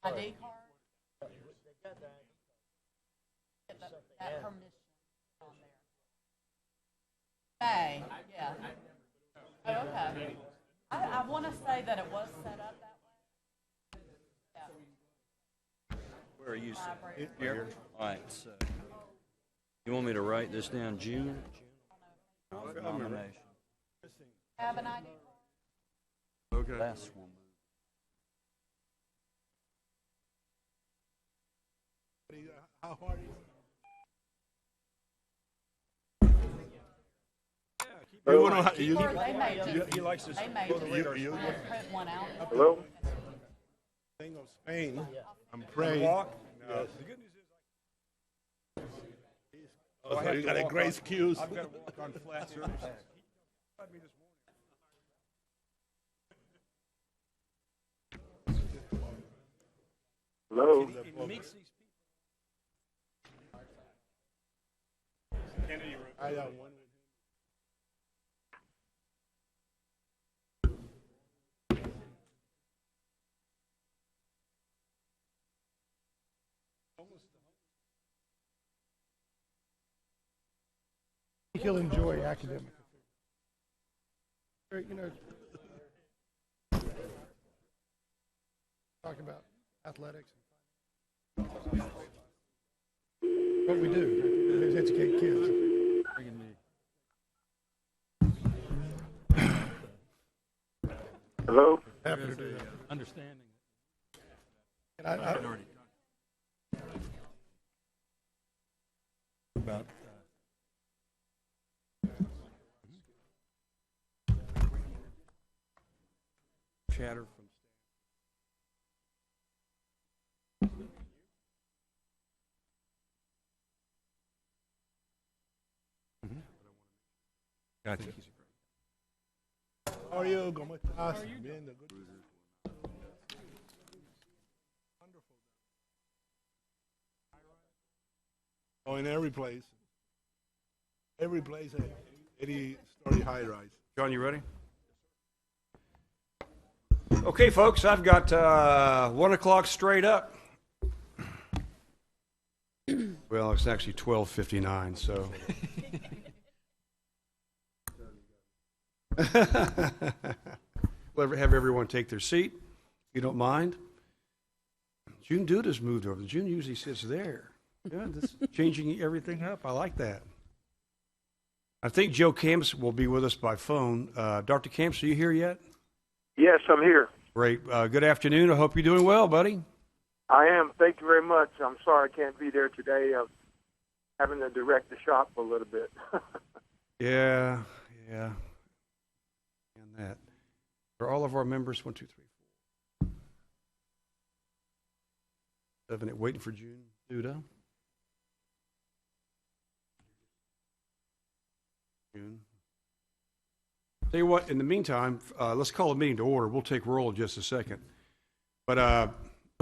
ID card? Get that permission on there. May, yeah. Oh, okay. I want to say that it was set up that way. Yeah. Where are you, sir? Here? All right, so you want me to write this down, June? Nomination. Have an ID card? Okay. Last one. How hard is it? He likes this. They made it. You Print one out. Hello? thing of Spain. I'm praying. Walk? Yes. The good news is So you got a great excuse. I've got to walk on flat surfaces. Tried me this morning. Hello. It meets these people. Kennedy Road. I got one. He'll enjoy academic. You know, talk about athletics. What we do is educate kids. Hello? Happy to do that. Understanding. And I About chatter from Gotcha. How are you? ¿Cómo estás? Bien, good. Wonderful. Oh, in every place. Every place, 80-story high-rise. John, you ready? Okay, folks, I've got 1 o'clock straight up. Well, it's actually 12:59, so. We'll have everyone take their seat, if you don't mind. June Duda's moved over. June usually sits there. Yeah, just changing everything up. I like that. I think Joe Camps will be with us by phone. Dr. Camps, are you here yet? Yes, I'm here. Great. Good afternoon. I hope you're doing well, buddy. I am. Thank you very much. I'm sorry I can't be there today. I'm having to direct the shop a little bit. Yeah. And that. For all of our members, 1, 2, 3, 4. 7, 8, waiting for June Duda. June. Tell you what, in the meantime, let's call a meeting to order. We'll take roll in just a second. But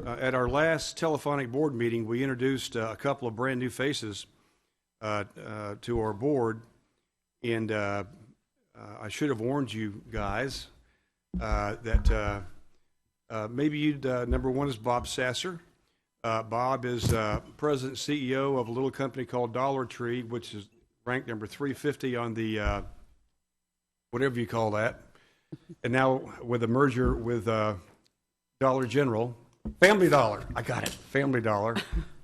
at our last telephonic board meeting, we introduced a couple of brand new faces to our board. And I should have warned you guys that maybe you'd, number one is Bob Sasser. Bob is president and CEO of a little company called Dollar Tree, which is ranked number 350 on the whatever you call that. And now with a merger with Dollar General, Family Dollar, I got it, Family Dollar,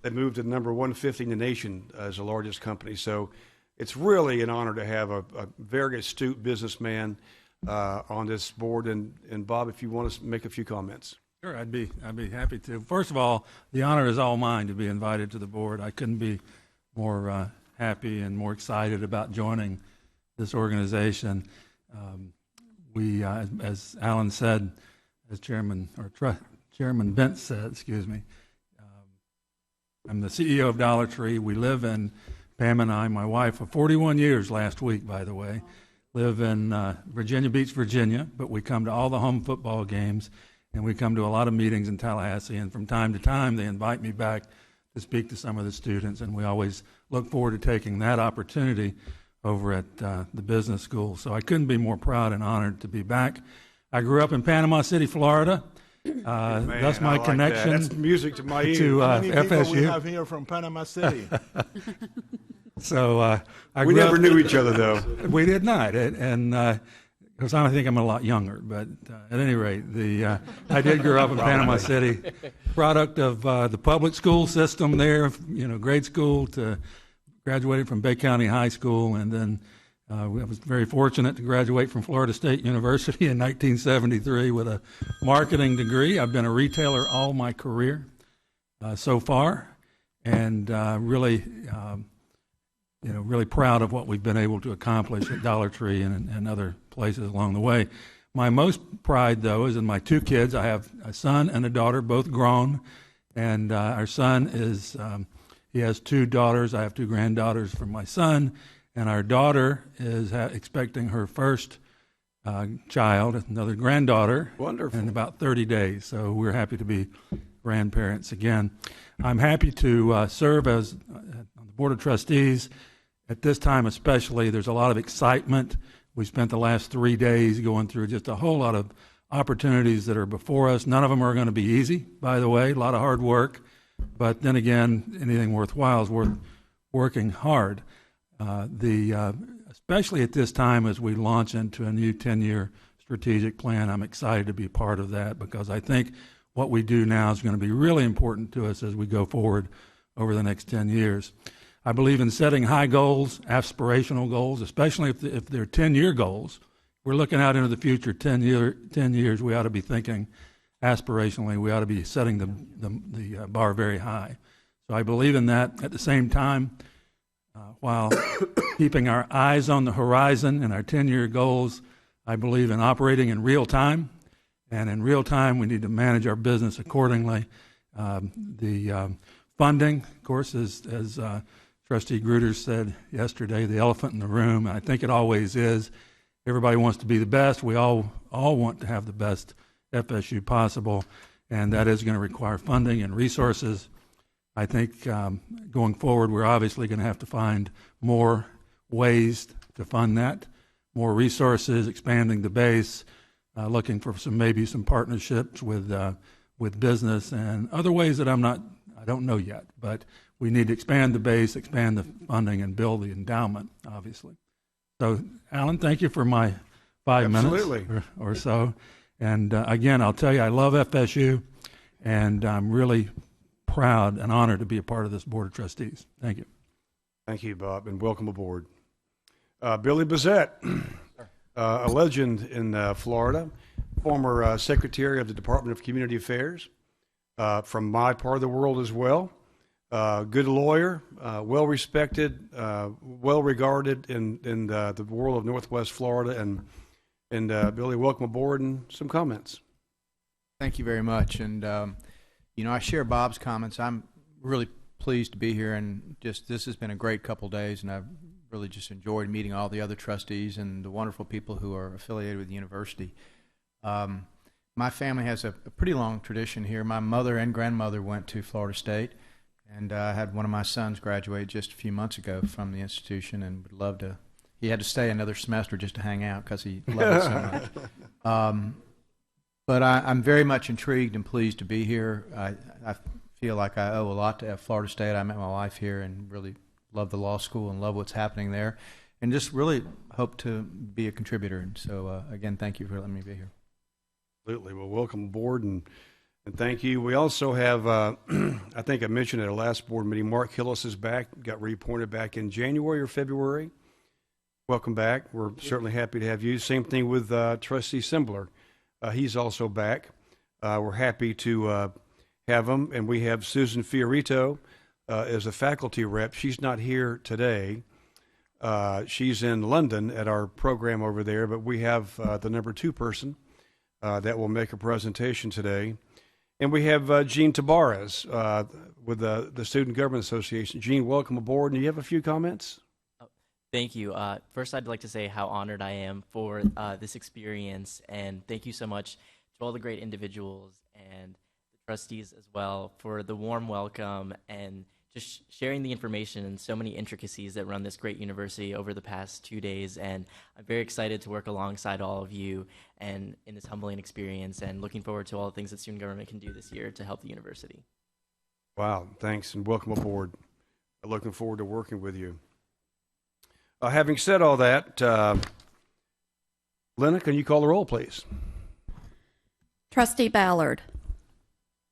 that moved to number 150 in the nation as the largest company. So it's really an honor to have a very astute businessman on this board. And Bob, if you want to make a few comments. Sure, I'd be happy to. First of all, the honor is all mine to be invited to the board. I couldn't be more happy and more excited about joining this organization. We, as Alan said, as Chairman Bent said, excuse me, I'm the CEO of Dollar Tree. We live in, Pam and I, my wife of 41 years last week, by the way, live in Virginia Beach, Virginia, but we come to all the home football games, and we come to a lot of meetings in Tallahassee, and from time to time they invite me back to speak to some of the students, and we always look forward to taking that opportunity over at the business school. So I couldn't be more proud and honored to be back. I grew up in Panama City, Florida. Man, That's my I like connection that. That's music to my ears. to How many people we FSU. have here from Panama City? So I We grew never up, knew each other, though. We did not, and because I think I'm a lot younger. But at any rate, I did grow up in Panama City, product of the public school system there. Grade school to graduated from Bay County High School, and then I was very fortunate to graduate from Florida State University in 1973 with a marketing degree. I've been a retailer all my career so far, and really proud of what we've been able to accomplish at Dollar Tree and other places along the way. My most pride, though, is in my two kids. I have a son and a daughter, both grown, and our son is, he has two daughters. I have two granddaughters from my son, and our daughter is expecting her first child, another granddaughter, Wonderful. in about 30 days. So we're happy to be grandparents again. I'm happy to serve as on the Board of Trustees. At this time especially, there's a lot of excitement. We spent the last 3 days going through just a whole lot of opportunities that are before us. None of them are going to be easy, by the way, a lot of hard work. But then again, anything worthwhile is worth working hard. Especially at this time as we launch into a new 10-year strategic plan, I'm excited to be part of that because I think what we do now is going to be really important to us as we go forward over the next 10 years. I believe in setting high goals, aspirational goals, especially if they're 10-year goals. We're looking out into the future, 10 years, we ought to be thinking aspirationally. We ought to be setting the bar very high. So I believe in that. At the same time, while keeping our eyes on the horizon and our 10-year goals, I believe in operating in real time. And in real time, we need to manage our business accordingly. The funding, of course, as Trustee Gruder said yesterday, the elephant in the room. I think it always is. Everybody wants to be the best. We all want to have the best FSU possible, and that is going to require funding and resources. I think going forward, we're obviously going to have to find more ways to fund that, more resources, expanding the base, looking for maybe some partnerships with business and other ways that I don't know yet, but we need to expand the base, expand the funding, and build the endowment, obviously. So, Alan, thank you for my 5 Absolutely. minutes or so. And again, I'll tell you, I love FSU, and I'm really proud and honored to be a part of this Board of Trustees. Thank you. Thank you, Bob, and welcome aboard. Billy Bazette, a legend in Florida, former Secretary of the Department of Community Affairs, from my part of the world as well. Good lawyer, well respected, well regarded in the world of Northwest Florida. And Billy, welcome aboard and some comments. Thank you very much. And I share Bob's comments. I'm really pleased to be here, and this has been a great couple days, and I've really just enjoyed meeting all the other trustees and the wonderful people who are affiliated with the university. My family has a pretty long tradition here. My mother and grandmother went to Florida State. And I had one of my sons graduate just a few months ago from the institution, and would love to. He had to stay another semester just to hang out because he loved it so much. But I'm very much intrigued and pleased to be here. I feel like I owe a lot to Florida State. I met my wife here and really love the law school and love what's happening there, and just really hope to be a contributor. And so, again, thank you for letting me be here. Absolutely. Well, welcome aboard, and thank you. We also have, I think I mentioned at our last board meeting, Mark Hillis is back, got reappointed back in January or February. Welcome back. We're certainly happy to have you. Same thing with Trustee Simbler. He's also back. We're happy to have him. And we have Susan Fiorito as a faculty rep. She's not here today. She's in London at our program over there, but we have the number 2 person that will make a presentation today. And we have Gene Tabarez with the Student Government Association. Gene, welcome aboard. And you have a few comments? Thank you. First, I'd like to say how honored I am for this experience, and thank you so much to all the great individuals and the trustees as well for the warm welcome and just sharing the information and so many intricacies that run this great university over the past 2 days. And I'm very excited to work alongside all of you and in this humbling experience, and looking forward to all the things that student government can do this year to help the university. Wow, thanks and welcome aboard. Looking forward to working with you. Having said all that, Lena, can you call the roll, please? Trustee Ballard.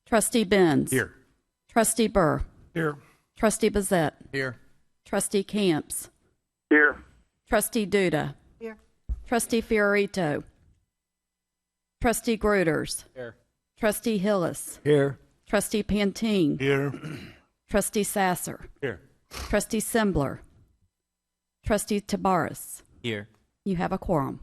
Trustee Benz. Here. Trustee Burr. Here. Trustee Bazette. Here. Trustee Camps. Here. Trustee Duda. Here. Trustee Fiorito. Trustee Gruters. Here. Trustee Hillis. Here. Trustee Pantine. Here. Trustee Sasser. Here. Trustee Sembler. Trustee Tabaris. Here. You have a quorum.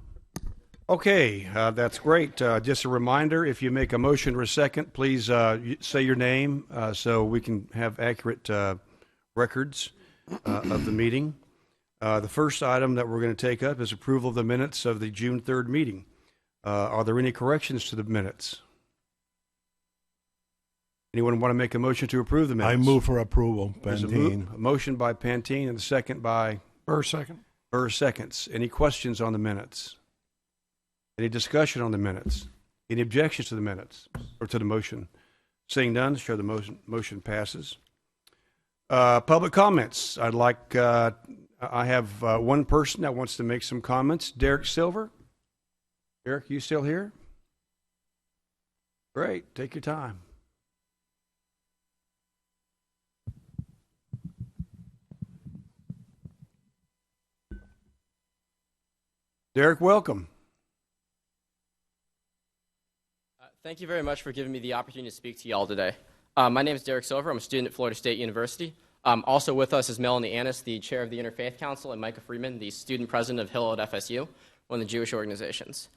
Okay, that's great. Just a reminder, if you make a motion or a second, please say your name so we can have accurate records of the meeting. The first item that we're going to take up is approval of the minutes of the June 3rd meeting. Are there any corrections to the minutes? Anyone want to make a motion to approve the minutes? I move for approval. There's Pantene. a motion by Pantene and a second by Burr, second. Burr seconds. Any questions on the minutes? Any discussion on the minutes? Any objections to the minutes or to the motion? Seeing none, show the motion passes. Public comments. I have one person that wants to make some comments. Derek Silver. Derek, you still here? Great. Take your time. Derek, welcome. Thank you very much for giving me the opportunity to speak to you all today. My name is Derek Silver. I'm a student at Florida State University. Also with us is Melanie Annis, the chair of the Interfaith Council, and Micah Freeman, the student president of Hillel at FSU, one of the Jewish organizations.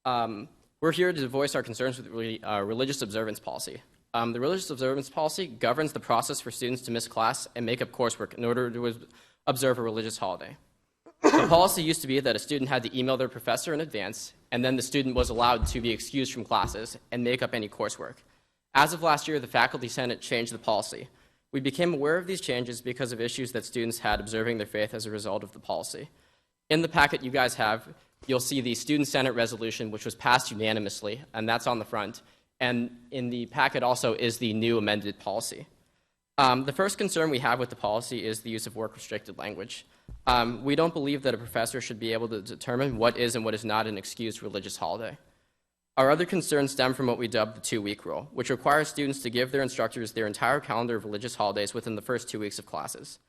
We're here to voice our concerns with religious observance policy. The religious observance policy governs the process for students to miss class and make up coursework in order to observe a religious holiday. The policy used to be that a student had to email their professor in advance, and then the student was allowed to be excused from classes and make up any coursework. As of last year, the Faculty Senate changed the policy. We became aware of these changes because of issues that students had observing their faith as a result of the policy. In the packet you guys have, you'll see the Student Senate resolution, which was passed unanimously, and that's on the front. And in the packet also is the new amended policy. The first concern we have with the policy is the use of work-restricted language. We don't believe that a professor should be able to determine what is and what is not an excused religious holiday. Our other concerns stem from what we dub the 2-week rule, which requires students to give their instructors their entire calendar of religious holidays within the first 2 weeks of classes.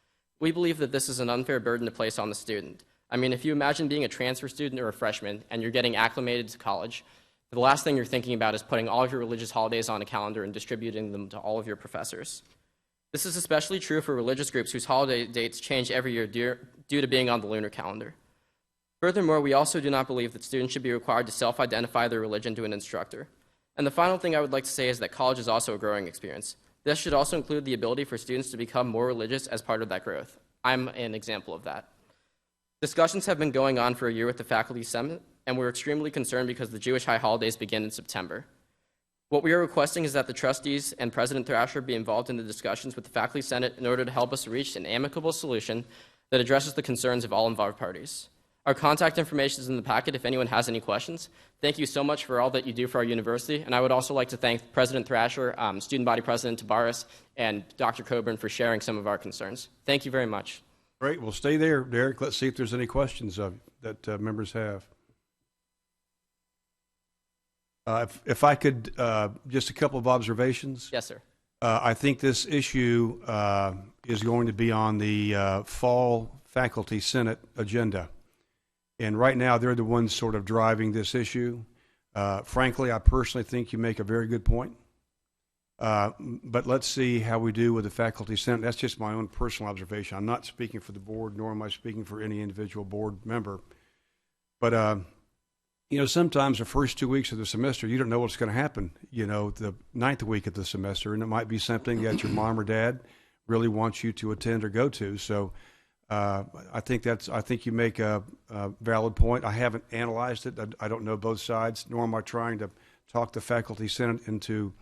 We believe that this is an unfair burden to place on the student. I mean, if you imagine being a transfer student or a freshman and you're getting acclimated to college, the last thing you're thinking about is putting all of your religious holidays on a calendar and distributing them to all of your professors. This is especially true for religious groups whose holiday dates change every year due to being on the lunar calendar. Furthermore, we also do not believe that students should be required to self-identify their religion to an instructor. And the final thing I would like to say is that college is also a growing experience. This should also include the ability for students to become more religious as part of that growth. I'm an example of that. Discussions have been going on for a year with the Faculty Senate, and we're extremely concerned because the Jewish high holidays begin in September. What we are requesting is that the trustees and President Thrasher be involved in the discussions with the Faculty Senate in order to help us reach an amicable solution that addresses the concerns of all involved parties. Our contact information is in the packet if anyone has any questions. Thank you so much for all that you do for our university, and I would also like to thank President Thrasher, Student Body President Tabaris, and Dr. Coburn for sharing some of our concerns. Thank you very much. Great. Well, stay there, Derek. Let's see if there's any questions that members have. If I could, just a couple of observations. Yes, sir. I think this issue is going to be on the fall Faculty Senate agenda. And right now, they're the ones sort of driving this issue. Frankly, I personally think you make a very good point. But let's see how we do with the Faculty Senate. That's just my own personal observation. I'm not speaking for the board, nor am I speaking for any individual board member. But, you know, sometimes the first 2 weeks of the semester, you don't know what's going to happen, you know, the 9th week of the semester. And it might be something that your mom or dad really wants you to attend or go to. So I think you make a valid point. I haven't analyzed it. I don't know both sides, nor am I trying to talk the Faculty Senate into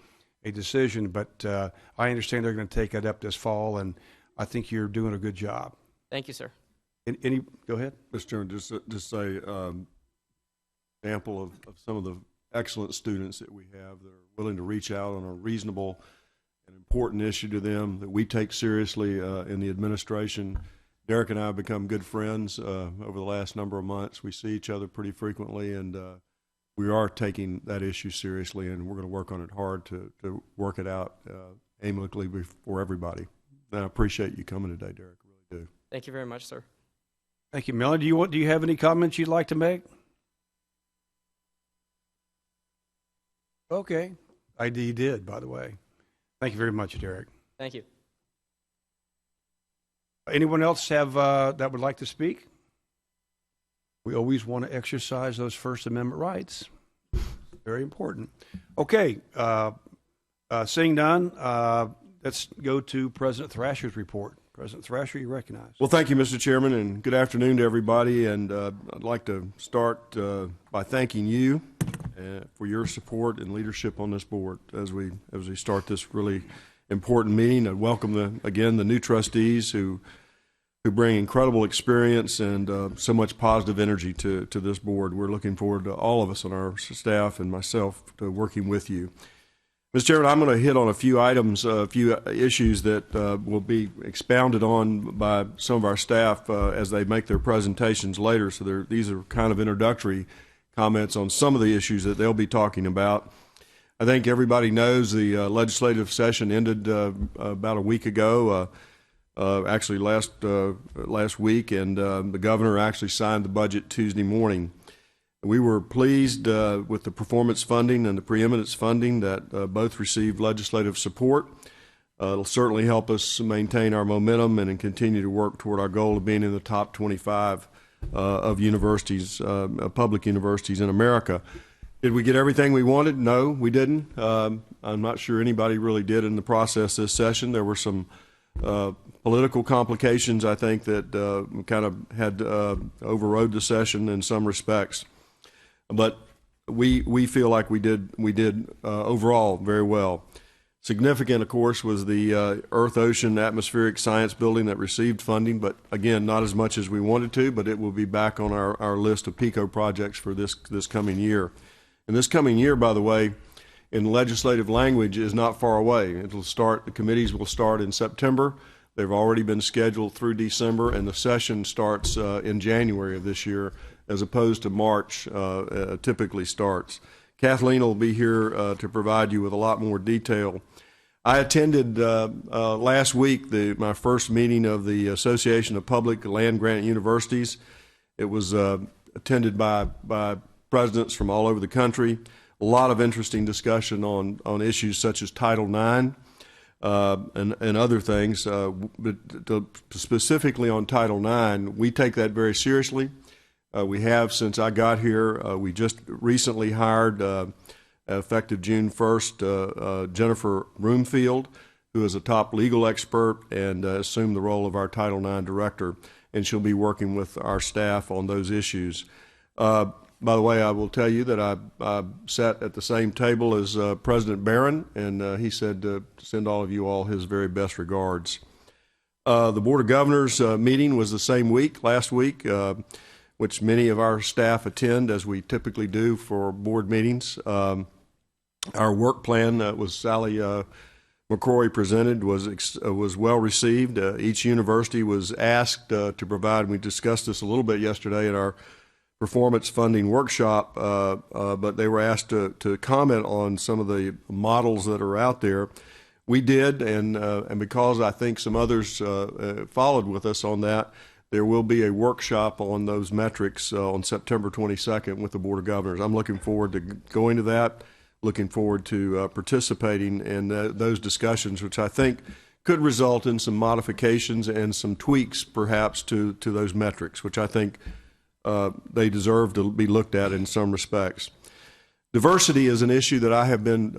a decision, but I understand they're going to take that up this fall, and I think you're doing a good job. Thank you, sir. Go ahead. Mr. Chairman, just say example of some of the excellent students that we have that are willing to reach out on a reasonable and important issue to them that we take seriously in the administration. Derek and I have become good friends over the last number of months. We see each other pretty frequently, and we are taking that issue seriously, and we're going to work on it hard to work it out amicably for everybody. And I appreciate you coming today, Derek. I really do. Thank you very much, sir. Thank you, Melanie. Do you have any comments you'd like to make? Okay. ID did, by the way. Thank you very much, Derek. Thank you. Anyone else have that would like to speak? We always want to exercise those First Amendment rights. Very important. Okay. Seeing none, let's go to President Thrasher's report. President Thrasher, you recognize. Well, thank you, Mr. Chairman, and good afternoon to everybody. And I'd like to start by thanking you for your support and leadership on this board as we start this really important meeting. I welcome again the new trustees who bring incredible experience and so much positive energy to this board. We're looking forward to all of us on our staff and myself to working with you. Mr. Chairman, I'm going to hit on a few items, a few issues that will be expounded on by some of our staff as they make their presentations later. So these are kind of introductory comments on some of the issues that they'll be talking about. I think everybody knows the legislative session ended about a week ago, actually last week, and the governor actually signed the budget Tuesday morning. We were pleased with the performance funding and the preeminence funding that both received legislative support. It'll certainly help us maintain our momentum and continue to work toward our goal of being in the top 25 of universities, public universities in America. Did we get everything we wanted? No, we didn't. I'm not sure anybody really did in the process this session. There were some political complications, I think, that kind of had overrode the session in some respects. But we feel like we did overall very well. Significant, of course, was the Earth, Ocean, Atmospheric Science Building that received funding, but again, not as much as we wanted to, but it will be back on our list of PICO projects for this coming year. And this coming year, by the way, in legislative language is not far away. The committees will start in September. They've already been scheduled through December, and the session starts in January of this year, as opposed to March typically starts. Kathleen will be here to provide you with a lot more detail. I attended last week my first meeting of the Association of Public Land Grant Universities. It was attended by presidents from all over the country. A lot of interesting discussion on issues such as Title IX and other things. But specifically on Title IX, we take that very seriously. We have since I got here. We just recently hired, effective June 1st, Jennifer Broomfield, who is a top legal expert and assumed the role of our Title IX director, and she'll be working with our staff on those issues. By the way, I will tell you that I sat at the same table as President Barron, and he said to send all of you all his very best regards. The Board of Governors meeting was the same week, last week, which many of our staff attend, as we typically do for board meetings. Our work plan that was Sally McCrory presented was well received. Each university was asked to provide, and we discussed this a little bit yesterday at our performance funding workshop, but they were asked to comment on some of the models that are out there. We did, and because I think some others followed with us on that, there will be a workshop on those metrics on September 22nd with the Board of Governors. I'm looking forward to going to that, looking forward to participating in those discussions, which I think could result in some modifications and some tweaks perhaps to those metrics, which I think they deserve to be looked at in some respects. Diversity is an issue that I have been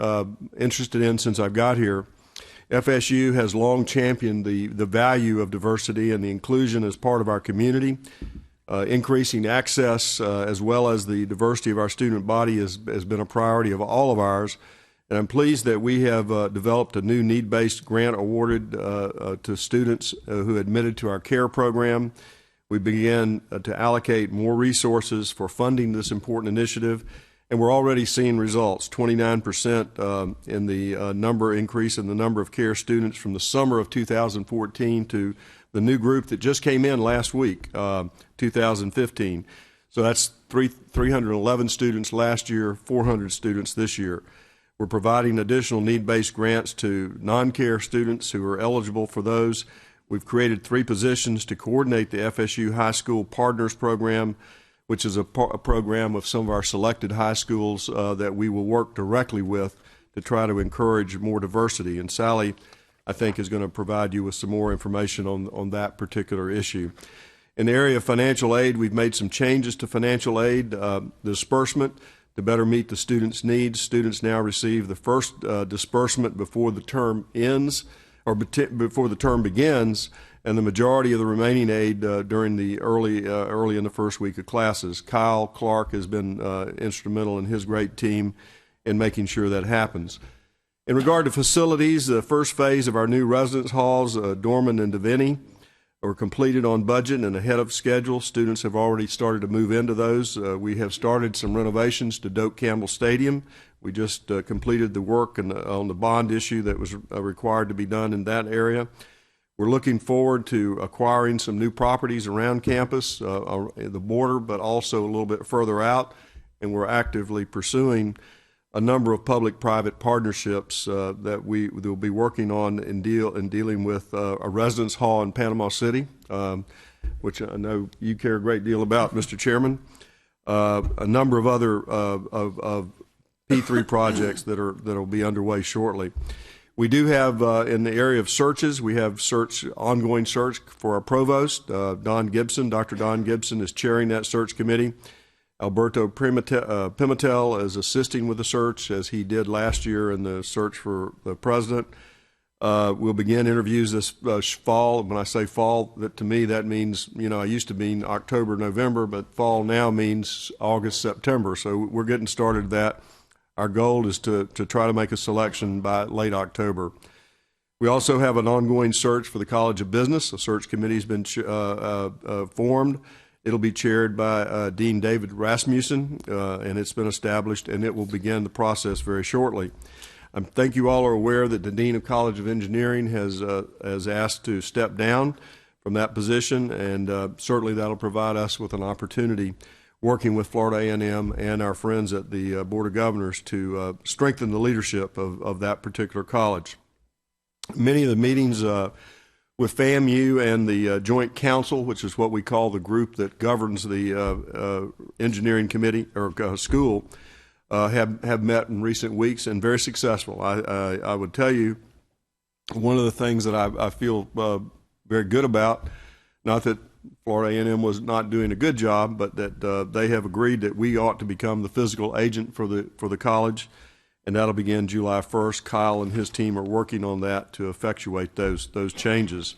interested in since I've got here. FSU has long championed the value of diversity and the inclusion as part of our community. Increasing access as well as the diversity of our student body has been a priority of all of ours. And I'm pleased that we have developed a new need-based grant awarded to students who admitted to our CARE program. We began to allocate more resources for funding this important initiative, and we're already seeing results. 29% in the number increase in the number of CARE students from the summer of 2014 to the new group that just came in last week, 2015. So that's 311 students last year, 400 students this year. We're providing additional need-based grants to non-CARE students who are eligible for those. We've created 3 positions to coordinate the FSU High School Partners Program, which is a program of some of our selected high schools that we will work directly with to try to encourage more diversity. And Sally, I think, is going to provide you with some more information on that particular issue. In the area of financial aid, we've made some changes to financial aid disbursement to better meet the students' needs. Students now receive the first disbursement before the term ends, or before the term begins, and the majority of the remaining aid during the early in the first week of classes. Kyle Clark has been instrumental in his great team in making sure that happens. In regard to facilities, the first phase of our new residence halls, Dorman and Deviney, were completed on budget and ahead of schedule. Students have already started to move into those. We have started some renovations to Doak Campbell Stadium. We just completed the work on the bond issue that was required to be done in that area. We're looking forward to acquiring some new properties around campus, the border, but also a little bit further out, and we're actively pursuing a number of public-private partnerships that we'll be working on in dealing with a residence hall in Panama City, which I know you care a great deal about, Mr. Chairman. A number of other of P3 projects that will be underway shortly. We do have in the area of searches, we have ongoing search for our provost, Don Gibson. Dr. Don Gibson is chairing that search committee. Alberto Pimentel is assisting with the search, as he did last year in the search for the president. We'll begin interviews this fall. When I say fall, to me that means, I used to mean October, November, but fall now means August, September. So we're getting started that. Our goal is to try to make a selection by late October. We also have an ongoing search for the College of Business. A search committee has been formed. It'll be chaired by Dean David Rasmussen, and it's been established, and it will begin the process very shortly. I think you all are aware that the Dean of College of Engineering has asked to step down from that position, and certainly that'll provide us with an opportunity, working with Florida A&M and our friends at the Board of Governors, to strengthen the leadership of that particular college. Many of the meetings with FAMU and the Joint Council, which is what we call the group that governs the engineering committee or school, have met in recent weeks and very successful. I would tell you one of the things that I feel very good about, not that Florida A&M was not doing a good job, but that they have agreed that we ought to become the physical agent for the college, and that'll begin July 1st. Kyle and his team are working on that to effectuate those changes.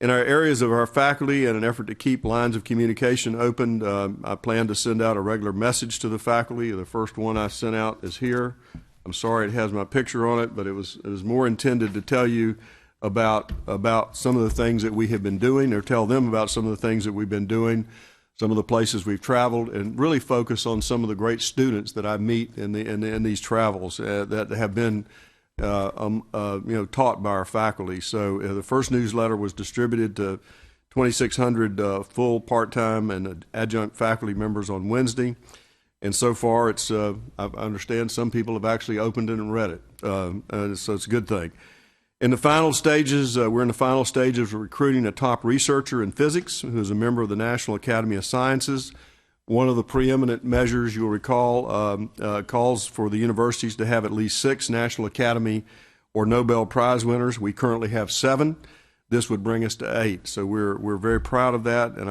In our areas of our faculty, in an effort to keep lines of communication open, I plan to send out a regular message to the faculty. The first one I sent out is here. I'm sorry it has my picture on it, but it was more intended to tell you about some of the things that we have been doing, or tell them about some of the things that we've been doing, some of the places we've traveled, and really focus on some of the great students that I meet in these travels that have been taught by our faculty. So the first newsletter was distributed to 2,600 full, part-time, and adjunct faculty members on Wednesday. And so far, I understand some people have actually opened it and read it, so it's a good thing. In the final stages, we're in the final stages of recruiting a top researcher in physics who is a member of the National Academy of Sciences. One of the preeminent measures, you'll recall, calls for the universities to have at least 6 National Academy or Nobel Prize winners. We currently have 7. This would bring us to 8. So we're very proud of that, and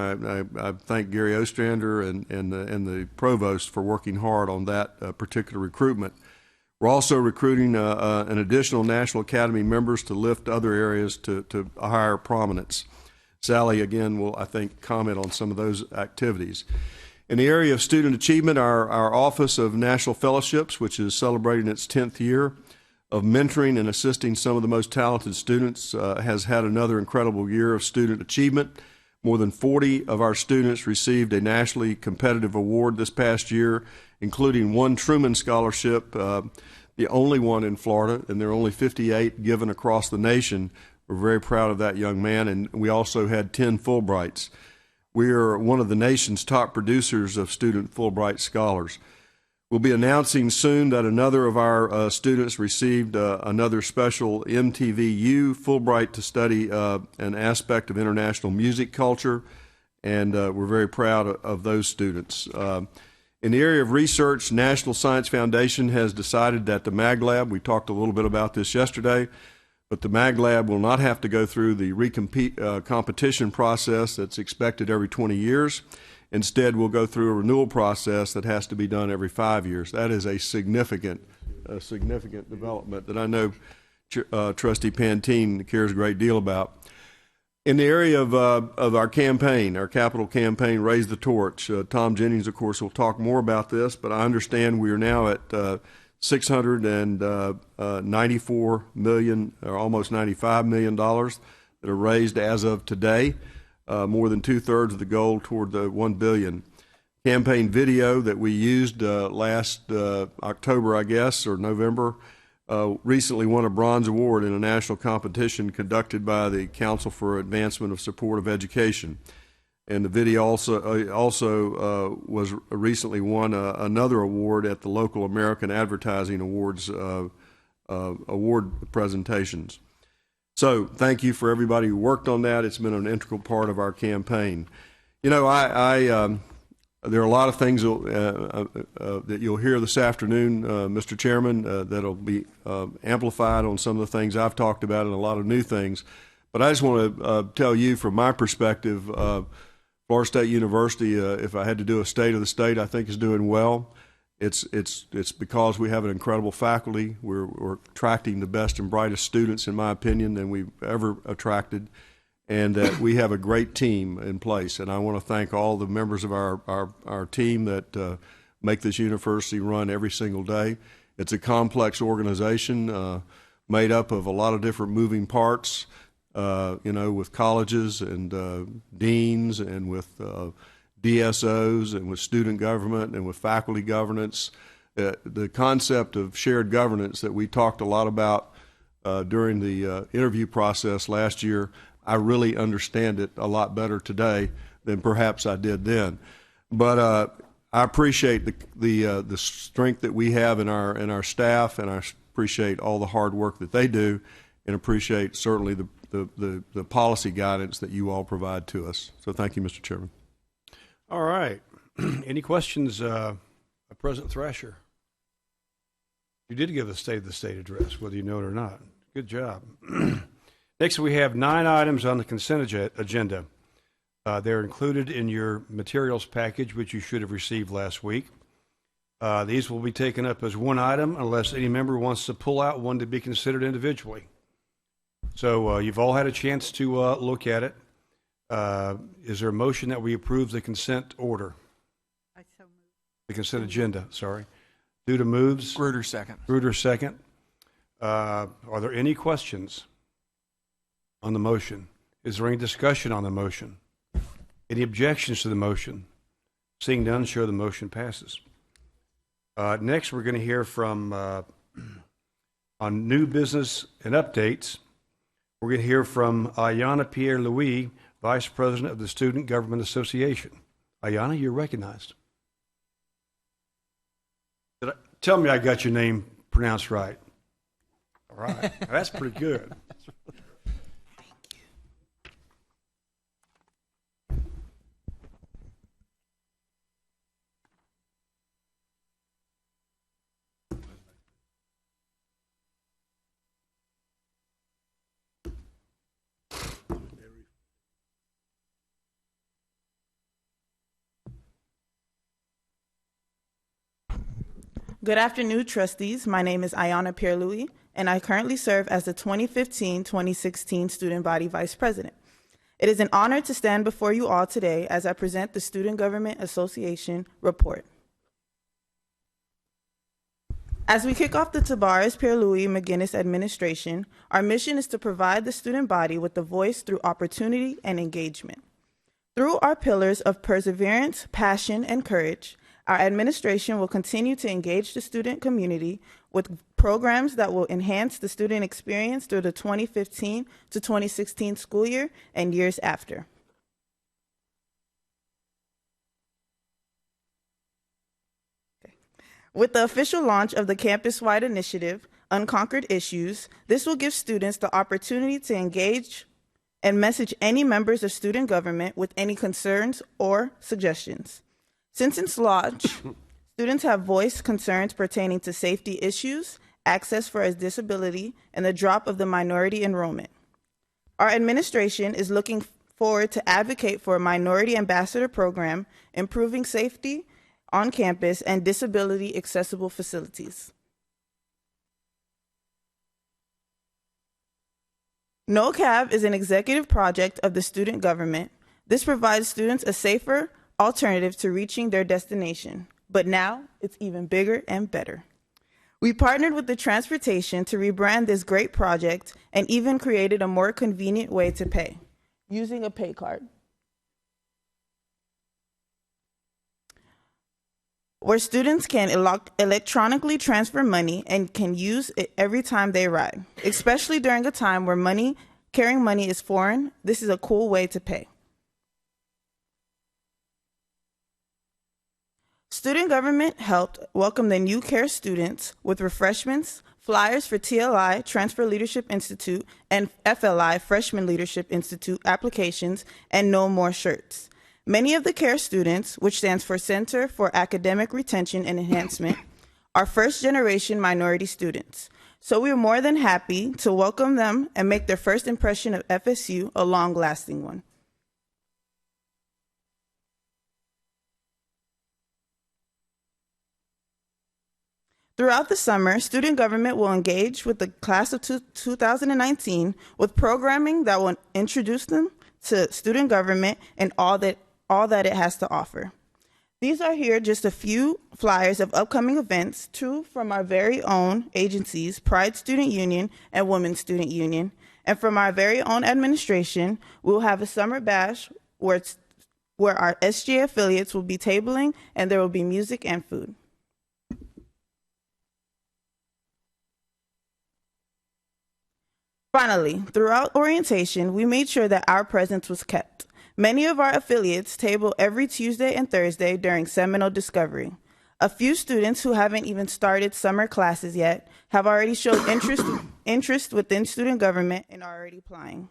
I thank Gary Ostrander and the provost for working hard on that particular recruitment. We're also recruiting an additional National Academy members to lift other areas to a higher prominence. Sally, again, will, I think, comment on some of those activities. In the area of student achievement, our Office of National Fellowships, which is celebrating its 10th year of mentoring and assisting some of the most talented students, has had another incredible year of student achievement. More than 40 of our students received a nationally competitive award this past year, including one Truman Scholarship, the only one in Florida, and there are only 58 given across the nation. We're very proud of that young man, and we also had 10 Fulbrights. We are one of the nation's top producers of student Fulbright scholars. We'll be announcing soon that another of our students received another special MTVU Fulbright to study an aspect of international music culture, and we're very proud of those students. In the area of research, National Science Foundation has decided that the Mag Lab, we talked a little bit about this yesterday, but the Mag Lab will not have to go through the competition process that's expected every 20 years. Instead, we'll go through a renewal process that has to be done every 5 years. That is a significant development that I know Trustee Pantene cares a great deal about. In the area of our campaign, our capital campaign, Raise the Torch, Tom Jennings, of course, will talk more about this, but I understand we are now at $694 million, or almost $95 million that are raised as of today. More than 2/3 of the goal toward the $1 billion. Campaign video that we used last October, I guess, or November, recently won a bronze award in a national competition conducted by the Council for Advancement of Support of Education. And the video also was recently won another award at the local American Advertising Awards award presentations. So thank you for everybody who worked on that. It's been an integral part of our campaign. You know, there are a lot of things that you'll hear this afternoon, Mr. Chairman, that'll be amplified on some of the things I've talked about and a lot of new things. But I just want to tell you from my perspective, Florida State University, if I had to do a state of the state, I think is doing well. It's because we have an incredible faculty. We're attracting the best and brightest students, in my opinion, than we've ever attracted, and that we have a great team in place. And I want to thank all the members of our team that make this university run every single day. It's a complex organization made up of a lot of different moving parts, with colleges and deans and with DSOs and with student government and with faculty governance. The concept of shared governance that we talked a lot about during the interview process last year, I really understand it a lot better today than perhaps I did then. But I appreciate the strength that we have in our staff, and I appreciate all the hard work that they do, and appreciate certainly the policy guidance that you all provide to us. So thank you, Mr. Chairman. All right. Any questions of President Thrasher? You did give the State of the State address, whether you know it or not. Good job. Next, we have 9 items on the consent agenda. They're included in your materials package, which you should have received last week. These will be taken up as one item unless any member wants to pull out one to be considered individually. So you've all had a chance to look at it. Is there a motion that we approve the consent order? I so moved. The consent agenda, sorry. Duda moves. Gruder second. Gruder second. Are there any questions on the motion? Is there any discussion on the motion? Any objections to the motion? Seeing none, show the motion passes. Next, we're going to hear from, on new business and updates, we're going to hear from Ayana Pierre-Louis, Vice President of the Student Government Association. Ayana, you're recognized. Tell me I got your name pronounced right. All right. That's pretty good. Good afternoon, trustees. My name is Ayana Pierre-Louis, and I currently serve as the 2015-2016 Student Body Vice President. It is an honor to stand before you all today as I present the Student Government Association report. As we kick off the Tabares Pierre-Louis McGinnis administration, our mission is to provide the student body with a voice through opportunity and engagement. Through our pillars of perseverance, passion, and courage, our administration will continue to engage the student community with programs that will enhance the student experience through the 2015 to 2016 school year and years after. With the official launch of the campus-wide initiative, Unconquered Issues, this will give students the opportunity to engage and message any members of student government with any concerns or suggestions. Since its launch, students have voiced concerns pertaining to safety issues, access for a disability, and the drop of the minority enrollment. Our administration is looking forward to advocate for a minority ambassador program, improving safety on campus, and disability accessible facilities. No Cab is an executive project of the student government. This provides students a safer alternative to reaching their destination, but now it's even bigger and better. We partnered with the transportation to rebrand this great project and even created a more convenient way to pay, using a pay card, where students can electronically transfer money and can use it every time they ride. Especially during a time where carrying money is foreign, this is a cool way to pay. Student government helped welcome the new CARE students with refreshments, flyers for TLI, Transfer Leadership Institute, and FLI, Freshman Leadership Institute applications, and no more shirts. Many of the CARE students, which stands for Center for Academic Retention and Enhancement, are first-generation minority students. So we are more than happy to welcome them and make their first impression of FSU a long-lasting one. Throughout the summer, student government will engage with the class of 2019 with programming that will introduce them to student government and all that it has to offer. These are here just a few flyers of upcoming events, two from our very own agencies, Pride Student Union and Women's Student Union. And from our very own administration, we'll have a summer bash where our SGA affiliates will be tabling and there will be music and food. Finally, throughout orientation, we made sure that our presence was kept. Many of our affiliates table every Tuesday and Thursday during Seminole Discovery. A few students who haven't even started summer classes yet have already showed interest within student government and are already applying.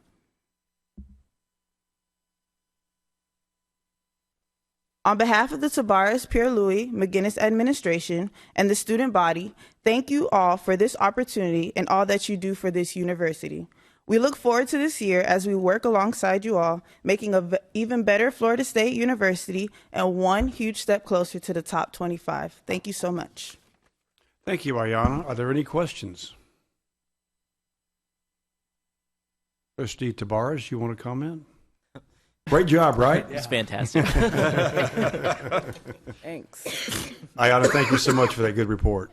On behalf of the Tabares Pierre-Louis McGinnis administration and the student body, thank you all for this opportunity and all that you do for this university. We look forward to this year as we work alongside you all, making an even better Florida State University and one huge step closer to the top 25. Thank you so much. Thank you, Ayana. Are there any questions? Trustee Tabares, you want to comment? Great job, right? It's fantastic. Thanks. Ayana, thank you so much for that good report.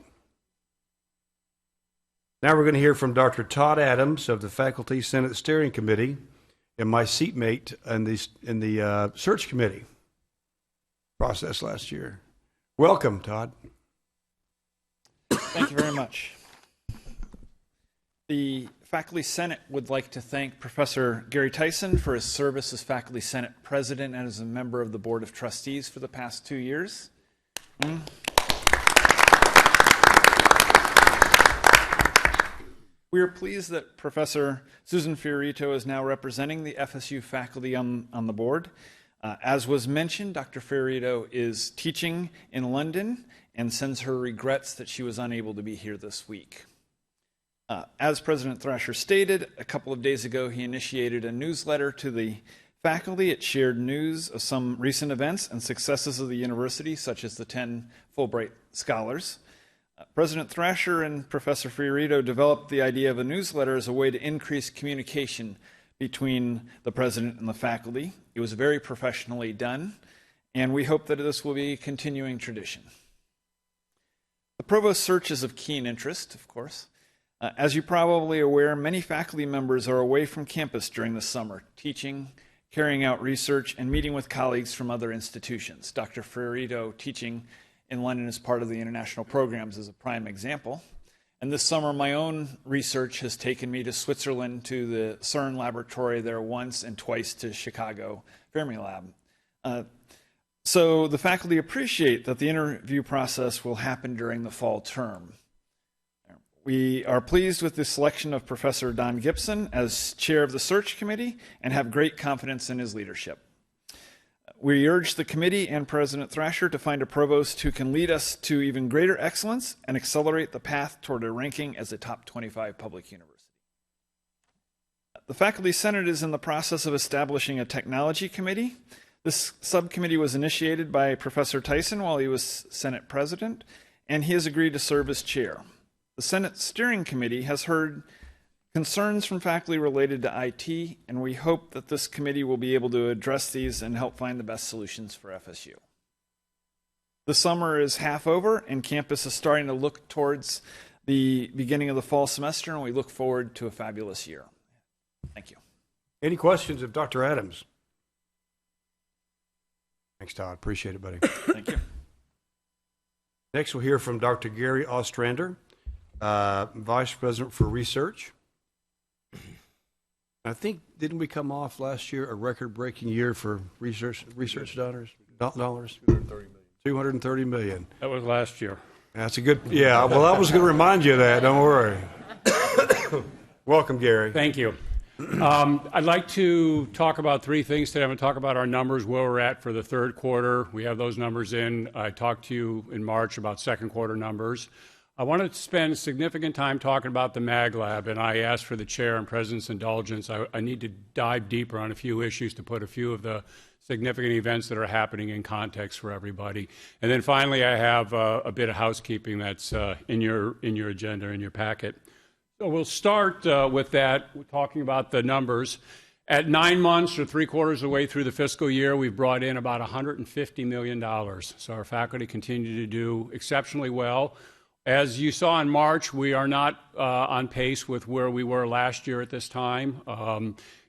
Now we're going to hear from Dr. Todd Adams of the Faculty Senate Steering Committee and my seatmate in the search committee process last year. Welcome, Todd. Thank you very much. The Faculty Senate would like to thank Professor Gary Tyson for his service as Faculty Senate President and as a member of the Board of Trustees for the past 2 years. We are pleased that Professor Susan Fiorito is now representing the FSU faculty on the board. As was mentioned, Dr. Fiorito is teaching in London and sends her regrets that she was unable to be here this week. As President Thrasher stated, a couple of days ago he initiated a newsletter to the faculty. It shared news of some recent events and successes of the university, such as the 10 Fulbright Scholars. President Thrasher and Professor Fiorito developed the idea of a newsletter as a way to increase communication between the president and the faculty. It was very professionally done, and we hope that this will be a continuing tradition. The provost search is of keen interest, of course. As you're probably aware, many faculty members are away from campus during the summer, teaching, carrying out research, and meeting with colleagues from other institutions. Dr. Fiorito teaching in London as part of the international programs is a prime example. And this summer, my own research has taken me to Switzerland to the CERN laboratory there once and twice to Chicago Fermilab. So the faculty appreciate that the interview process will happen during the fall term. We are pleased with the selection of Professor Don Gibson as chair of the search committee and have great confidence in his leadership. We urge the committee and President Thrasher to find a provost who can lead us to even greater excellence and accelerate the path toward a ranking as a top 25 public university. The Faculty Senate is in the process of establishing a technology committee. This subcommittee was initiated by Professor Tyson while he was Senate president, and he has agreed to serve as chair. The Senate Steering Committee has heard concerns from faculty related to IT, and we hope that this committee will be able to address these and help find the best solutions for FSU. The summer is half over, and campus is starting to look towards the beginning of the fall semester, and we look forward to a fabulous year. Thank you. Any questions of Dr. Adams? Thanks, Todd. Appreciate it, buddy. Thank you. Next, we'll hear from Dr. Gary Ostrander, Vice President for Research. I think, didn't we come off last year a record-breaking year for research dollars? $230 million. That was last year. That's a good, yeah, well, I was going to remind you of that, don't worry. Welcome, Gary. Thank you. I'd like to talk about three things today. I'm going to talk about our numbers, where we're at for the third quarter. We have those numbers in. I talked to you in March about second quarter numbers. I want to spend significant time talking about the Mag Lab, and I asked for the chair and president's indulgence. I need to dive deeper on a few issues to put a few of the significant events that are happening in context for everybody. And then finally, I have a bit of housekeeping that's in your agenda, in your packet. So we'll start with that, talking about the numbers. At 9 months or 3/4 of the way through the fiscal year, we've brought in about $150 million. So our faculty continue to do exceptionally well. As you saw in March, we are not on pace with where we were last year at this time.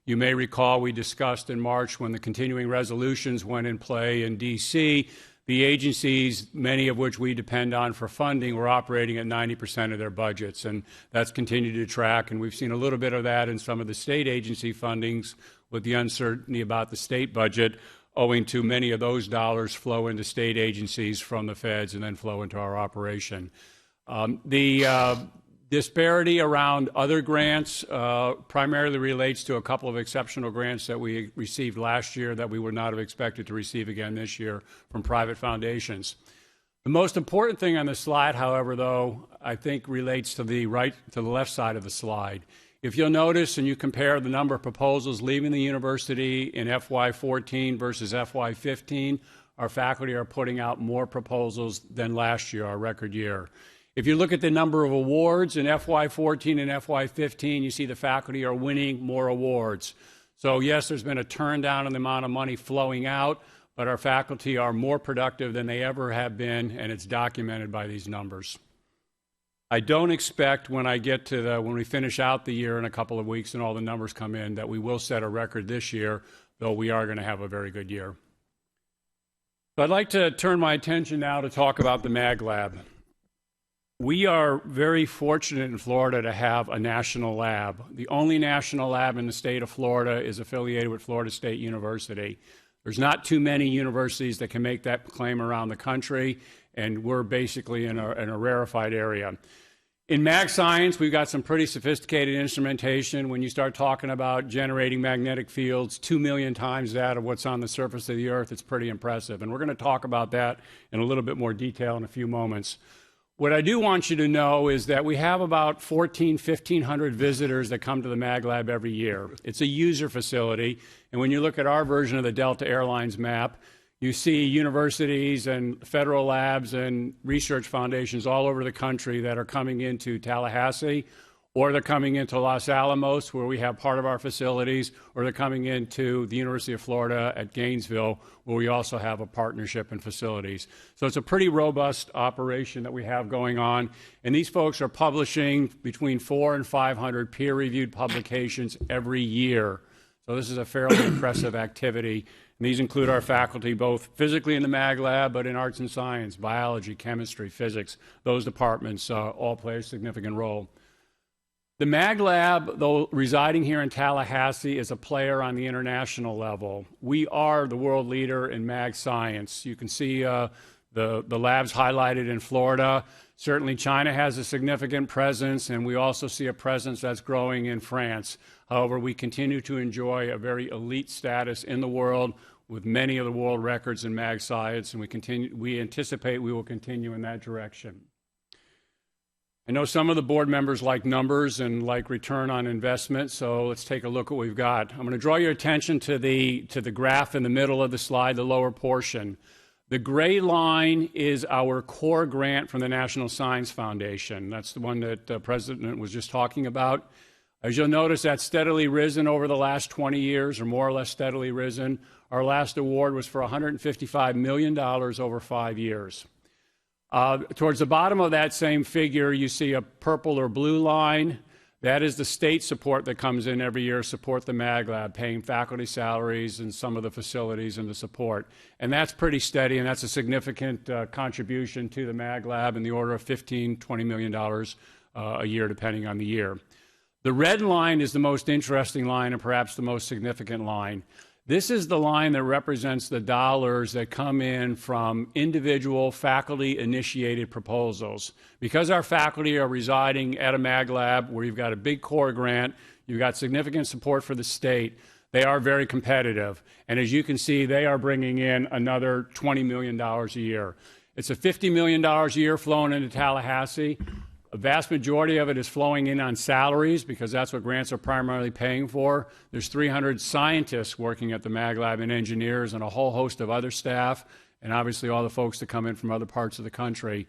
You may recall we discussed in March when the continuing resolutions went in play in D.C., the agencies, many of which we depend on for funding, were operating at 90% of their budgets, and that's continued to track, and we've seen a little bit of that in some of the state agency fundings with the uncertainty about the state budget, owing to many of those dollars flow into state agencies from the feds and then flow into our operation. The disparity around other grants primarily relates to a couple of exceptional grants that we received last year that we would not have expected to receive again this year from private foundations. The most important thing on the slide, however, though, I think relates to the left side of the slide. If you'll notice and you compare the number of proposals leaving the university in FY14 versus FY15, our faculty are putting out more proposals than last year, our record year. If you look at the number of awards in FY14 and FY15, you see the faculty are winning more awards. So yes, there's been a turn down in the amount of money flowing out, but our faculty are more productive than they ever have been, and it's documented by these numbers. I don't expect when we finish out the year in a couple of weeks and all the numbers come in that we will set a record this year, though we are going to have a very good year. So I'd like to turn my attention now to talk about the Mag Lab. We are very fortunate in Florida to have a national lab. The only national lab in the state of Florida is affiliated with Florida State University. There's not too many universities that can make that claim around the country, and we're basically in a rarefied area. In mag science, we've got some pretty sophisticated instrumentation. When you start talking about generating magnetic fields 2 million times that of what's on the surface of the Earth, it's pretty impressive. And we're going to talk about that in a little bit more detail in a few moments. What I do want you to know is that we have about 1,500 visitors that come to the Mag Lab every year. It's a user facility, and when you look at our version of the Delta Airlines map, you see universities and federal labs and research foundations all over the country that are coming into Tallahassee or they're coming into Los Alamos, where we have part of our facilities, or they're coming into the University of Florida at Gainesville, where we also have a partnership and facilities. So it's a pretty robust operation that we have going on. And these folks are publishing between 400 and 500 peer-reviewed publications every year. So this is a fairly impressive activity. And these include our faculty both physically in the Mag Lab, but in arts and science, biology, chemistry, physics. Those departments all play a significant role. The Mag Lab, though residing here in Tallahassee, is a player on the international level. We are the world leader in mag science. You can see the labs highlighted in Florida. Certainly China has a significant presence, and we also see a presence that's growing in France. However, we continue to enjoy a very elite status in the world with many of the world records in mag science, and we anticipate we will continue in that direction. I know some of the board members like numbers and like return on investment, so let's take a look at what we've got. I'm going to draw your attention to the graph in the middle of the slide, the lower portion. The gray line is our core grant from the National Science Foundation. That's the one that the President was just talking about. As you'll notice, that's steadily risen over the last 20 years, or more or less steadily risen. Our last award was for $155 million over 5 years. Towards the bottom of that same figure, you see a purple or blue line. That is the state support that comes in every year to support the Mag Lab, paying faculty salaries and some of the facilities and the support. And that's pretty steady, and that's a significant contribution to the Mag Lab in the order of $15, $20 million a year, depending on the year. The red line is the most interesting line and perhaps the most significant line. This is the line that represents the dollars that come in from individual faculty-initiated proposals. Because our faculty are residing at a Mag Lab where you've got a big core grant, you've got significant support for the state, they are very competitive. And as you can see, they are bringing in another $20 million a year. It's a $50 million a year flowing into Tallahassee. A vast majority of it is flowing in on salaries because that's what grants are primarily paying for. There's 300 scientists working at the Mag Lab and engineers and a whole host of other staff, and obviously all the folks that come in from other parts of the country.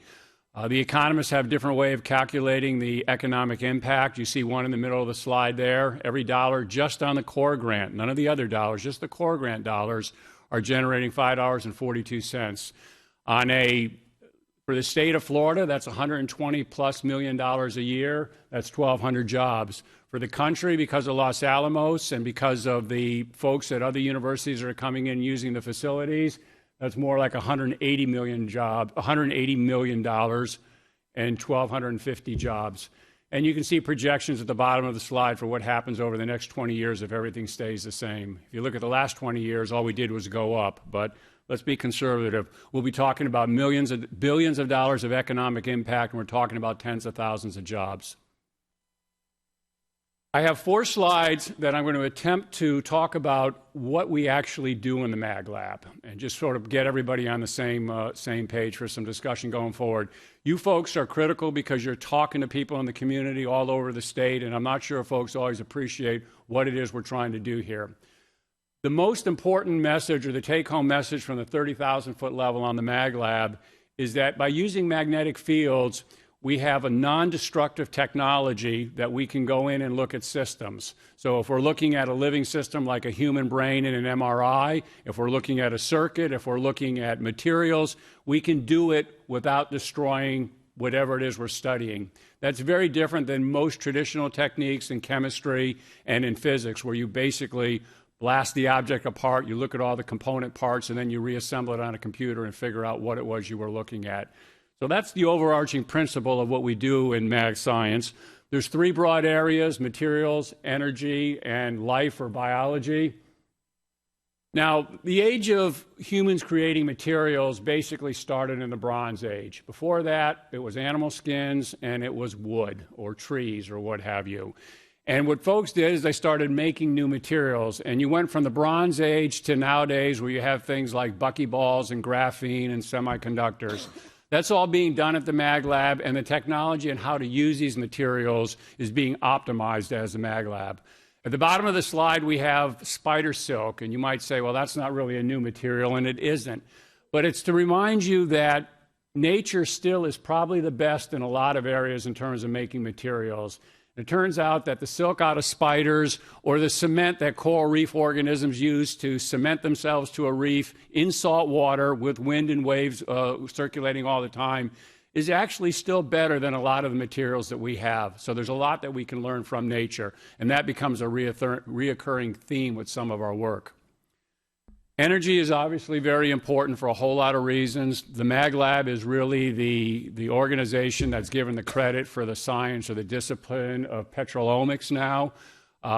The economists have a different way of calculating the economic impact. You see one in the middle of the slide there. Every dollar just on the core grant, none of the other dollars, just the core grant dollars, are generating $5.42. For the state of Florida, that's $120+ million a year. That's 1,200 jobs. For the country, because of Los Alamos and because of the folks at other universities that are coming in using the facilities, that's more like $180 million and 1,250 jobs. And you can see projections at the bottom of the slide for what happens over the next 20 years if everything stays the same. If you look at the last 20 years, all we did was go up. But let's be conservative. We'll be talking about billions of dollars of economic impact, and we're talking about tens of thousands of jobs. I have 4 slides that I'm going to attempt to talk about what we actually do in the Mag Lab and just sort of get everybody on the same page for some discussion going forward. You folks are critical because you're talking to people in the community all over the state, and I'm not sure folks always appreciate what it is we're trying to do here. The most important message, or the take-home message from the 30,000-foot level on the Mag Lab, is that by using magnetic fields, we have a non-destructive technology that we can go in and look at systems. So if we're looking at a living system like a human brain in an MRI, if we're looking at a circuit, if we're looking at materials, we can do it without destroying whatever it is we're studying. That's very different than most traditional techniques in chemistry and in physics, where you basically blast the object apart, you look at all the component parts, and then you reassemble it on a computer and figure out what it was you were looking at. So that's the overarching principle of what we do in mag science. There's 3 broad areas: materials, energy, and life or biology. Now, the age of humans creating materials basically started in the Bronze Age. Before that, it was animal skins and it was wood or trees or what have you. And what folks did is they started making new materials. And you went from the Bronze Age to nowadays where you have things like buckyballs and graphene and semiconductors. That's all being done at the Mag Lab, and the technology and how to use these materials is being optimized as the Mag Lab. At the bottom of the slide, we have spider silk, and you might say, well, that's not really a new material, and it isn't. But it's to remind you that nature still is probably the best in a lot of areas in terms of making materials. It turns out that the silk out of spiders or the cement that coral reef organisms use to cement themselves to a reef in salt water with wind and waves circulating all the time is actually still better than a lot of the materials that we have. So there's a lot that we can learn from nature, and that becomes a reoccurring theme with some of our work. Energy is obviously very important for a whole lot of reasons. The Mag Lab is really the organization that's given the credit for the science or the discipline of petrolomics now.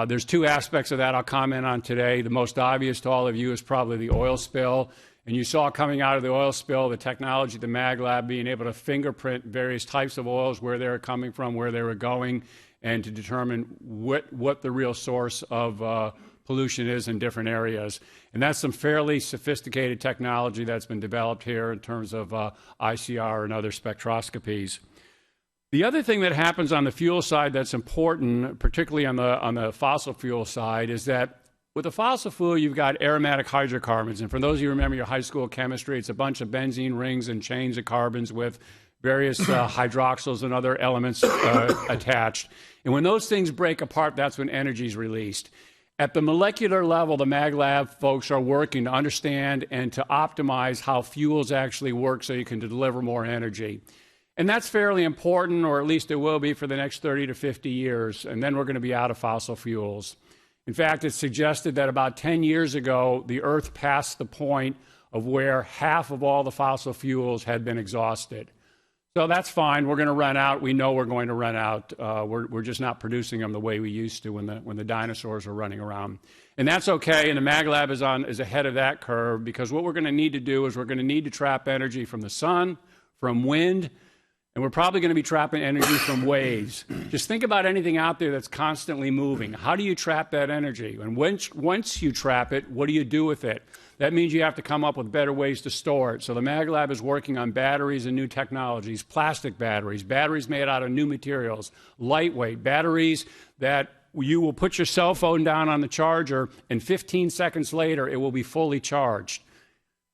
There's two aspects of that I'll comment on today. The most obvious to all of you is probably the oil spill. And you saw coming out of the oil spill the technology, the Mag Lab, being able to fingerprint various types of oils, where they were coming from, where they were going, and to determine what the real source of pollution is in different areas. And that's some fairly sophisticated technology that's been developed here in terms of ICR and other spectroscopies. The other thing that happens on the fuel side that's important, particularly on the fossil fuel side, is that with a fossil fuel, you've got aromatic hydrocarbons. And for those of you who remember your high school chemistry, it's a bunch of benzene rings and chains of carbons with various hydroxyls and other elements attached. And when those things break apart, that's when energy is released. At the molecular level, the Mag Lab folks are working to understand and to optimize how fuels actually work so you can deliver more energy. And that's fairly important, or at least it will be for the next 30 to 50 years, and then we're going to be out of fossil fuels. In fact, it's suggested that about 10 years ago, the Earth passed the point of where half of all the fossil fuels had been exhausted. So that's fine. We're going to run out. We know we're going to run out. We're just not producing them the way we used to when the dinosaurs were running around. And that's okay, and the Mag Lab is ahead of that curve, because what we're going to need to do is we're going to need to trap energy from the sun, from wind, and we're probably going to be trapping energy from waves. Just think about anything out there that's constantly moving. How do you trap that energy? And once you trap it, what do you do with it? That means you have to come up with better ways to store it. So the Mag Lab is working on batteries and new technologies, plastic batteries made out of new materials, lightweight batteries that you will put your cell phone down on the charger, and 15 seconds later, it will be fully charged.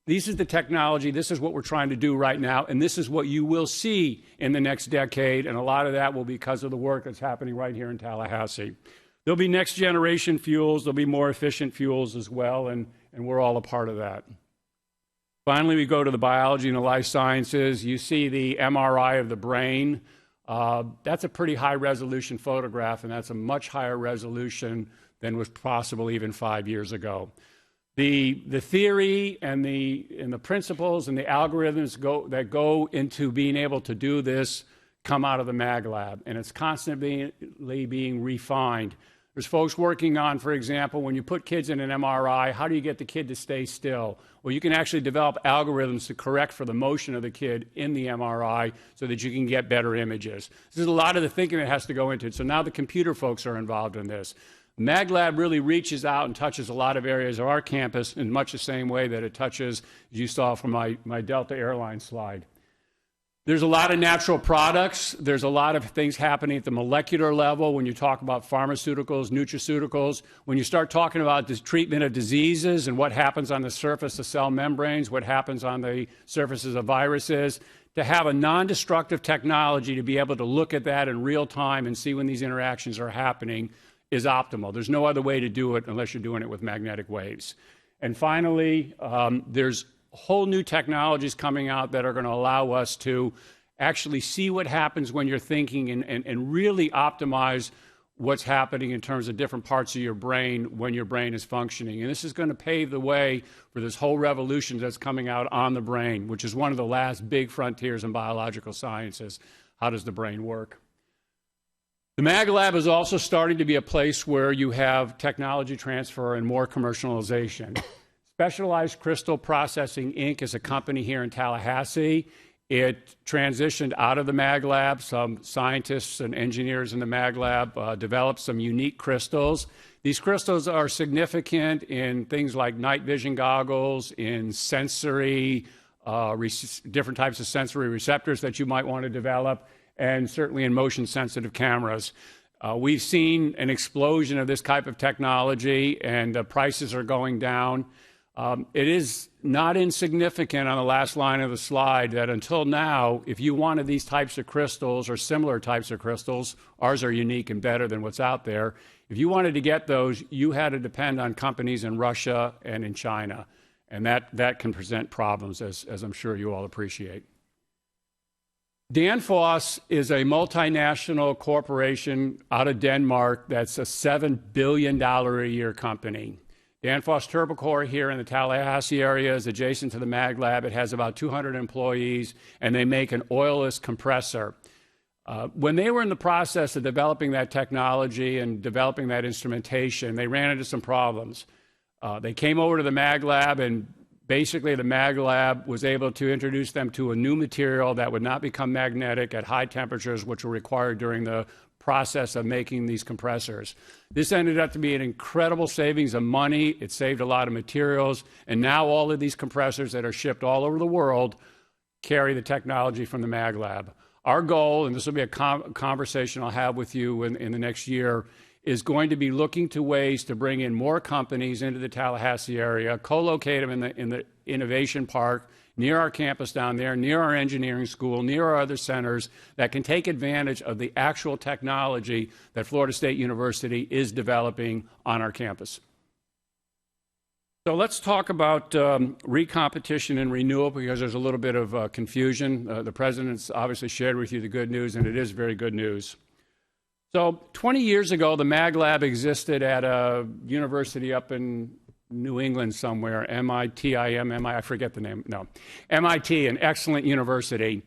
This is the technology, this is what we're trying to do right now, and this is what you will see in the next decade, and a lot of that will be because of the work that's happening right here in Tallahassee. There'll be next generation fuels, there'll be more efficient fuels as well, and we're all a part of that. Finally, we go to the biology and the life sciences. You see the MRI of the brain. That's a pretty high resolution photograph, and that's a much higher resolution than was possible even 5 years ago. The theory and the principles and the algorithms that go into being able to do this come out of the Mag Lab, and it's constantly being refined. There's folks working on, for example, when you put kids in an MRI, how do you get the kid to stay still? Well, you can actually develop algorithms to correct for the motion of the kid in the MRI so that you can get better images. This is a lot of the thinking that has to go into it. So now the computer folks are involved in this. Mag Lab really reaches out and touches a lot of areas of our campus in much the same way that it touches, as you saw from my Delta Airlines slide. There's a lot of natural products. There's a lot of things happening at the molecular level when you talk about pharmaceuticals, nutraceuticals. When you start talking about the treatment of diseases and what happens on the surface of cell membranes, what happens on the surfaces of viruses, to have a non-destructive technology to be able to look at that in real time and see when these interactions are happening is optimal. There's no other way to do it unless you're doing it with magnetic waves. And finally, there's whole new technologies coming out that are going to allow us to actually see what happens when you're thinking and really optimize what's happening in terms of different parts of your brain when your brain is functioning. And this is going to pave the way for this whole revolution that's coming out on the brain, which is one of the last big frontiers in biological sciences. How does the brain work? The Mag Lab is also starting to be a place where you have technology transfer and more commercialization. Specialized Crystal Processing, Inc. is a company here in Tallahassee. It transitioned out of the Mag Lab. Some scientists and engineers in the Mag Lab developed some unique crystals. These crystals are significant in things like night vision goggles, in sensory, different types of sensory receptors that you might want to develop, and certainly in motion-sensitive cameras. We've seen an explosion of this type of technology, and prices are going down. It is not insignificant on the last line of the slide that until now, if you wanted these types of crystals or similar types of crystals, ours are unique and better than what's out there. If you wanted to get those, you had to depend on companies in Russia and in China. And that can present problems, as I'm sure you all appreciate. Danfoss is a multinational corporation out of Denmark that's a $7 billion a year company. Danfoss Turbocore here in the Tallahassee area is adjacent to the Mag Lab. It has about 200 employees, and they make an oilless compressor. When they were in the process of developing that technology and developing that instrumentation, they ran into some problems. They came over to the Mag Lab, and basically the Mag Lab was able to introduce them to a new material that would not become magnetic at high temperatures, which were required during the process of making these compressors. This ended up to be an incredible savings of money. It saved a lot of materials, and now all of these compressors that are shipped all over the world carry the technology from the Mag Lab. Our goal, and this will be a conversation I'll have with you in the next year, is going to be looking to ways to bring in more companies into the Tallahassee area, co-locate them in the Innovation Park, near our campus down there, near our engineering school, near our other centers that can take advantage of the actual technology that Florida State University is developing on our campus. So let's talk about recompetition and renewal, because there's a little bit of confusion. The President's obviously shared with you the good news, and it is very good news. So 20 years ago, the Mag Lab existed at a university up in New England somewhere, MIT, I forget the name, no, MIT, an excellent university.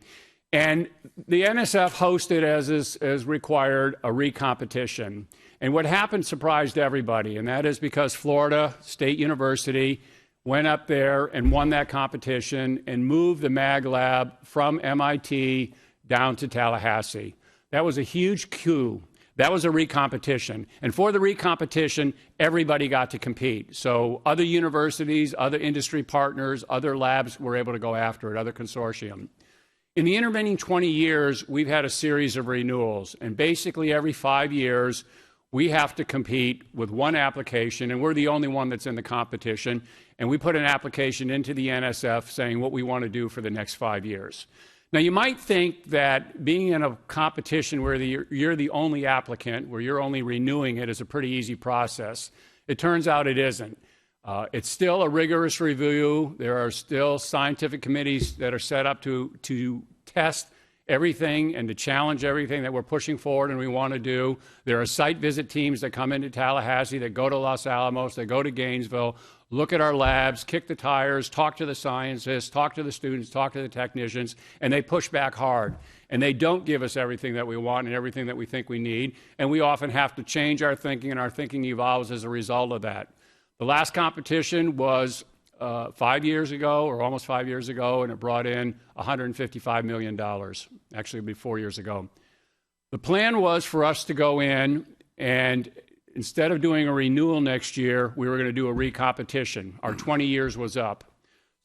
And the NSF hosted, as required, a recompetition. And what happened surprised everybody, and that is because Florida State University went up there and won that competition and moved the Mag Lab from MIT down to Tallahassee. That was a huge coup. That was a recompetition. And for the recompetition, everybody got to compete. So other universities, other industry partners, other labs were able to go after it, other consortium. In the intervening 20 years, we've had a series of renewals. And basically every 5 years, we have to compete with one application, and we're the only one that's in the competition. And we put an application into the NSF saying what we want to do for the next 5 years. Now, you might think that being in a competition where you're the only applicant, where you're only renewing it, is a pretty easy process. It turns out it isn't. It's still a rigorous review. There are still scientific committees that are set up to test everything and to challenge everything that we're pushing forward and we want to do. There are site visit teams that come into Tallahassee, that go to Los Alamos, that go to Gainesville, look at our labs, kick the tires, talk to the scientists, talk to the students, talk to the technicians, and they push back hard. And they don't give us everything that we want and everything that we think we need. And we often have to change our thinking, and our thinking evolves as a result of that. The last competition was 5 years ago, or almost 5 years ago, and it brought in $155 million. Actually, it'll be 4 years ago. The plan was for us to go in and instead of doing a renewal next year, we were going to do a recompetition. Our 20 years was up.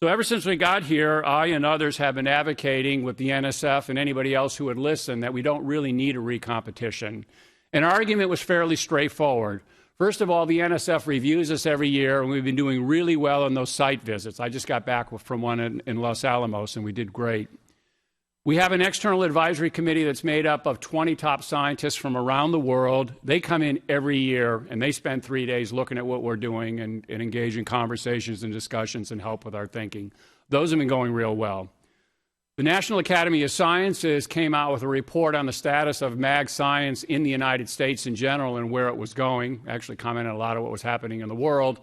So ever since we got here, I and others have been advocating with the NSF and anybody else who would listen that we don't really need a recompetition. And our argument was fairly straightforward. First of all, the NSF reviews us every year, and we've been doing really well on those site visits. I just got back from one in Los Alamos, and we did great. We have an external advisory committee that's made up of 20 top scientists from around the world. They come in every year, and they spend 3 days looking at what we're doing and engage in conversations and discussions and help with our thinking. Those have been going real well. The National Academy of Sciences came out with a report on the status of mag science in the United States in general and where it was going, actually commented a lot of what was happening in the world.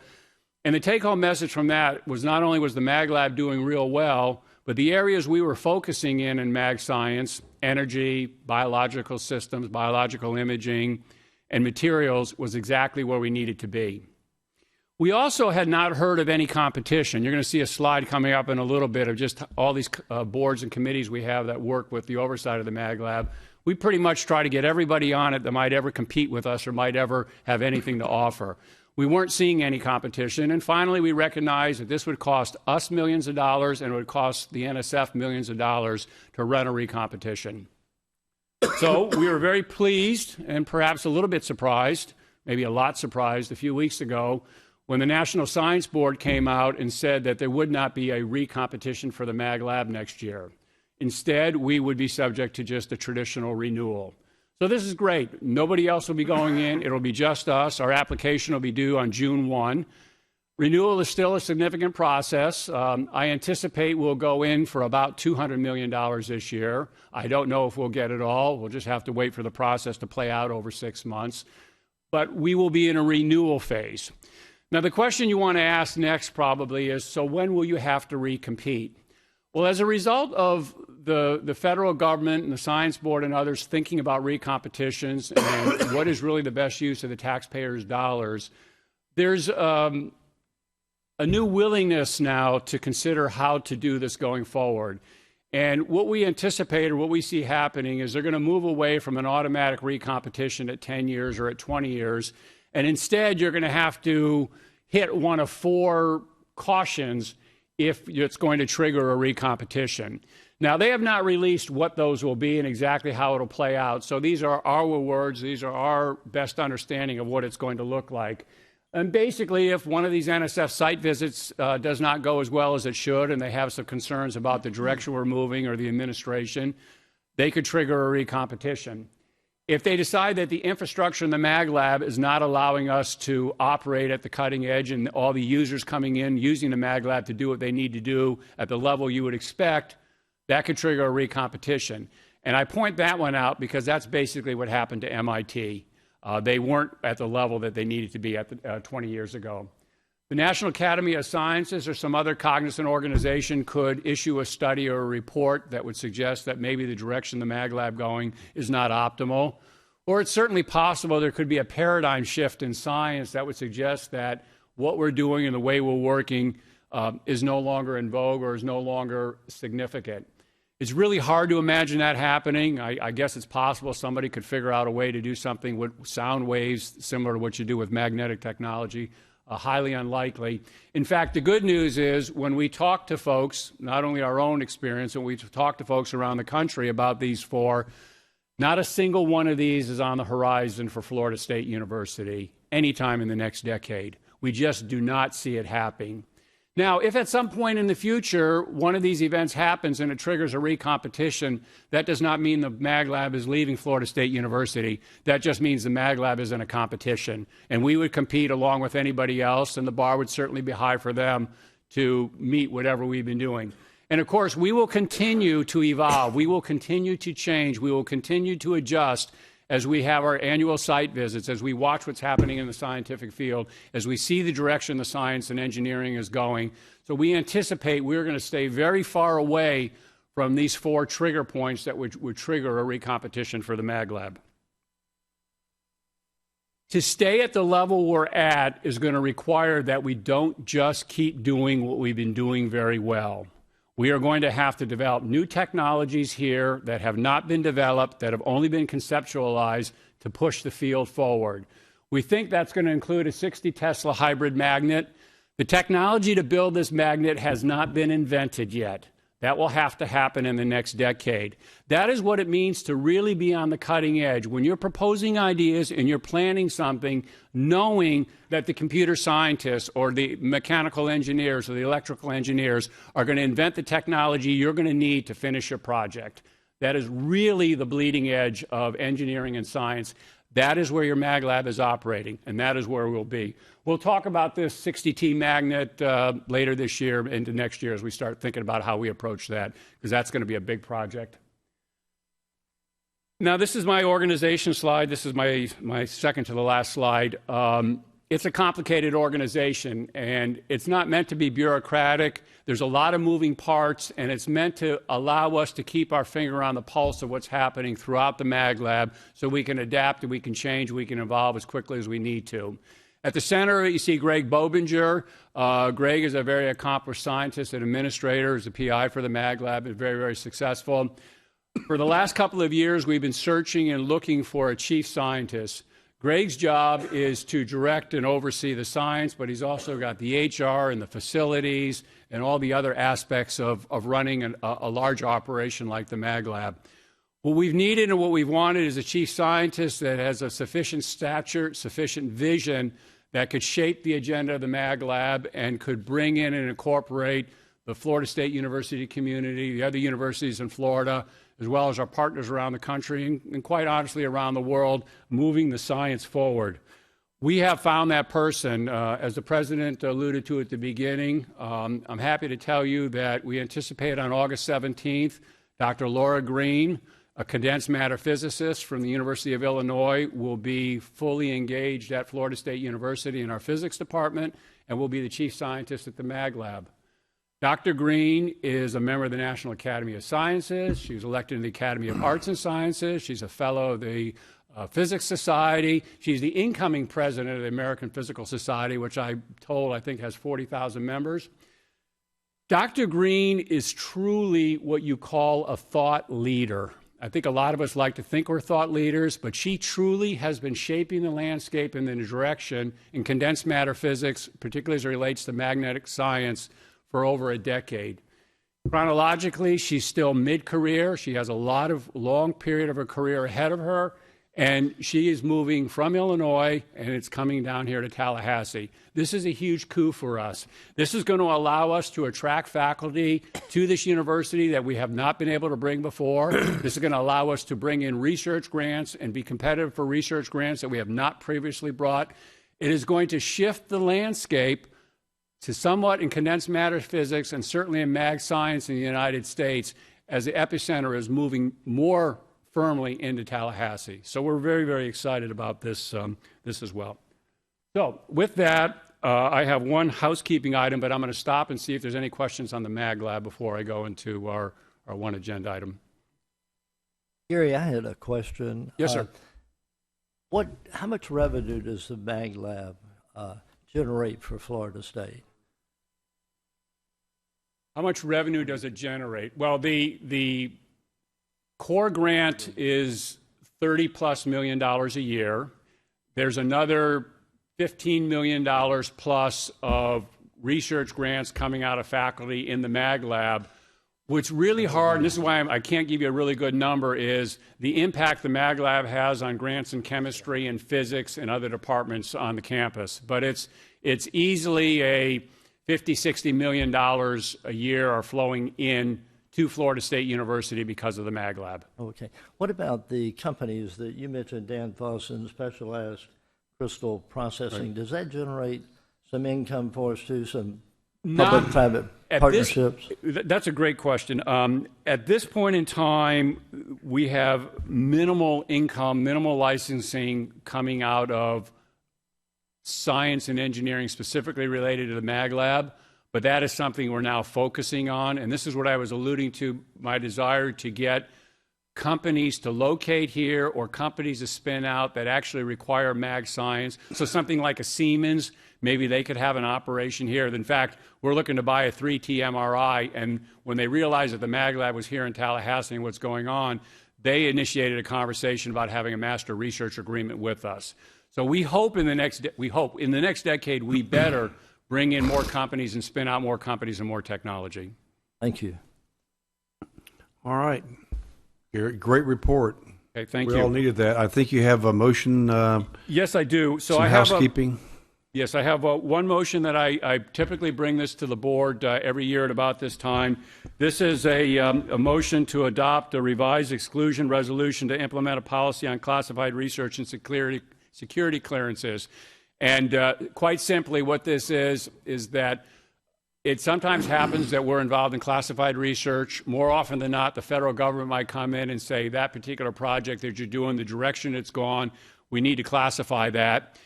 And the take-home message from that was not only was the Mag Lab doing real well, but the areas we were focusing in mag science, energy, biological systems, biological imaging, and materials, was exactly where we needed to be. We also had not heard of any competition. You're going to see a slide coming up in a little bit of just all these boards and committees we have that work with the oversight of the Mag Lab. We pretty much try to get everybody on it that might ever compete with us or might ever have anything to offer. We weren't seeing any competition, and finally we recognized that this would cost us millions of dollars and it would cost the NSF millions of dollars to run a recompetition. So we were very pleased and perhaps a little bit surprised, maybe a lot surprised, a few weeks ago when the National Science Board came out and said that there would not be a recompetition for the Mag Lab next year. Instead, we would be subject to just a traditional renewal. So this is great. Nobody else will be going in. It'll be just us. Our application will be due on June 1. Renewal is still a significant process. I anticipate we'll go in for about $200 million this year. I don't know if we'll get it all. We'll just have to wait for the process to play out over 6 months. But we will be in a renewal phase. Now, the question you want to ask next probably is, so when will you have to recompete? Well, as a result of the federal government and the Science Board and others thinking about recompetitions and what is really the best use of the taxpayers' dollars, there's a new willingness now to consider how to do this going forward. And what we anticipate or what we see happening is they're going to move away from an automatic recompetition at 10 years or at 20 years. And instead, you're going to have to hit one of 4 cautions if it's going to trigger a recompetition. Now, they have not released what those will be and exactly how it'll play out. So these are our words. These are our best understanding of what it's going to look like. And basically, if one of these NSF site visits does not go as well as it should, and they have some concerns about the direction we're moving or the administration, they could trigger a recompetition. If they decide that the infrastructure in the Mag Lab is not allowing us to operate at the cutting edge and all the users coming in using the Mag Lab to do what they need to do at the level you would expect, that could trigger a recompetition. And I point that one out because that's basically what happened to MIT. They weren't at the level that they needed to be at 20 years ago. The National Academy of Sciences or some other cognizant organization could issue a study or a report that would suggest that maybe the direction the Mag Lab going is not optimal. Or it's certainly possible there could be a paradigm shift in science that would suggest that what we're doing and the way we're working is no longer in vogue or is no longer significant. It's really hard to imagine that happening. I guess it's possible somebody could figure out a way to do something with sound waves similar to what you do with magnetic technology. Highly unlikely. In fact, the good news is when we talk to folks, not only our own experience, and we talk to folks around the country about these 4, not a single one of these is on the horizon for Florida State University anytime in the next decade. We just do not see it happening. Now, if at some point in the future one of these events happens and it triggers a recompetition, that does not mean the Mag Lab is leaving Florida State University. That just means the Mag Lab is in a competition. And we would compete along with anybody else, and the bar would certainly be high for them to meet whatever we've been doing. And of course, we will continue to evolve. We will continue to change. We will continue to adjust as we have our annual site visits, as we watch what's happening in the scientific field, as we see the direction the science and engineering is going. So we anticipate we're going to stay very far away from these 4 trigger points that would trigger a recompetition for the Mag Lab. To stay at the level we're at is going to require that we don't just keep doing what we've been doing very well. We are going to have to develop new technologies here that have not been developed, that have only been conceptualized to push the field forward. We think that's going to include a 60 Tesla hybrid magnet. The technology to build this magnet has not been invented yet. That will have to happen in the next decade. That is what it means to really be on the cutting edge. When you're proposing ideas and you're planning something, knowing that the computer scientists or the mechanical engineers or the electrical engineers are going to invent the technology you're going to need to finish your project. That is really the bleeding edge of engineering and science. That is where your Mag Lab is operating, and that is where we'll be. We'll talk about this 60T magnet later this year into next year as we start thinking about how we approach that, because that's going to be a big project. Now, this is my organization slide. This is my second to the last slide. It's a complicated organization, and it's not meant to be bureaucratic. There's a lot of moving parts, and it's meant to allow us to keep our finger on the pulse of what's happening throughout the Mag Lab so we can adapt and we can change, we can evolve as quickly as we need to. At the center, you see Greg Bobinger. Greg is a very accomplished scientist and administrator, is a PI for the Mag Lab, is very, very successful. For the last couple of years, we've been searching and looking for a chief scientist. Greg's job is to direct and oversee the science, but he's also got the HR and the facilities and all the other aspects of running a large operation like the Mag Lab. What we've needed and what we've wanted is a chief scientist that has a sufficient stature, sufficient vision, that could shape the agenda of the Mag Lab and could bring in and incorporate the Florida State University community, the other universities in Florida, as well as our partners around the country and quite honestly around the world, moving the science forward. We have found that person, as the President alluded to at the beginning. I'm happy to tell you that we anticipate on August 17th, Dr. Laura Green, a condensed matter physicist from the University of Illinois, will be fully engaged at Florida State University in our physics department and will be the chief scientist at the Mag Lab. Dr. Green is a member of the National Academy of Sciences. She was elected in the Academy of Arts and Sciences. She's a fellow of the Physics Society. She's the incoming president of the American Physical Society, which I think has 40,000 members. Dr. Green is truly what you call a thought leader. I think a lot of us like to think we're thought leaders, but she truly has been shaping the landscape in the direction in condensed matter physics, particularly as it relates to magnetic science, for over a decade. Chronologically, she's still mid-career. She has a long period of her career ahead of her, and she is moving from Illinois, and it's coming down here to Tallahassee. This is a huge coup for us. This is going to allow us to attract faculty to this university that we have not been able to bring before. This is going to allow us to bring in research grants and be competitive for research grants that we have not previously brought. It is going to shift the landscape to somewhat in condensed matter physics and certainly in mag science in the United States as the epicenter is moving more firmly into Tallahassee. So we're very, very excited about this as well. So with that, I have one housekeeping item, but I'm going to stop and see if there's any questions on the Mag Lab before I go into our one agenda item. Gary, I had a question. Yes, sir. How much revenue does the Mag Lab generate for Florida State? How much revenue does it generate? Well, the core grant is $30+ million a year. There's another $15 million plus of research grants coming out of faculty in the Mag Lab. What's really hard, and this is why I can't give you a really good number, is the impact the Mag Lab has on grants in chemistry and physics and other departments on the campus. But it's easily a $50–60 million a year are flowing in to Florida State University because of the Mag Lab. Okay. What about the companies that you mentioned, Danfoss and Specialized Crystal Processing? Right. Does that generate some income for us too, some public-private partnerships? That's a great question. At this point in time, we have minimal income, minimal licensing coming out of science and engineering specifically related to the Mag Lab, but that is something we're now focusing on, and this is what I was alluding to, my desire to get companies to locate here or companies to spin out that actually require mag science. So something like a Siemens, maybe they could have an operation here. In fact, we're looking to buy a 3T MRI, and when they realized that the Mag Lab was here in Tallahassee and what's going on, they initiated a conversation about having a master research agreement with us. So we hope in the next decade we better bring in more companies and spin out more companies and more technology. Thank you. All right. Great report. Okay, thank you. We all needed that. I think you have a motion. Yes, I do. So I have housekeeping. Yes, I have one motion that I typically bring this to the board every year at about this time. This is a motion to adopt a revised exclusion resolution to implement a policy on classified research and security clearances. And quite simply, what this is that it sometimes happens that we're involved in classified research. More often than not, the federal government might come in and say, that particular project that you're doing, the direction it's gone, we need to classify that.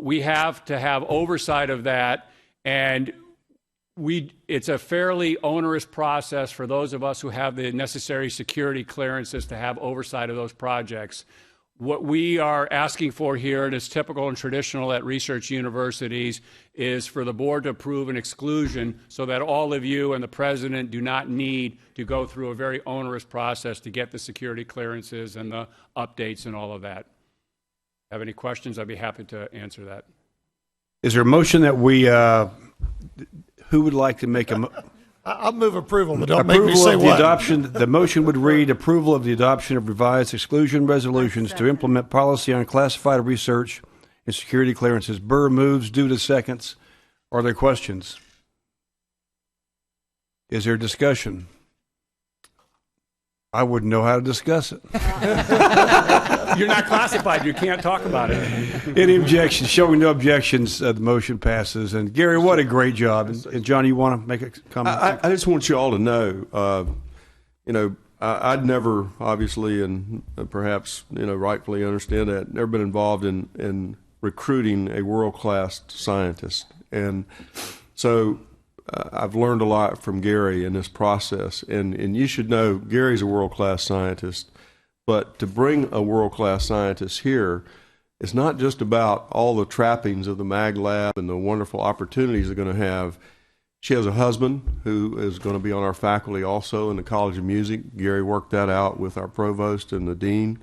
We have to have oversight of that, and it's a fairly onerous process for those of us who have the necessary security clearances to have oversight of those projects. What we are asking for here, and is typical and traditional at research universities, is for the board to approve an exclusion so that all of you and the president do not need to go through a very onerous process to get the security clearances and the updates and all of that. Have any questions? I'd be happy to answer that. Is there a motion that we, who would like to make a I'll move approval, but don't make me say what. The motion would read approval of the adoption of revised exclusion resolutions to implement policy on classified research and security clearances. Burr moves, Duda seconds. Are there questions? Is there discussion? I wouldn't know how to discuss it. You're not classified. You can't talk about it. Any objections? Showing no objections, the motion passes. And Gary, what a great job. And John, you want to make a comment? I just want you all to know, I'd never, obviously, and perhaps, rightfully understand that, never been involved in recruiting a world-class scientist. And so I've learned a lot from Gary in this process. And you should know, Gary's a world-class scientist. But to bring a world-class scientist here, it's not just about all the trappings of the Mag Lab and the wonderful opportunities they're going to have. She has a husband who is going to be on our faculty also in the College of Music. Gary worked that out with our provost and the dean.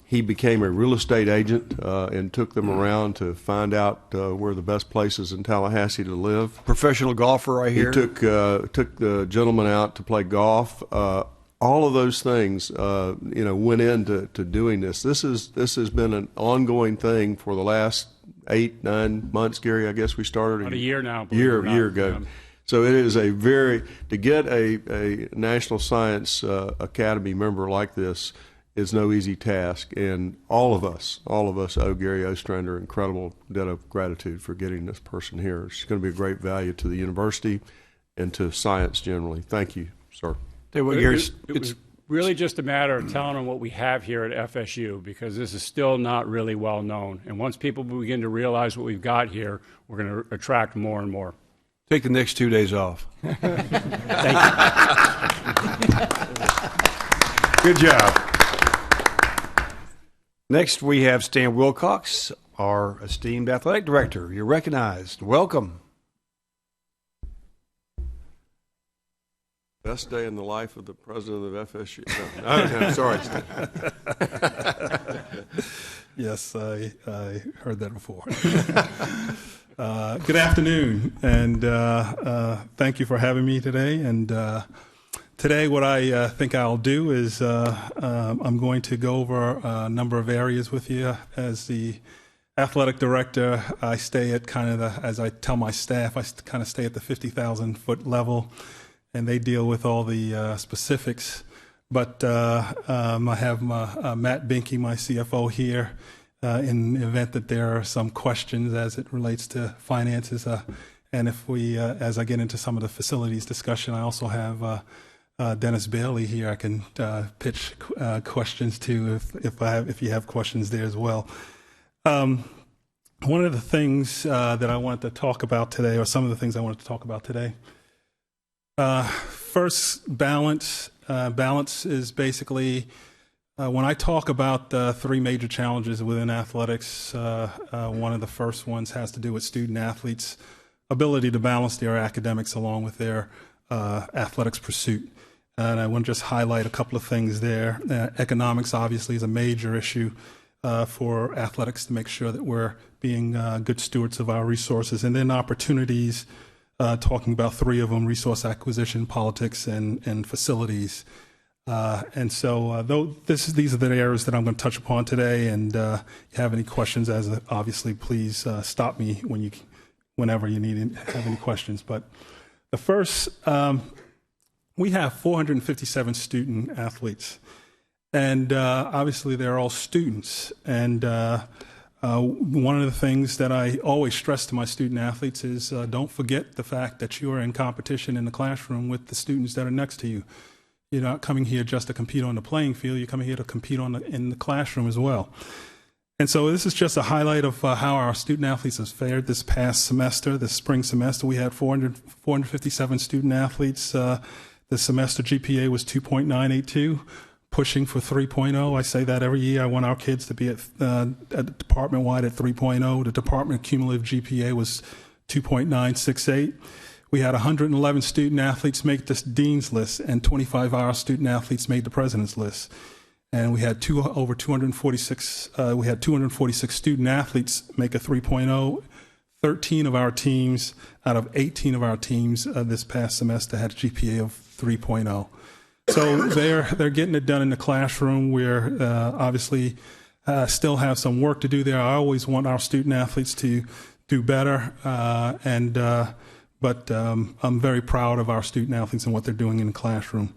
He became a real estate agent and took them around to find out where the best places in Tallahassee to live. Professional golfer, I hear. He took the gentleman out to play golf. All of those things, went into doing this. This has been an ongoing thing for the last 8-9 months, Gary. I guess we started about a year now. A year ago. Yeah. So it is to get a National Science Academy member like this is no easy task, and all of us owe Gary Ostrander an incredible debt of gratitude for getting this person here. She's going to be a great value to the university and to science generally. Thank you, sir. It was really just a matter of telling them what we have here at FSU, because this is still not really well known. And once people begin to realize what we've got here, we're going to attract more and more. Take the next 2 days off. Thank you. Good job. Next, we have Stan Wilcox, our esteemed athletic director. You're recognized. Welcome. Best day in the life of the president of FSU. No, sorry. Yes, I heard that before. Good afternoon, and thank you for having me today. And today what I think I'll do is I'm going to go over a number of areas with you. As the athletic director, I stay at as I tell my staff, I kind of stay at the 50,000-foot level, and they deal with all the specifics. But I have Matt Binky, my CFO, here in the event that there are some questions as it relates to finances. And if as I get into some of the facilities discussion, I also have Dennis Bailey here. I can pitch questions to if you have questions there as well. One of the things that I wanted to talk about today, or some of the things I wanted to talk about today. First, balance. Balance is basically when I talk about the three major challenges within athletics. One of the first ones has to do with student athletes' ability to balance their academics along with their athletics pursuit. And I want to just highlight a couple of things there. Economics obviously is a major issue for athletics to make sure that we're being good stewards of our resources, and then opportunities. Talking about three of them: resource acquisition, politics, and facilities. And so these are the areas that I'm going to touch upon today. And if you have any questions, obviously, please stop me whenever you have any questions. But the first, we have 457 student athletes. And obviously, they're all students. And one of the things that I always stress to my student athletes is don't forget the fact that you are in competition in the classroom with the students that are next to you. You're not coming here just to compete on the playing field. You're coming here to compete in the classroom as well. And so this is just a highlight of how our student athletes have fared this past semester, this spring semester. We had 457 student athletes. The semester GPA was 2.982. Pushing for 3.0. I say that every year. I want our kids to be at department-wide at 3.0. The department cumulative GPA was 2.968. We had 111 student athletes make this dean's list, and 25 of our student athletes made the president's list. And we had 246 student athletes make a 3.0. 13 of our teams out of 18 of our teams this past semester had a GPA of 3.0. So they're getting it done in the classroom. We're obviously still have some work to do there. I always want our student athletes to do better, but I'm very proud of our student athletes and what they're doing in the classroom.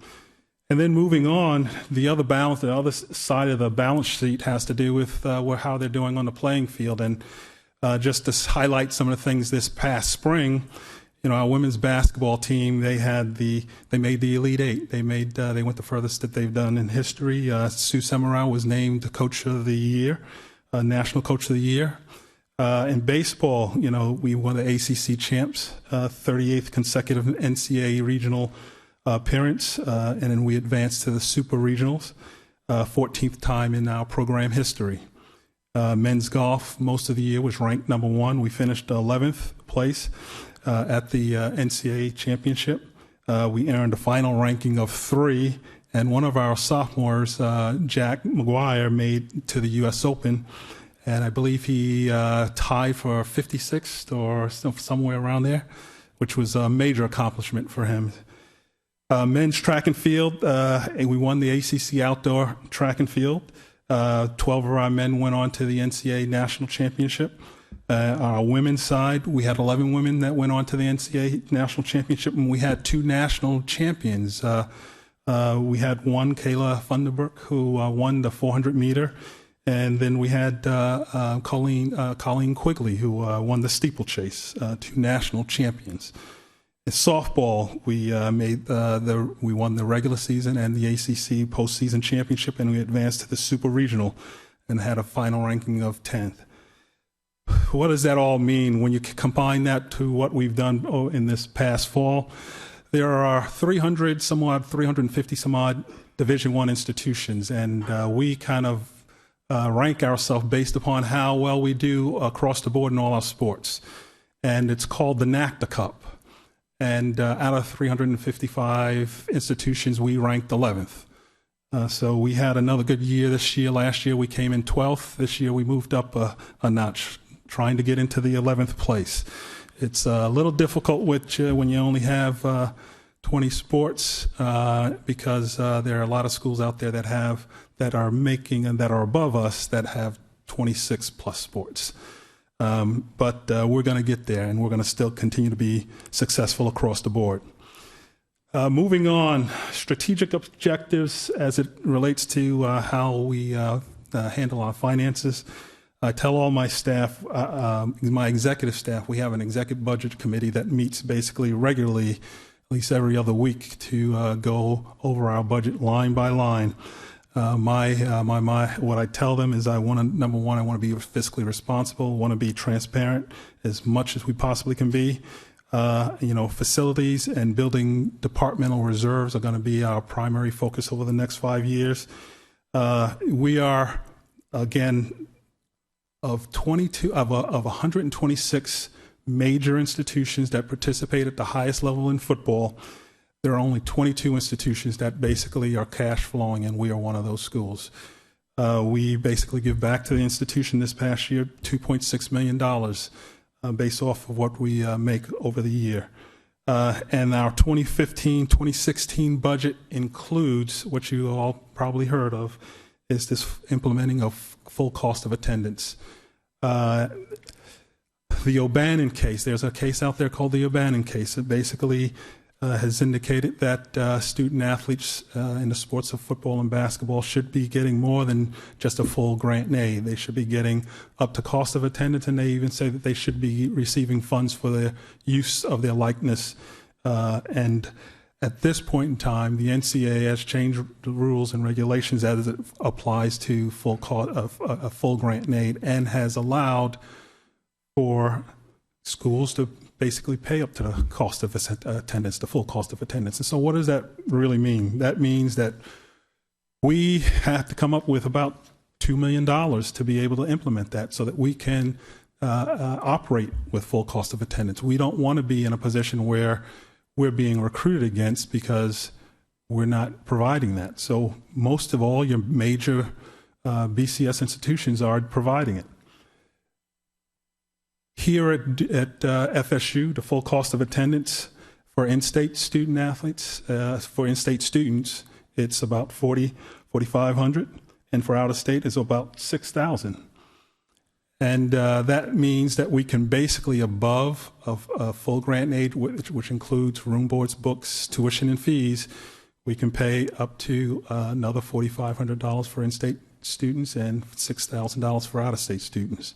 And then moving on, the other side of the balance sheet has to do with how they're doing on the playing field. And just to highlight some of the things this past spring, our women's basketball team, they made the Elite Eight. They went the furthest that they've done in history. Sue Semrau was named Coach of the Year, National Coach of the Year. In baseball, we won the ACC champs, 38th consecutive NCAA regional appearance, and then we advanced to the Super Regionals, 14th time in our program history. Men's golf, most of the year was ranked number 1. We finished 11th place at the NCAA championship. We earned a final ranking of 3, and one of our sophomores, Jack McGuire, made to the U.S. Open, and I believe he tied for 56th or somewhere around there, which was a major accomplishment for him. Men's track and field, we won the ACC outdoor track and field. 12 of our men went on to the NCAA national championship. Our women's side, we had 11 women that went on to the NCAA national championship, and we had 2 national champions. We had one, Kayla Funderburk, who won the 400 meter, and then we had Colleen Quigley, who won the steeplechase, 2 national champions. In softball, we won the regular season and the ACC postseason championship, and we advanced to the Super Regional and had a final ranking of 10th. What does that all mean when you combine that to what we've done in this past fall? There are 350 some odd Division I institutions, and we kind of rank ourselves based upon how well we do across the board in all our sports. And it's called the NACTA Cup. And out of 355 institutions, we ranked 11th. So we had another good year this year. Last year we came in 12th. This year we moved up a notch, trying to get into the 11th place. It's a little difficult when you only have 20 sports because there are a lot of schools out there that are above us that have 26 plus sports. But we're going to get there, and we're going to still continue to be successful across the board. Moving on, strategic objectives as it relates to how we handle our finances. I tell all my staff, my executive staff, we have an executive budget committee that meets basically regularly, at least every other week, to go over our budget line by line. What I tell them is number one, I want to be fiscally responsible, want to be transparent as much as we possibly can be. Facilities and building departmental reserves are going to be our primary focus over the next 5 years. We are, again, of 126 major institutions that participate at the highest level in football, there are only 22 institutions that basically are cash flowing, and we are one of those schools. We basically give back to the institution this past year $2.6 million based off of what we make over the year. And our 2015-2016 budget includes what you all probably heard of, is this implementing of full cost of attendance. The O'Bannon case, there's a case out there called the O'Bannon case. It basically has indicated that student athletes in the sports of football and basketball should be getting more than just a full grant and aid. They should be getting up to cost of attendance, and they even say that they should be receiving funds for the use of their likeness. And at this point in time, the NCAA has changed the rules and regulations as it applies to full grant and aid, and has allowed for schools to basically pay up to the cost of attendance, the full cost of attendance. And so what does that really mean? That means that we have to come up with about $2 million to be able to implement that so that we can operate with full cost of attendance. We don't want to be in a position where we're being recruited against because we're not providing that. So most of all your major BCS institutions are providing it. Here at FSU, the full cost of attendance for in-state student athletes, for in-state students, it's about $4,500, and for out of state is about 6,000. And that means that we can basically, above a full grant aid, which includes room, boards, books, tuition, and fees, we can pay up to another $4,500 for in-state students and $6,000 for out-of-state students.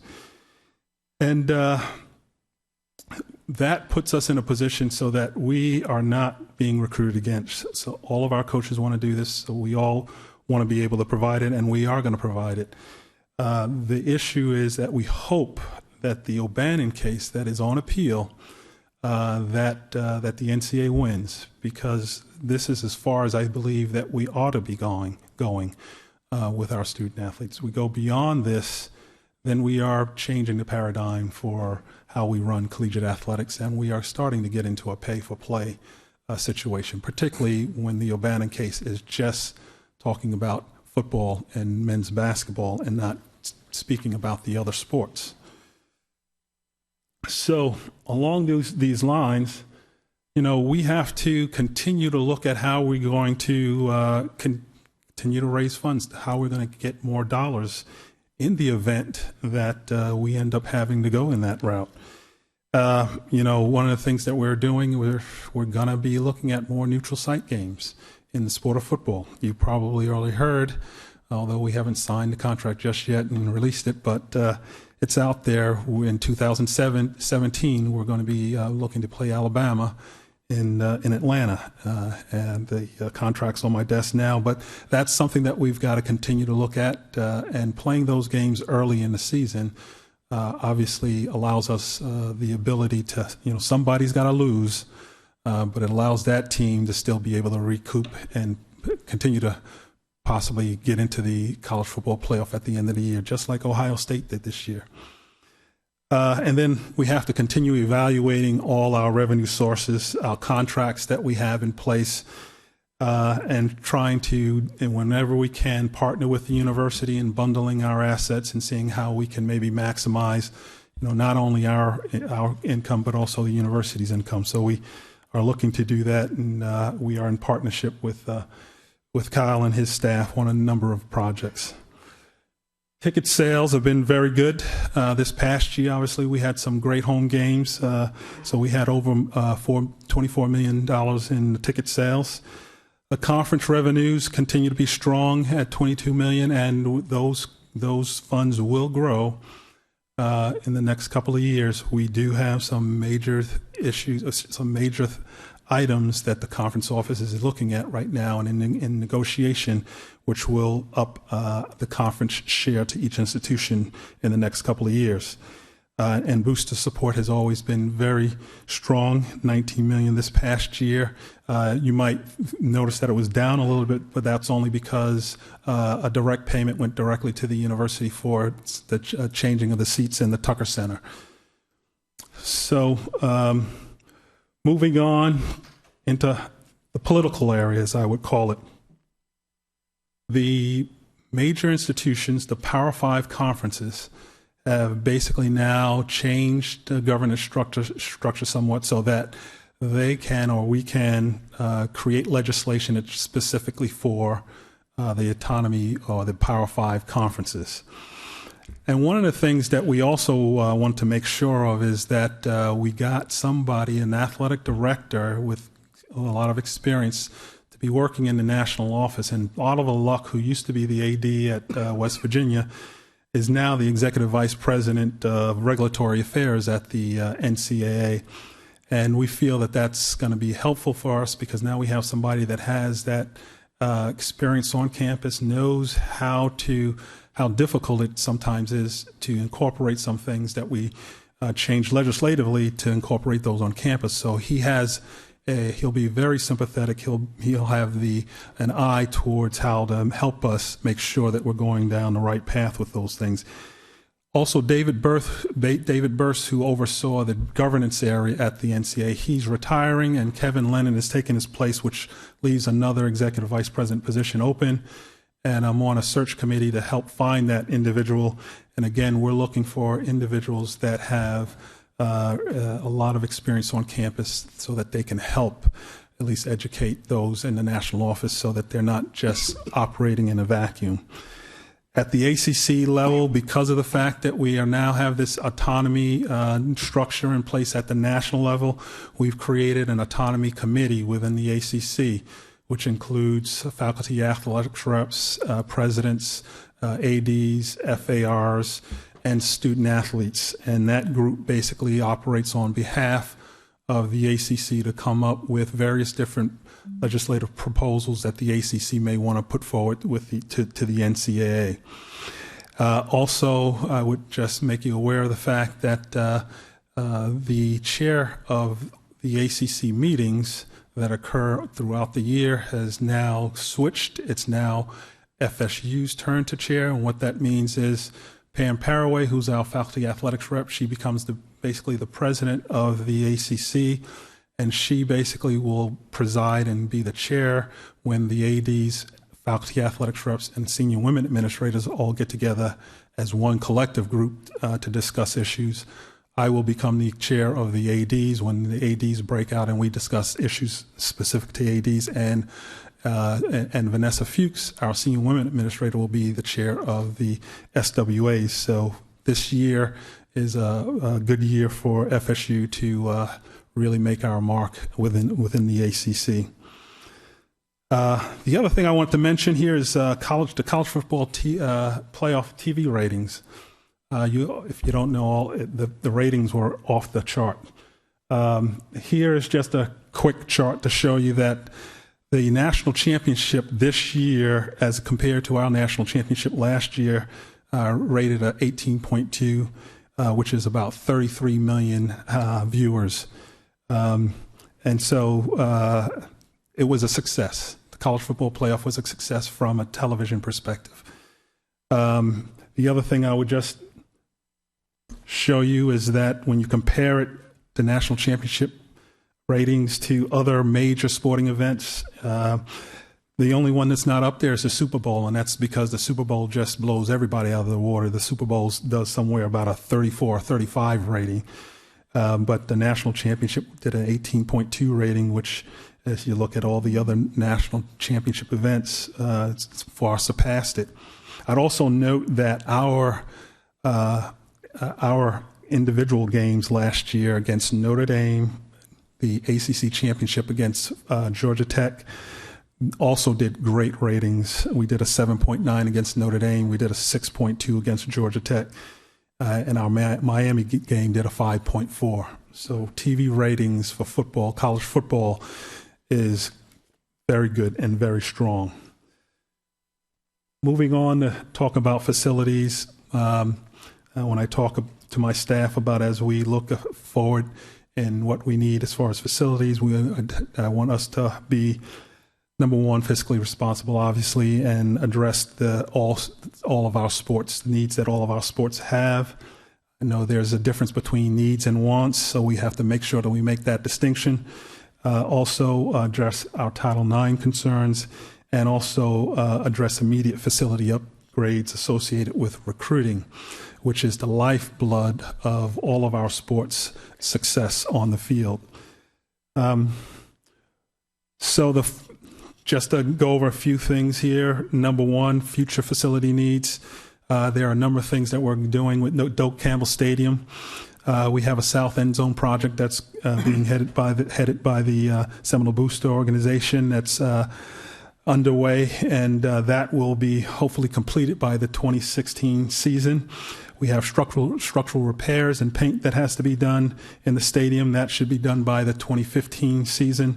And that puts us in a position so that we are not being recruited against. So all of our coaches want to do this, so we all want to be able to provide it, and we are going to provide it. The issue is that we hope that the O'Bannon case that is on appeal, that the NCAA wins, because this is as far as I believe that we ought to be going with our student athletes. We go beyond this, then we are changing the paradigm for how we run collegiate athletics, and we are starting to get into a pay-for-play situation, particularly when the O'Bannon case is just talking about football and men's basketball and not speaking about the other sports. So along these lines, we have to continue to look at how we're going to continue to raise funds, how we're going to get more dollars in the event that we end up having to go in that route. One of the things that we're doing, we're going to be looking at more neutral site games in the sport of football. You probably already heard, although we haven't signed the contract just yet and released it, but it's out there. In 2017, we're going to be looking to play Alabama in Atlanta, and the contract's on my desk now. But that's something that we've got to continue to look at, and playing those games early in the season obviously allows us the ability to, somebody's got to lose, but it allows that team to still be able to recoup and continue to possibly get into the college football playoff at the end of the year, just like Ohio State did this year. And then we have to continue evaluating all our revenue sources, our contracts that we have in place, and trying to, and whenever we can, partner with the university in bundling our assets and seeing how we can maybe maximize, not only our income, but also the university's income. So we are looking to do that, and we are in partnership with Kyle and his staff on a number of projects. Ticket sales have been very good. This past year, obviously, we had some great home games. So we had over $24 million in the ticket sales. The conference revenues continue to be strong at $22 million, and those funds will grow in the next couple of years. We do have some major issues, some major items that the conference office is looking at right now and in negotiation, which will up the conference share to each institution in the next couple of years. And booster support has always been very strong, $19 million this past year. You might notice that it was down a little bit, but that's only because a direct payment went directly to the university for the changing of the seats in the Tucker Center. So moving on into the political areas, I would call it. The major institutions, the Power Five conferences, have basically now changed the governance structure somewhat so that they can, or we can, create legislation that's specifically for the autonomy or the Power Five conferences. And one of the things that we also want to make sure of is that we got somebody, an athletic director with a lot of experience, to be working in the national office. And Oliver Luck, who used to be the AD at West Virginia, is now the executive vice president of regulatory affairs at the NCAA. And we feel that that's going to be helpful for us because now we have somebody that has that experience on campus, knows how difficult it sometimes is to incorporate some things that we change legislatively to incorporate those on campus. So he'll be very sympathetic. He'll have an eye towards how to help us make sure that we're going down the right path with those things. Also, David Burse, who oversaw the governance area at the NCAA, he's retiring, and Kevin Lennon has taken his place, which leaves another executive vice president position open. And I'm on a search committee to help find that individual. And again, we're looking for individuals that have a lot of experience on campus so that they can help at least educate those in the national office so that they're not just operating in a vacuum. At the ACC level, because of the fact that we are now have this autonomy structure in place at the national level, we've created an autonomy committee within the ACC, which includes faculty athletics reps, presidents, ADs, FARs, and student athletes. And that group basically operates on behalf of the ACC to come up with various different legislative proposals that the ACC may want to put forward with to the NCAA. Also, I would just make you aware of the fact that the chair of the ACC meetings that occur throughout the year has now switched. It's now FSU's turn to chair, and what that means is Pam Paraway, who's our faculty athletics rep, she becomes basically the president of the ACC, and she basically will preside and be the chair when the ADs, faculty athletics reps, and senior women administrators all get together as one collective group to discuss issues. I will become the chair of the ADs when the ADs break out and we discuss issues specific to ADs, and Vanessa Fuchs, our senior women administrator, will be the chair of the SWAs. So this year is a good year for FSU to really make our mark within the ACC. The other thing I want to mention here is the college football playoff TV ratings. If you don't know, the ratings were off the chart. Here is just a quick chart to show you that the national championship this year, as compared to our national championship last year, rated at 18.2, which is about 33 million viewers. And so it was a success. The college football playoff was a success from a television perspective. The other thing I would just show you is that when you compare it, the national championship ratings to other major sporting events, the only one that's not up there is the Super Bowl, and that's because the Super Bowl just blows everybody out of the water. The Super Bowl does somewhere about a 34 or 35 rating. But the national championship did an 18.2 rating, which, as you look at all the other national championship events, it's far surpassed it. I'd also note that our individual games last year against Notre Dame, the ACC championship against Georgia Tech, also did great ratings. We did a 7.9 against Notre Dame. We did a 6.2 against Georgia Tech. And our Miami game did a 5.4. So TV ratings for football, college football, is very good and very strong. Moving on to talk about facilities. When I talk to my staff about as we look forward and what we need as far as facilities, I want us to be, number one, fiscally responsible, obviously, and address all of our sports, the needs that all of our sports have. I know there's a difference between needs and wants, so we have to make sure that we make that distinction. Also address our Title IX concerns, and also address immediate facility upgrades associated with recruiting, which is the lifeblood of all of our sports success on the field. Just to go over a few things here. Number one, future facility needs. There are a number of things that we're doing with Doak Campbell Stadium. We have a South End Zone project that's being headed by the Seminole Booster organization that's underway, and that will be hopefully completed by the 2016 season. We have structural repairs and paint that has to be done in the stadium. That should be done by the 2015 season.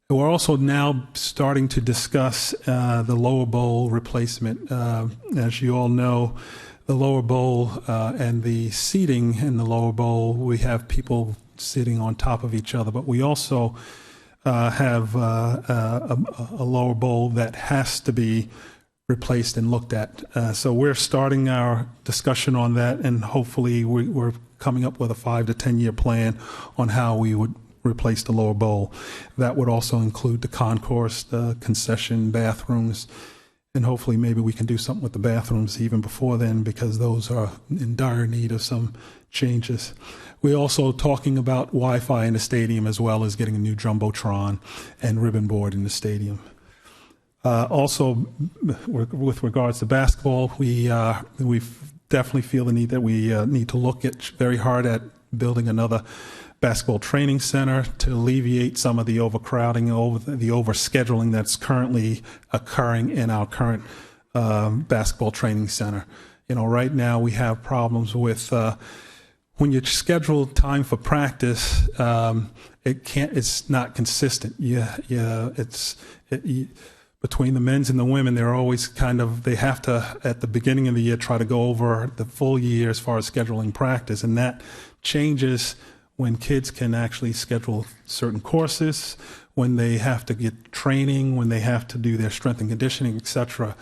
We're also now starting to discuss the lower bowl replacement. As you all know, the lower bowl and the seating in the lower bowl, we have people sitting on top of each other, but we also have a lower bowl that has to be replaced and looked at. So we're starting our discussion on that, and hopefully we're coming up with a 5 to 10 year plan on how we would replace the lower bowl. That would also include the concourse, the concession, bathrooms, and hopefully maybe we can do something with the bathrooms even before then, because those are in dire need of some changes. We're also talking about Wi-Fi in the stadium, as well as getting a new Jumbotron and ribbon board in the stadium. Also, with regards to basketball, we definitely feel the need that we need to look very hard at building another basketball training center to alleviate some of the overcrowding, the overscheduling that's currently occurring in our current basketball training center. Right now we have problems with when you schedule time for practice, it's not consistent. Between the men's and the women, they're always they have to, at the beginning of the year, try to go over the full year as far as scheduling practice. And that changes when kids can actually schedule certain courses, when they have to get training, when they have to do their strength and conditioning, etc.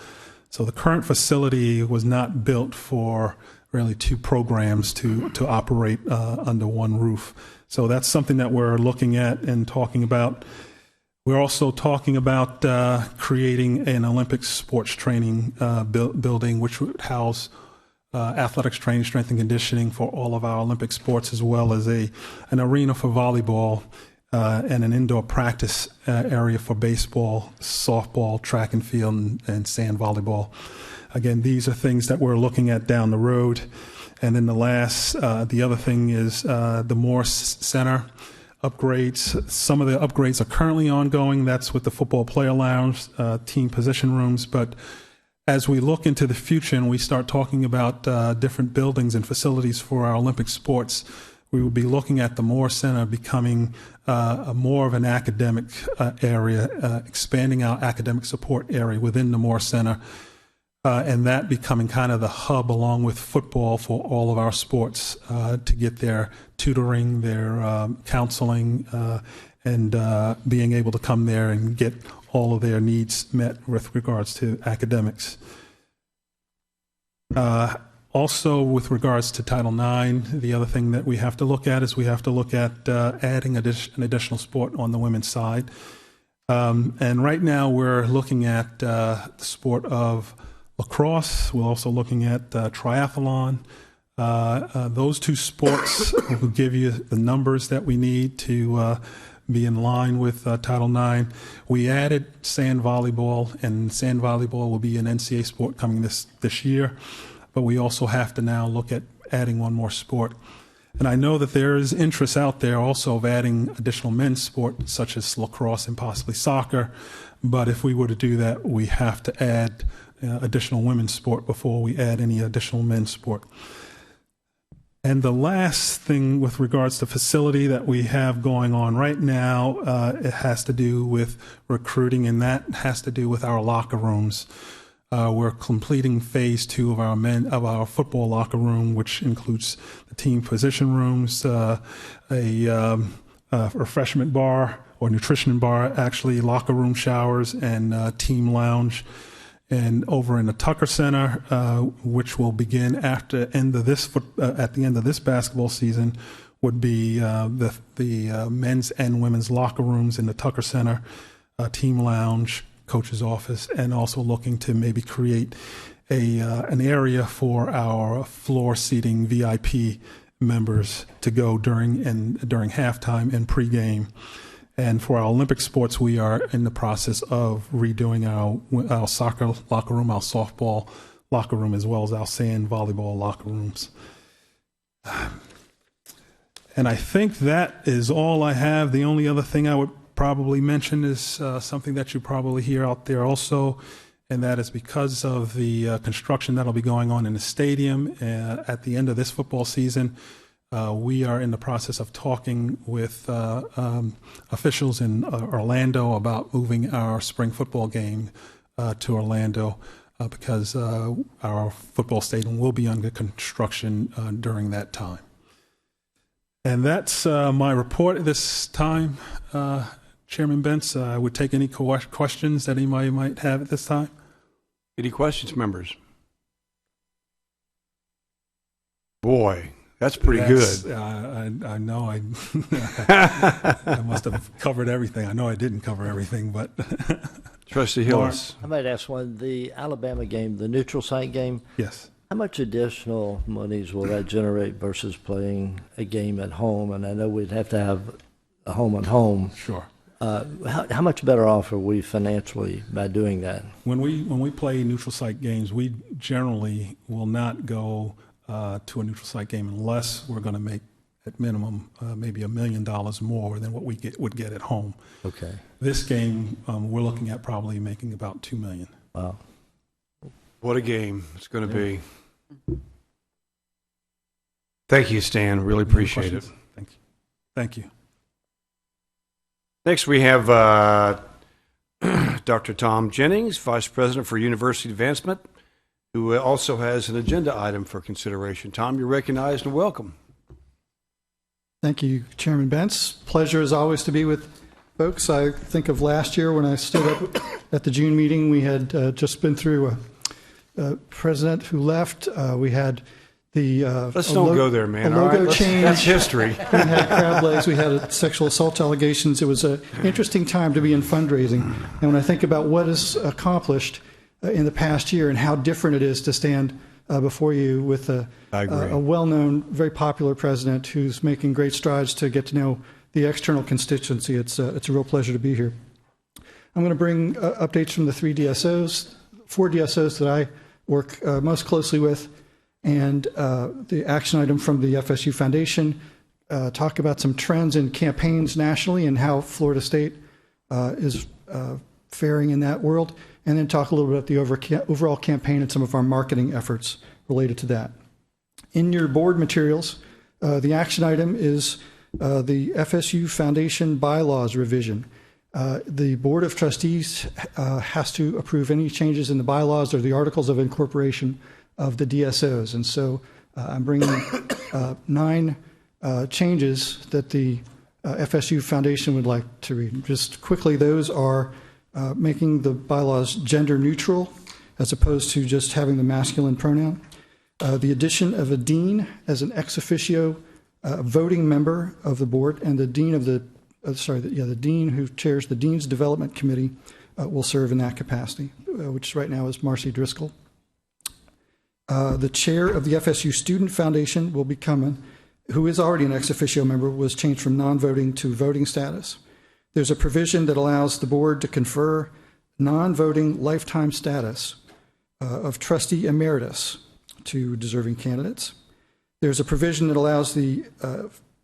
So the current facility was not built for really two programs to operate under one roof. So that's something that we're looking at and talking about. We're also talking about creating an Olympic sports training building, which would house athletics training, strength and conditioning for all of our Olympic sports, as well as an arena for volleyball and an indoor practice area for baseball, softball, track and field, and sand volleyball. Again, these are things that we're looking at down the road. And then the other thing is the Morse Center upgrades. Some of the upgrades are currently ongoing. That's with the football player lounge, team position rooms. But as we look into the future and we start talking about different buildings and facilities for our Olympic sports, we will be looking at the Moore Center becoming more of an academic area, expanding our academic support area within the Moore Center, and that becoming kind of the hub along with football for all of our sports to get their tutoring, their counseling, and being able to come there and get all of their needs met with regards to academics. Also, with regards to Title IX, the other thing that we have to look at is we have to look at adding an additional sport on the women's side. And right now we're looking at the sport of lacrosse. We're also looking at triathlon. Those two sports will give you the numbers that we need to be in line with Title IX. We added sand volleyball, and sand volleyball will be an NCAA sport coming this year. But we also have to now look at adding one more sport. And I know that there is interest out there also of adding additional men's sport, such as lacrosse and possibly soccer. But if we were to do that, we have to add additional women's sport before we add any additional men's sport. And the last thing with regards to facility that we have going on right now, it has to do with recruiting, and that has to do with our locker rooms. We're completing phase 2 of our football locker room, which includes the team position rooms, a refreshment bar or nutrition bar, actually locker room showers, and team lounge. And over in the Tucker Center, which will begin at the end of this basketball season, would be the men's and women's locker rooms in the Tucker Center, team lounge, coach's office, and also looking to maybe create an area for our floor seating VIP members to go during halftime and pregame. And for our Olympic sports, we are in the process of redoing our soccer locker room, our softball locker room, as well as our sand volleyball locker rooms. And I think that is all I have. The only other thing I would probably mention is something that you probably hear out there also, and that is because of the construction that'll be going on in the stadium at the end of this football season. We are in the process of talking with officials in Orlando about moving our spring football game to Orlando because our football stadium will be under construction during that time. And that's my report at this time. Chairman Bentz, I would take any questions that anybody might have at this time. Any questions, members? Boy, that's pretty good. I know I must have covered everything. I know I didn't cover everything, but Trustee Hillis. I might ask one. The Alabama game, the neutral site game. Yes. How much additional monies will that generate versus playing a game at home? And I know we'd have to have a home and home. Sure. How much better off are we financially by doing that? When we play neutral site games, we generally will not go to a neutral site game unless we're going to make at minimum maybe $1 million more than what we would get at home. Okay. This game, we're looking at probably making about $2 million. Wow. What a game it's going to be. Thank you, Stan. Really appreciate it. Thank you. Thank you. Next, we have Dr. Tom Jennings, Vice President for University Advancement, who also has an agenda item for consideration. Tom, you're recognized and welcome. Thank you, Chairman Bentz. Pleasure as always to be with folks. I think of last year when I stood up at the June meeting, we had just been through a president who left. We had the let's don't go there, man. A logo right? change. That's history. We had crab legs. We had sexual assault allegations. It was an interesting time to be in fundraising. And when I think about what is accomplished in the past year and how different it is to stand before you with a well-known, very popular president who's making great strides to get to know the external constituency, it's a real pleasure to be here. I'm going to bring updates from the 4 DSOs that I work most closely with, and the action item from the FSU Foundation, talk about some trends in campaigns nationally and how Florida State is faring in that world, and then talk a little bit about the overall campaign and some of our marketing efforts related to that. In your board materials, the action item is the FSU Foundation bylaws revision. The Board of Trustees has to approve any changes in the bylaws or the articles of incorporation of the DSOs. And so I'm bringing 9 changes that the FSU Foundation would like to read. Just quickly, those are making the bylaws gender neutral as opposed to just having the masculine pronoun. The addition of a dean as an ex officio voting member of the board, and the dean of the the dean who chairs the Dean's Development Committee will serve in that capacity, which right now is Marcy Driscoll. The chair of the FSU Student Foundation will become, who is already an ex officio member, was changed from non-voting to voting status. There's a provision that allows the board to confer non-voting lifetime status of trustee emeritus to deserving candidates. There's a provision that allows the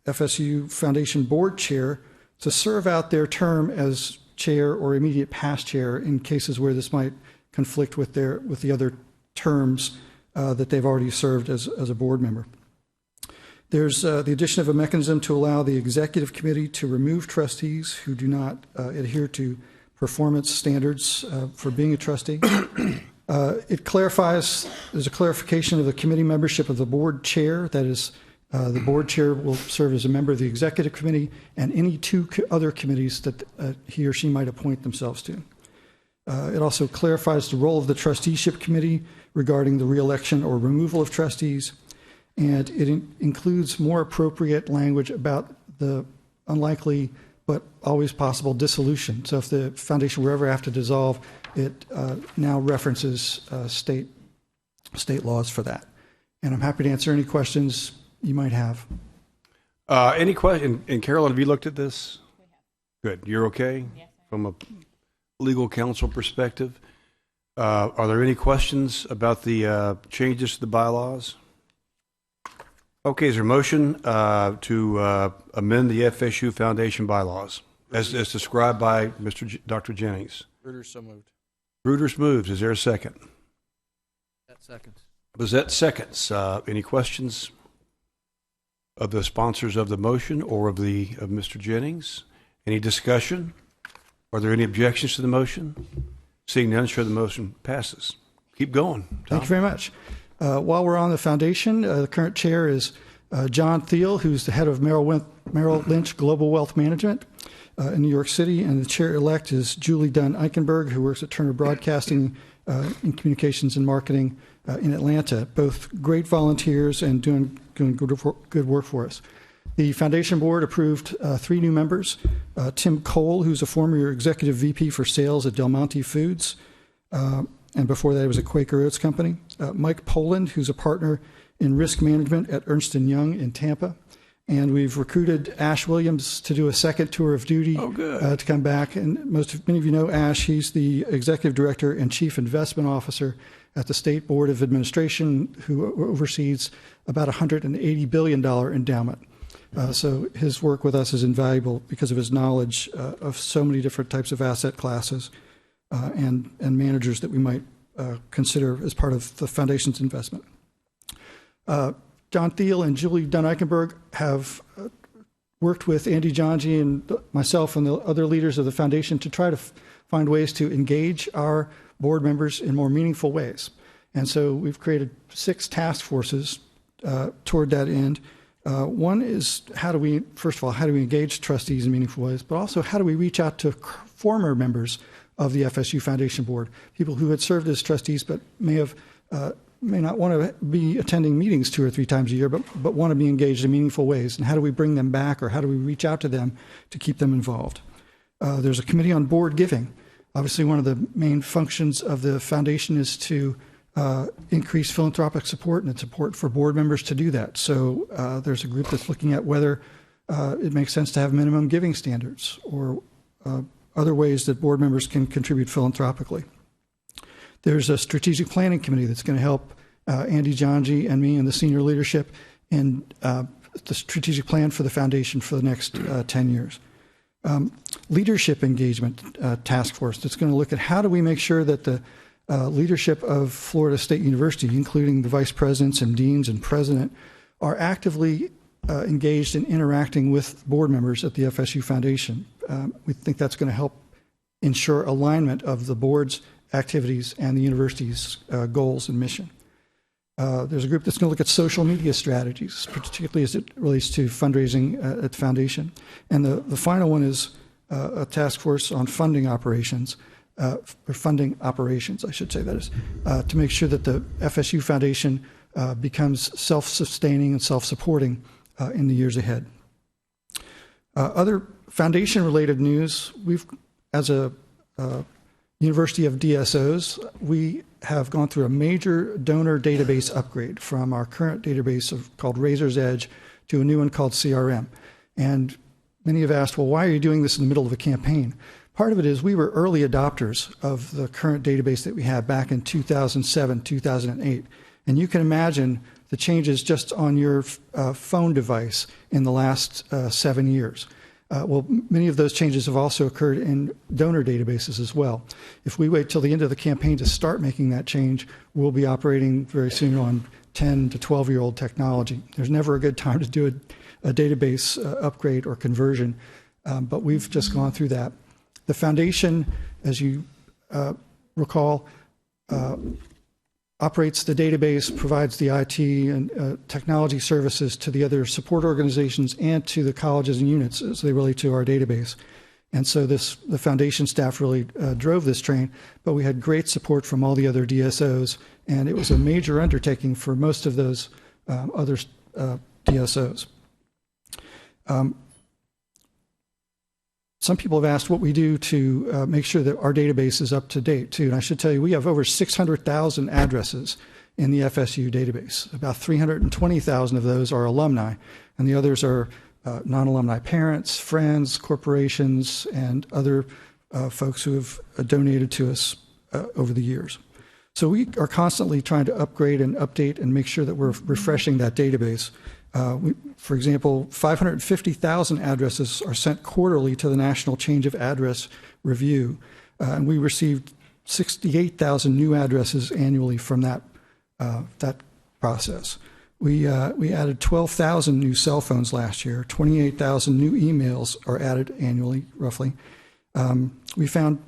FSU Foundation board chair to serve out their term as chair or immediate past chair in cases where this might conflict with the other terms that they've already served as a board member. There's the addition of a mechanism to allow the executive committee to remove trustees who do not adhere to performance standards for being a trustee. It clarifies, there's a clarification of the committee membership of the board chair. That is, the board chair will serve as a member of the executive committee and any 2 other committees that he or she might appoint themselves to. It also clarifies the role of the trusteeship committee regarding the reelection or removal of trustees, and it includes more appropriate language about the unlikely but always possible dissolution. So if the foundation were ever have to dissolve, it now references state laws for that. And I'm happy to answer any questions you might have. Any question? And Carolyn, have you looked at this? Good. You're okay? Yes. From a legal counsel perspective? Are there any questions about the changes to the bylaws? Okay, is there a motion to amend the FSU Foundation bylaws as described by Dr. Jennings? Reuters so moved. Reuters moves. Is there a second? That seconds. Lizette seconds. Any questions of the sponsors of the motion or of Mr. Jennings? Any discussion? Are there any objections to the motion? Seeing none, sure the motion passes. Keep going, Tom. Thank you very much. While we're on the foundation, the current chair is John Thiel, who's the head of Merrill Lynch Global Wealth Management in New York City, and the chair-elect is Julie Dunn Eichenberg, who works at Turner Broadcasting in communications and marketing in Atlanta. Both great volunteers and doing good work for us. The foundation board approved 3 new members. Tim Cole, who's a former executive VP for sales at Del Monte Foods, and before that, it was a Quaker Oats company. Mike Poland, who's a partner in risk management at Ernst & Young in Tampa. And we've recruited Ash Williams to do a second tour of duty to come back. And many of you know Ash. He's the Executive Director and Chief Investment Officer at the State Board of Administration, who oversees about $180 billion endowment. So his work with us is invaluable because of his knowledge of so many different types of asset classes and managers that we might consider as part of the foundation's investment. John Thiel and Julie Dunn-Eichenberg have worked with Andy Janji and myself and the other leaders of the foundation to try to find ways to engage our board members in more meaningful ways. And so we've created 6 task forces toward that end. One is first of all, how do we engage trustees in meaningful ways, but also how do we reach out to former members of the FSU Foundation Board, people who had served as trustees but may not want to be attending meetings 2 or 3 times a year, but want to be engaged in meaningful ways. And how do we bring them back, or how do we reach out to them to keep them involved? There's a committee on board giving. Obviously, one of the main functions of the foundation is to increase philanthropic support, and it's important for board members to do that. So there's a group that's looking at whether it makes sense to have minimum giving standards or other ways that board members can contribute philanthropically. There's a strategic planning committee that's going to help Andy Janji and me and the senior leadership in the strategic plan for the foundation for the next 10 years. Leadership engagement task force that's going to look at how do we make sure that the leadership of Florida State University, including the vice presidents and deans and president, are actively engaged in interacting with board members at the FSU Foundation. We think that's going to help ensure alignment of the board's activities and the university's goals and mission. There's a group that's going to look at social media strategies, particularly as it relates to fundraising at the foundation. And the final one is a task force on funding operations, I should say that is, to make sure that the FSU Foundation becomes self-sustaining and self-supporting in the years ahead. Other foundation-related news, as a University of DSOs, we have gone through a major donor database upgrade from our current database called Razor's Edge to a new one called CRM. And many have asked, well, why are you doing this in the middle of a campaign? Part of it is we were early adopters of the current database that we had back in 2007, 2008. And you can imagine the changes just on your phone device in the last 7 years. Well, many of those changes have also occurred in donor databases as well. If we wait till the end of the campaign to start making that change, we'll be operating very soon on 10 to 12-year-old technology. There's never a good time to do a database upgrade or conversion, but we've just gone through that. The foundation, as you recall, operates the database, provides the IT and technology services to the other support organizations and to the colleges and units as they relate to our database. And so the foundation staff really drove this train, but we had great support from all the other DSOs, and it was a major undertaking for most of those other DSOs. Some people have asked what we do to make sure that our database is up to date, too. And I should tell you, we have over 600,000 addresses in the FSU database. About 320,000 of those are alumni, and the others are non-alumni parents, friends, corporations, and other folks who have donated to us over the years. So we are constantly trying to upgrade and update and make sure that we're refreshing that database. For example, 550,000 addresses are sent quarterly to the National Change of Address Review, and we received 68,000 new addresses annually from that process. We added 12,000 new cell phones last year. 28,000 new emails are added annually, roughly. We found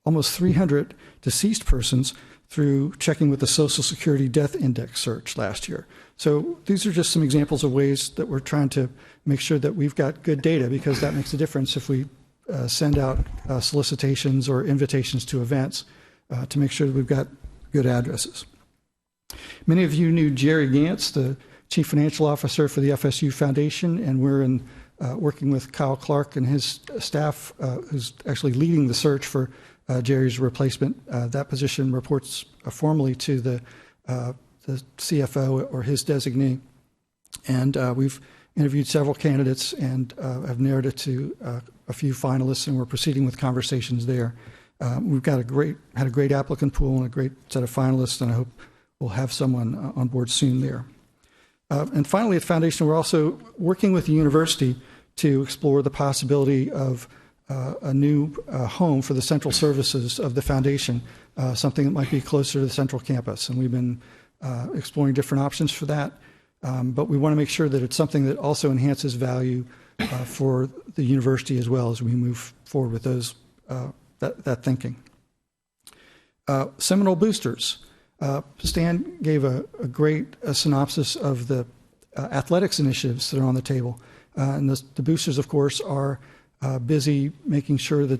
almost 300 deceased persons through checking with the Social Security Death Index search last year. So these are just some examples of ways that we're trying to make sure that we've got good data, because that makes a difference if we send out solicitations or invitations to events to make sure that we've got good addresses. Many of you knew Jerry Gantz, the Chief Financial Officer for the FSU Foundation, and we're working with Kyle Clark and his staff, who's actually leading the search for Jerry's replacement. That position reports formally to the CFO or his designee. And we've interviewed several candidates and have narrowed it to a few finalists, and we're proceeding with conversations there. We've got had a great applicant pool and a great set of finalists, and I hope we'll have someone on board soon there. And finally, at Foundation, we're also working with the university to explore the possibility of a new home for the central services of the Foundation, something that might be closer to the central campus. And we've been exploring different options for that, but we want to make sure that it's something that also enhances value for the university as well as we move forward with those that thinking. Seminole boosters. Stan gave a great synopsis of the athletics initiatives that are on the table. And the boosters, of course, are busy making sure that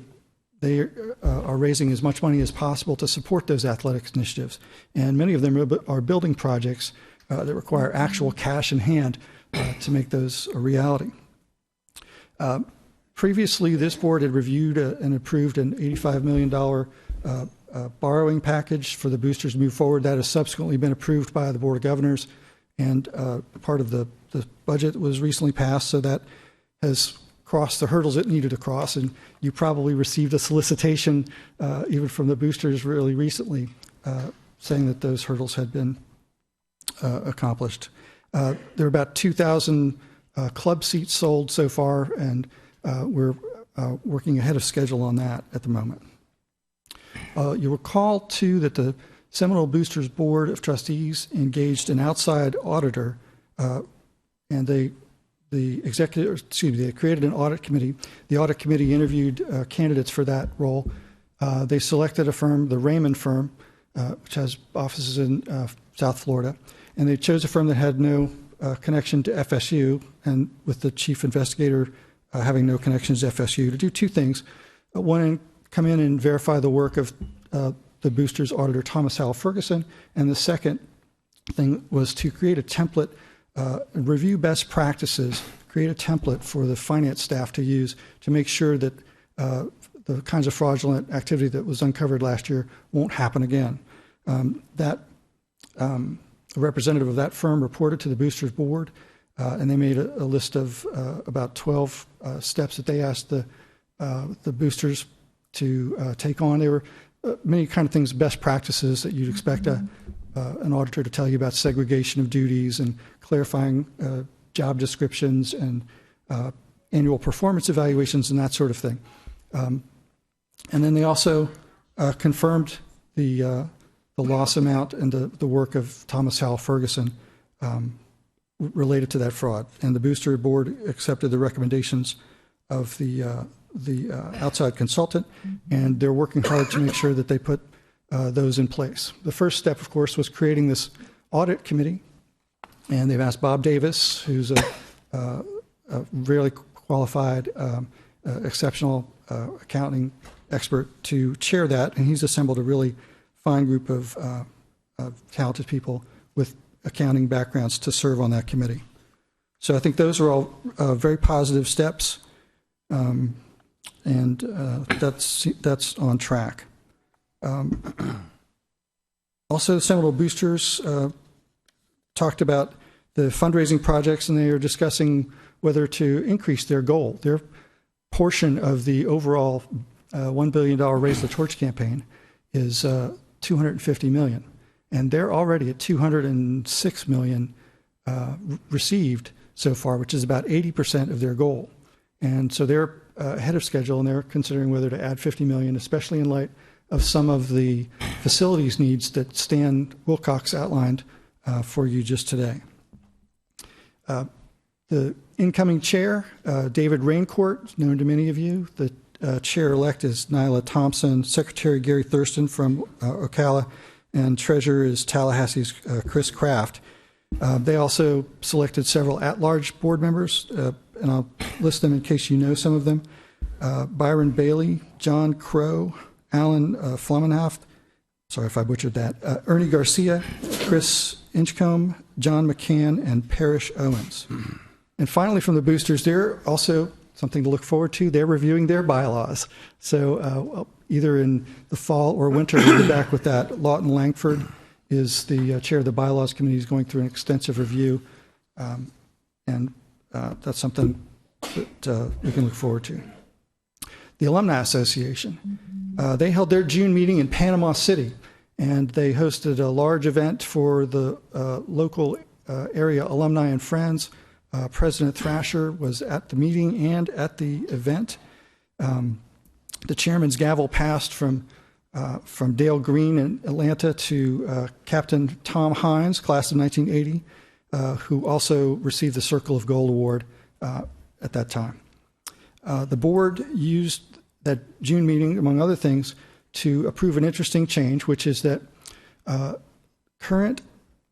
they are raising as much money as possible to support those athletics initiatives. And many of them are building projects that require actual cash in hand to make those a reality. Previously, this board had reviewed and approved an $85 million borrowing package for the boosters to move forward. That has subsequently been approved by the Board of Governors, and part of the budget was recently passed, so that has crossed the hurdles it needed to cross. And you probably received a solicitation even from the boosters really recently saying that those hurdles had been accomplished. There are about 2,000 club seats sold so far, and we're working ahead of schedule on that at the moment. You'll recall, too, that the Seminole Boosters Board of Trustees engaged an outside auditor, and they created an audit committee. The audit committee interviewed candidates for that role. They selected a firm, the Raymond firm, which has offices in South Florida, and they chose a firm that had no connection to FSU, and with the chief investigator having no connections to FSU, to do two things. One, come in and verify the work of the boosters auditor, Thomas Howell Ferguson, and the second thing was to create a template, review best practices, create a template for the finance staff to use to make sure that the kinds of fraudulent activity that was uncovered last year won't happen again. A representative of that firm reported to the boosters board, and they made a list of about 12 steps that they asked the boosters to take on. There were many kind of things, best practices that you'd expect an auditor to tell you about: segregation of duties and clarifying job descriptions and annual performance evaluations and that sort of thing. And then they also confirmed the loss amount and the work of Thomas Howell Ferguson related to that fraud. And the booster board accepted the recommendations of the outside consultant, and they're working hard to make sure that they put those in place. The first step, of course, was creating this audit committee, and they've asked Bob Davis, who's a really qualified, exceptional accounting expert, to chair that, and he's assembled a really fine group of talented people with accounting backgrounds to serve on that committee. So I think those are all very positive steps, and that's on track. Also, the Seminole Boosters talked about the fundraising projects, and they are discussing whether to increase their goal. Their portion of the overall $1 billion Raise the Torch campaign is $250 million, and they're already at $206 million received so far, which is about 80% of their goal. And so they're ahead of schedule, and they're considering whether to add $50 million, especially in light of some of the facilities needs that Stan Wilcox outlined for you just today. The incoming chair, David Raincourt, known to many of you. The chair-elect is Nyla Thompson, Secretary Gary Thurston from Ocala, and treasurer is Tallahassee's Chris Kraft. They also selected several at-large board members, and I'll list them in case you know some of them. Byron Bailey, John Crow, Alan Flamenhaft, sorry if I butchered that, Ernie Garcia, Chris Inchcombe, John McCann, and Parrish Owens. And finally, from the boosters, they're also something to look forward to. They're reviewing their bylaws. So either in the fall or winter, we'll be back with that. Lawton Langford is the chair of the bylaws committee. He's going through an extensive review. And that's something that we can look forward to. The Alumni Association, they held their June meeting in Panama City, and they hosted a large event for the local area alumni and friends. President Thrasher was at the meeting and at the event. The chairman's gavel passed from Dale Green in Atlanta to Captain Tom Hines, class of 1980, who also received the Circle of Gold Award at that time. The board used that June meeting, among other things, to approve an interesting change, which is that current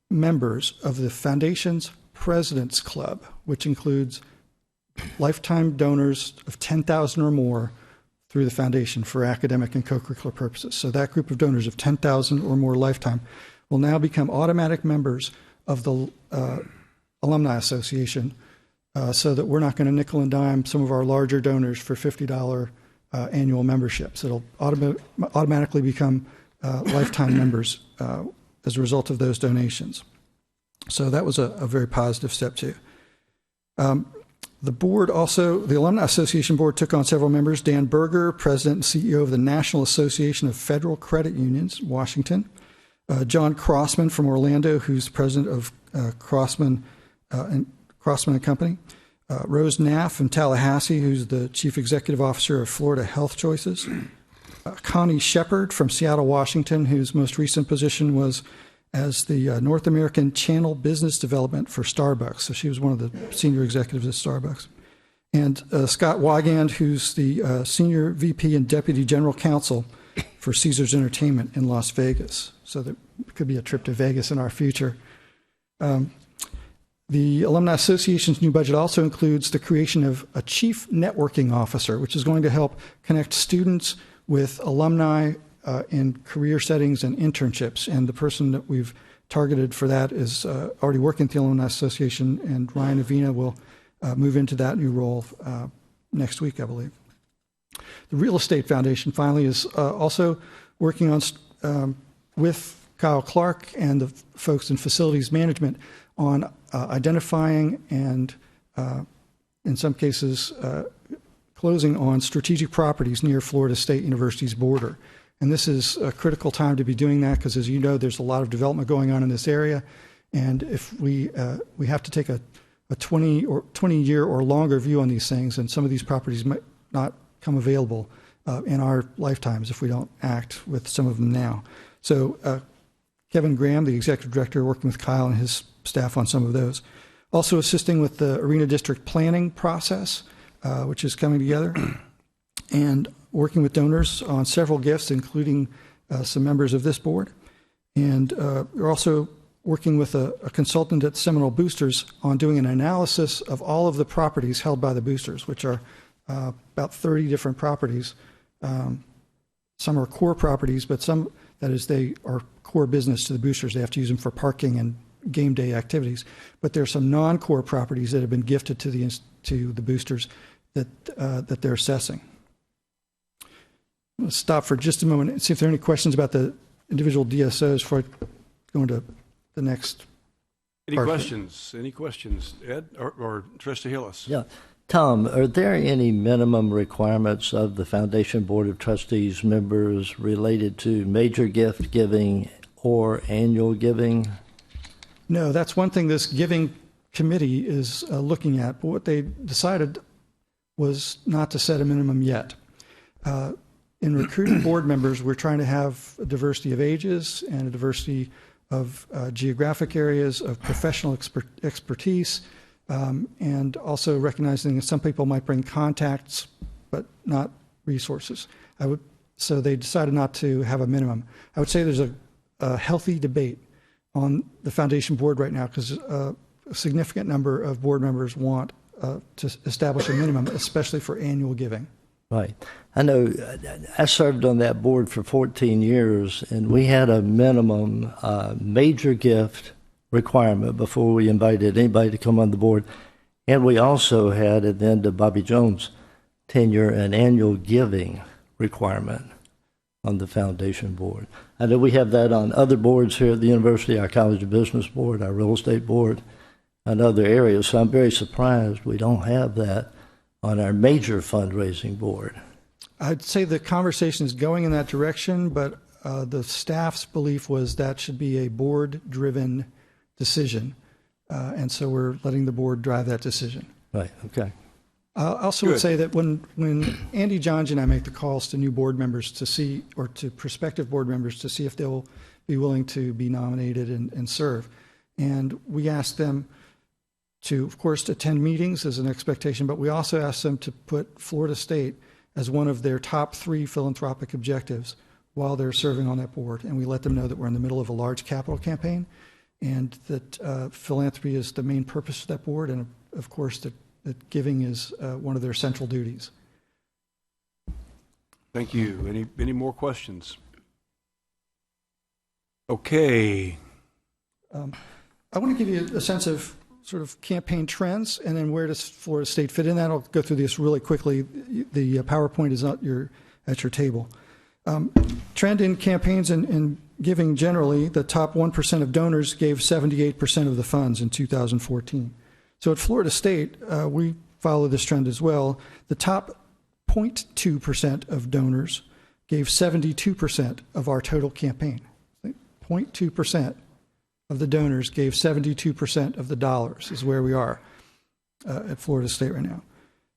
members of the Foundation's President's Club, which includes lifetime donors of $10,000 or more through the Foundation for academic and co-curricular purposes. So that group of donors of $10,000 or more lifetime will now become automatic members of the Alumni Association, so that we're not going to nickel and dime some of our larger donors for $50 annual memberships. It'll automatically become lifetime members as a result of those donations. So that was a very positive step too. The board also, the Alumni Association board took on several members. Dan Berger, president and CEO of the National Association of Federal Credit Unions, Washington. John Crossman from Orlando, who's president of Crossman and Company. Rose Naff from Tallahassee, who's the chief executive officer of Florida Health Choices. Connie Shepard from Seattle, Washington, whose most recent position was as the North American Channel Business Development for Starbucks. So she was one of the senior executives at Starbucks. And Scott Wygand, who's the senior VP and deputy general counsel for Caesars Entertainment in Las Vegas. So there could be a trip to Vegas in our future. The Alumni Association's new budget also includes the creation of a chief networking officer, which is going to help connect students with alumni in career settings and internships. And the person that we've targeted for that is already working at the Alumni Association, and Ryan Avina will move into that new role next week, I believe. The Real Estate Foundation finally is also working on, with Kyle Clark and the folks in facilities management, on identifying and, in some cases, closing on strategic properties near Florida State University's border. And this is a critical time to be doing that because, as you know, there's a lot of development going on in this area. And if we have to take a 20-year or longer view on these things, and some of these properties might not come available in our lifetimes if we don't act with some of them now. So Kevin Graham, the executive director, working with Kyle and his staff on some of those. Also assisting with the Arena District planning process, which is coming together, and working with donors on several gifts, including some members of this board. And we're also working with a consultant at Seminole Boosters on doing an analysis of all of the properties held by the boosters, which are about 30 different properties. Some are core properties, but some, that is, they are core business to the boosters. They have to use them for parking and game day activities. But there are some non-core properties that have been gifted to the boosters that they're assessing. Let's stop for just a moment and see if there are any questions about the individual DSOs before I go into the next. Any questions? Any questions, Ed or Trustee Hillis? Yeah. Tom, are there any minimum requirements of the Foundation Board of Trustees members related to major gift giving or annual giving? No, that's one thing this giving committee is looking at. But what they decided was not to set a minimum yet. In recruiting board members, we're trying to have a diversity of ages and a diversity of geographic areas, of professional expertise, and also recognizing that some people might bring contacts but not resources. So they decided not to have a minimum. I would say there's a healthy debate on the foundation board right now because a significant number of board members want to establish a minimum, especially for annual giving. Right. I know I served on that board for 14 years, and we had a minimum major gift requirement before we invited anybody to come on the board. And we also had, at the end of Bobby Jones' tenure, an annual giving requirement on the foundation board. I know we have that on other boards here at the university, our College of Business board, our real estate board. in other areas. So I'm very surprised we don't have that on our major fundraising board. I'd say the conversation is going in that direction, but the staff's belief was that should be a board-driven decision. And so we're letting the board drive that decision. Right, okay. I also would say that when Andy Johns and I make the calls to new board members to see, or to prospective board members to see if they'll be willing to be nominated and serve, and we ask them to, of course, attend meetings as an expectation, but we also ask them to put Florida State as one of their top 3 philanthropic objectives while they're serving on that board. And we let them know that we're in the middle of a large capital campaign and that philanthropy is the main purpose of that board, and of course that giving is one of their central duties. Thank you. Any more questions? Okay. I want to give you a sense of sort of campaign trends, and then where does Florida State fit in that? I'll go through this really quickly. The PowerPoint is at your table. Trend in campaigns and giving generally, the top 1% of donors gave 78% of the funds in 2014. So at Florida State, we follow this trend as well. The top 0.2% of donors gave 72% of our total campaign. 0.2% of the donors gave 72% of the dollars is where we are at Florida State right now.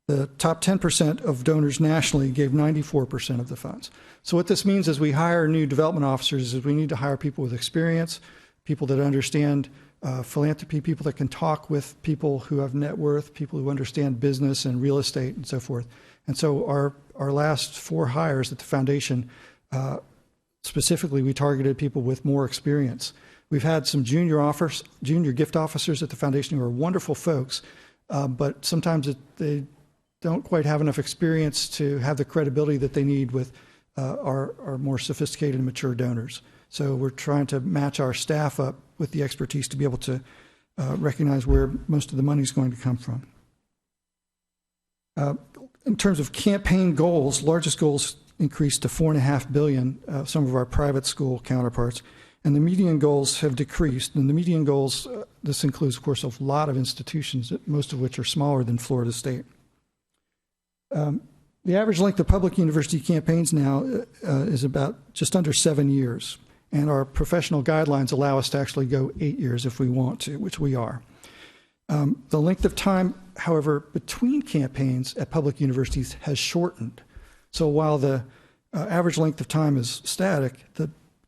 The top 10% of donors nationally gave 94% of the funds. So what this means as we hire new development officers is we need to hire people with experience, people that understand philanthropy, people that can talk with people who have net worth, people who understand business and real estate and so forth. And so our last 4 hires at the foundation, specifically, we targeted people with more experience. We've had some junior gift officers at the foundation who are wonderful folks, but sometimes they don't quite have enough experience to have the credibility that they need with our more sophisticated and mature donors. So we're trying to match our staff up with the expertise to be able to recognize where most of the money is going to come from. In terms of campaign goals, largest goals increased to $4.5 billion, some of our private school counterparts, and the median goals have decreased. And the median goals, this includes, of course, a lot of institutions, most of which are smaller than Florida State. The average length of public university campaigns now is about just under 7 years, and our professional guidelines allow us to actually go 8 years if we want to, which we are. The length of time, however, between campaigns at public universities has shortened. So while the average length of time is static,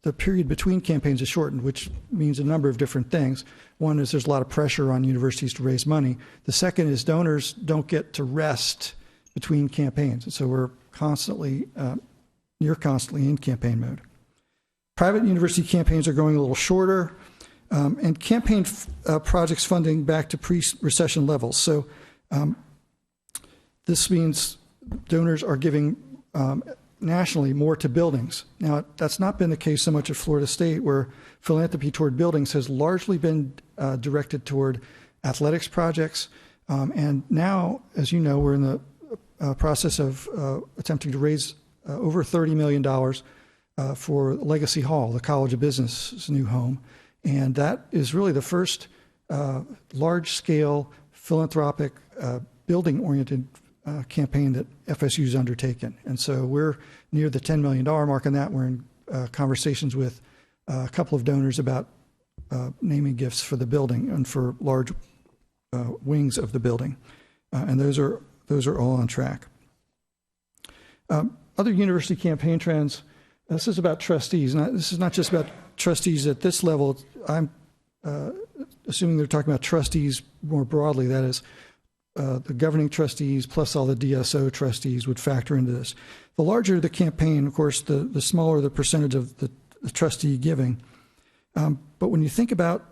the period between campaigns is shortened, which means a number of different things. One is there's a lot of pressure on universities to raise money. The second is donors don't get to rest between campaigns. And so we're constantly, near constantly in campaign mode. Private university campaigns are going a little shorter, and campaign projects funding back to pre-recession levels. So this means donors are giving nationally more to buildings. Now, that's not been the case so much at Florida State, where philanthropy toward buildings has largely been directed toward athletics projects. And now, as you know, we're in the process of attempting to raise over $30 million for Legacy Hall, the College of Business's new home. And that is really the first large-scale philanthropic building-oriented campaign that FSU has undertaken. And so we're near the $10 million mark on that. We're in conversations with a couple of donors about naming gifts for the building and for large wings of the building. And those are all on track. Other university campaign trends, this is about trustees. This is not just about trustees at this level. I'm assuming they're talking about trustees more broadly. That is, the governing trustees plus all the DSO trustees would factor into this. The larger the campaign, of course, the smaller the percentage of the trustee giving. But when you think about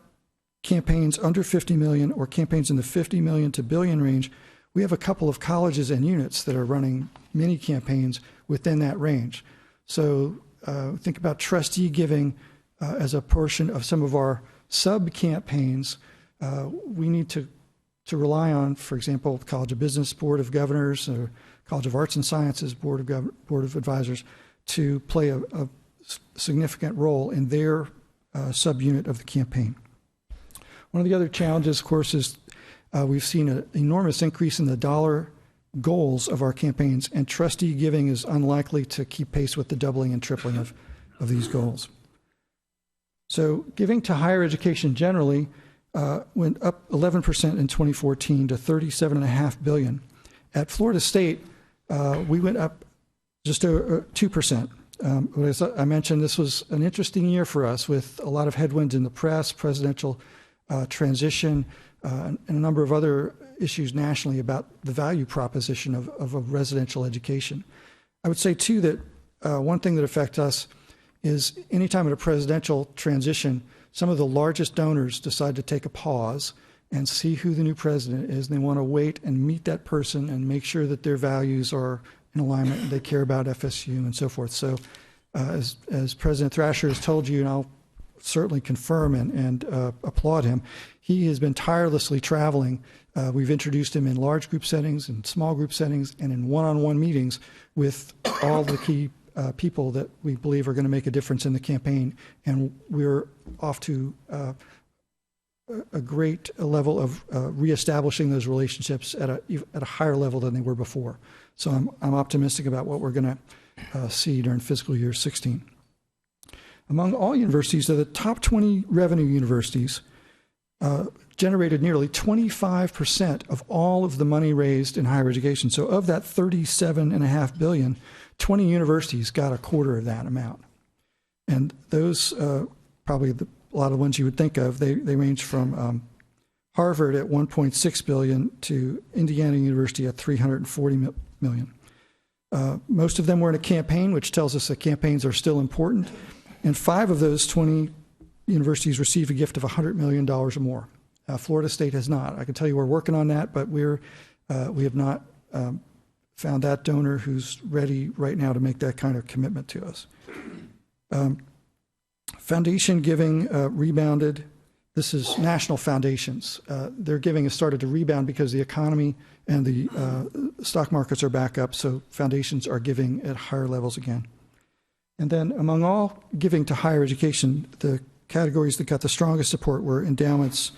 campaigns under 50 million or campaigns in the 50 million to billion range, we have a couple of colleges and units that are running mini campaigns within that range. So think about trustee giving as a portion of some of our sub-campaigns. We need to rely on, for example, the College of Business Board of Governors or College of Arts and Sciences Board of Advisors to play a significant role in their subunit of the campaign. One of the other challenges, of course, is we've seen an enormous increase in the dollar goals of our campaigns, and trustee giving is unlikely to keep pace with the doubling and tripling of these goals. So giving to higher education generally went up 11% in 2014 to $37.5 billion. At Florida State, we went up just over 2%. As I mentioned, this was an interesting year for us with a lot of headwinds in the press, presidential transition, and a number of other issues nationally about the value proposition of a residential education. I would say, too, that one thing that affects us is anytime at a presidential transition, some of the largest donors decide to take a pause and see who the new president is, and they want to wait and meet that person and make sure that their values are in alignment and they care about FSU and so forth. So as President Thrasher has told you, and I'll certainly confirm and applaud him, he has been tirelessly traveling. We've introduced him in large group settings, in small group settings, and in one-on-one meetings with all the key people that we believe are going to make a difference in the campaign. And we're off to a great level of reestablishing those relationships at a higher level than they were before. So I'm optimistic about what we're going to see during fiscal year 16. Among all universities, the top 20 revenue universities generated nearly 25% of all of the money raised in higher education. So of that $37.5 billion, 20 universities got a quarter of that amount. And those, probably a lot of the ones you would think of, they range from Harvard at $1.6 billion to Indiana University at $340 million. Most of them were in a campaign, which tells us that campaigns are still important. And 5 of those 20 universities received a gift of $100 million or more. Florida State has not. I can tell you we're working on that, but we have not found that donor who's ready right now to make that kind of commitment to us. Foundation giving rebounded. This is national foundations. Their giving has started to rebound because the economy and the stock markets are back up, so foundations are giving at higher levels again. And then among all giving to higher education, the categories that got the strongest support were endowments,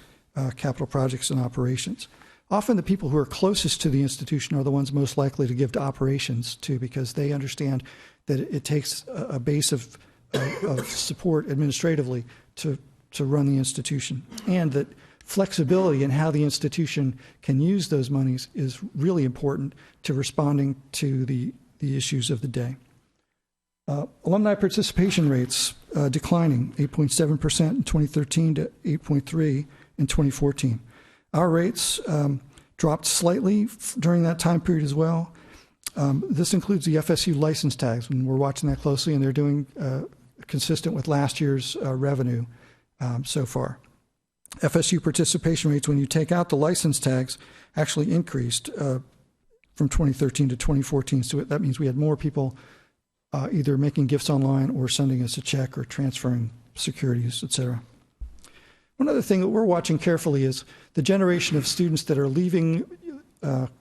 capital projects, and operations. Often the people who are closest to the institution are the ones most likely to give to operations too, because they understand that it takes a base of support administratively to run the institution, and that flexibility in how the institution can use those monies is really important to responding to the issues of the day. Alumni participation rates declining 8.7% in 2013 to 8.3% in 2014. Our rates dropped slightly during that time period as well. This includes the FSU license tags, and we're watching that closely, and they're doing consistent with last year's revenue so far. FSU participation rates, when you take out the license tags, actually increased from 2013 to 2014. So that means we had more people either making gifts online or sending us a check or transferring securities, et cetera. One other thing that we're watching carefully is the generation of students that are leaving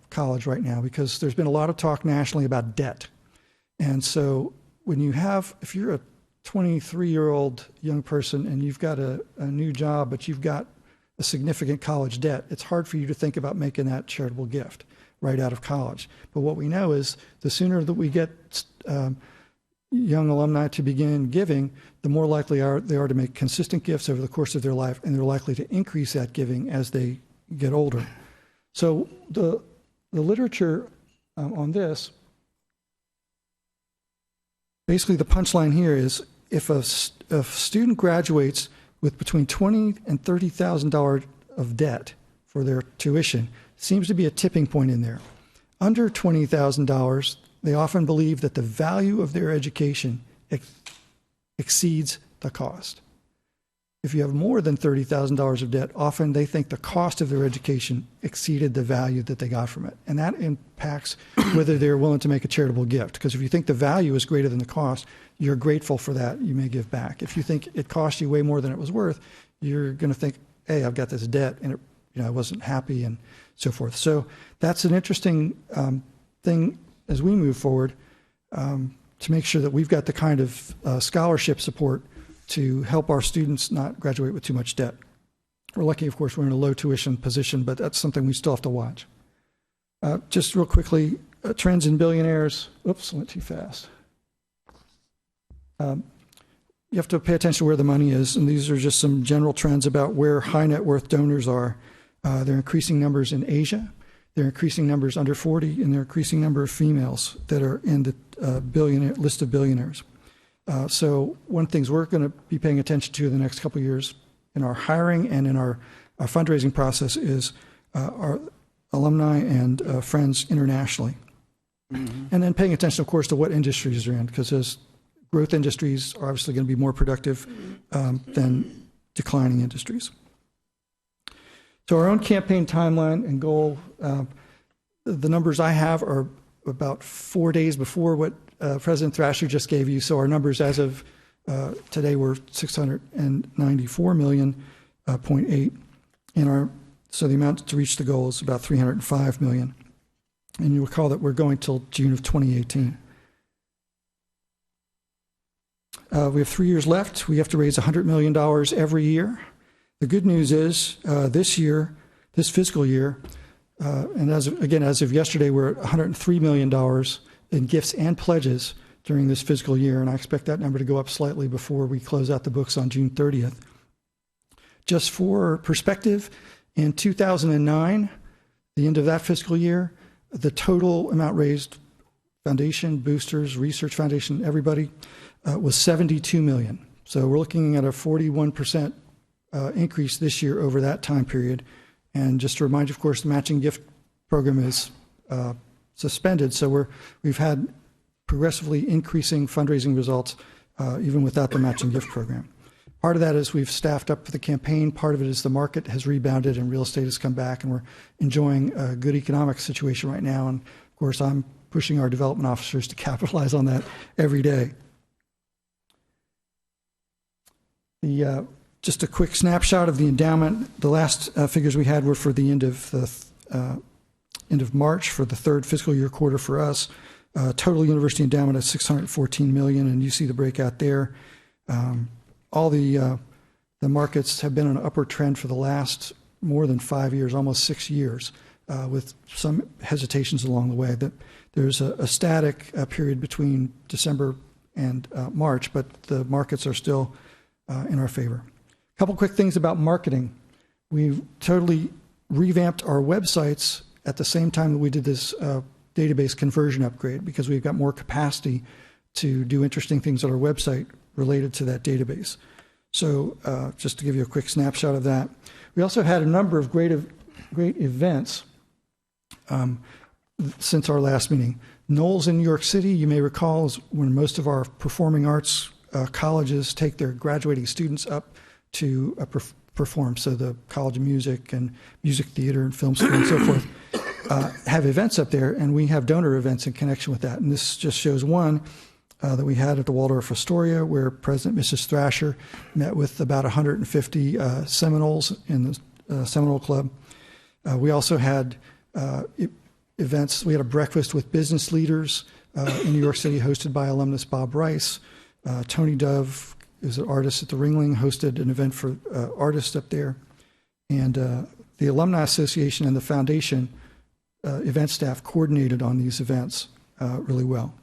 college right now, because there's been a lot of talk nationally about debt. And so when you have, if you're a 23-year-old young person and you've got a new job, but you've got a significant college debt, it's hard for you to think about making that charitable gift right out of college. But what we know is the sooner that we get young alumni to begin giving, the more likely they are to make consistent gifts over the course of their life, and they're likely to increase that giving as they get older. So the literature on this, basically the punchline here is if a student graduates with between $20,000 and $30,000 of debt for their tuition, seems to be a tipping point in there. Under $20,000, they often believe that the value of their education exceeds the cost. If you have more than $30,000 of debt, often they think the cost of their education exceeded the value that they got from it. And that impacts whether they're willing to make a charitable gift. Because if you think the value is greater than the cost, you're grateful for that, you may give back. If you think it cost you way more than it was worth, you're going to think, hey, I've got this debt and I wasn't happy and so forth. So that's an interesting thing as we move forward to make sure that we've got the kind of scholarship support to help our students not graduate with too much debt. We're lucky, of course, we're in a low tuition position, but that's something we still have to watch. Just real quickly, trends in billionaires. Oops, I went too fast. You have to pay attention to where the money is, and these are just some general trends about where high net worth donors are. They're increasing numbers in Asia. They're increasing numbers under 40, and they're increasing number of females that are in the billionaire list of billionaires. So one of the things we're going to be paying attention to in the next couple of years in our hiring and in our fundraising process is our alumni and friends internationally. Mm-hmm. And then paying attention, of course, to what industries they're in, because those growth industries are obviously going to be more productive than declining industries. So our own campaign timeline and goal, the numbers I have are about 4 days before what President Thrasher just gave you. So our numbers as of today were 694 million, 0.8, and so the amount to reach the goal is about 305 million. And you recall that we're going till June of 2018. We have 3 years left. We have to raise $100 million every year. The good news is this fiscal year, and as of yesterday, we're at $103 million in gifts and pledges during this fiscal year, and I expect that number to go up slightly before we close out the books on June 30th. Just for perspective, in 2009, the end of that fiscal year, the total amount raised, foundation, boosters, research foundation, everybody, was $72 million. So we're looking at a 41% increase this year over that time period. And just to remind you, of course, the matching gift program is suspended, so we've had progressively increasing fundraising results even without the matching gift program. Part of that is we've staffed up for the campaign. Part of it is the market has rebounded and real estate has come back, and we're enjoying a good economic situation right now. And of course, I'm pushing our development officers to capitalize on that every day. Just a quick snapshot of the endowment. The last figures we had were for the end of March for the third fiscal year quarter for us. Total university endowment of $614 million, and you see the breakout there. All the markets have been on an upward trend for the last more than 5 years, almost 6 years, with some hesitations along the way. That there's a static period between December and March, but the markets are still in our favor. A couple quick things about marketing. We've totally revamped our websites at the same time that we did this database conversion upgrade, because we've got more capacity to do interesting things on our website related to that database. So just to give you a quick snapshot of that. We also had a number of great events since our last meeting. Knowles in New York City, you may recall, is when most of our performing arts colleges take their graduating students up to perform. So the College of Music and Music Theater and Film School and so forth have events up there, and we have donor events in connection with that. And this just shows one that we had at the Waldorf Astoria, where President and Mrs. Thrasher met with about 150 Seminoles in the Seminole Club. We also had events. We had a breakfast with business leaders in New York City, hosted by alumnus Bob Rice. Tony Dove is an artist at the Ringling, hosted an event for artists up there. And the Alumni Association and the foundation event staff coordinated on these events really well.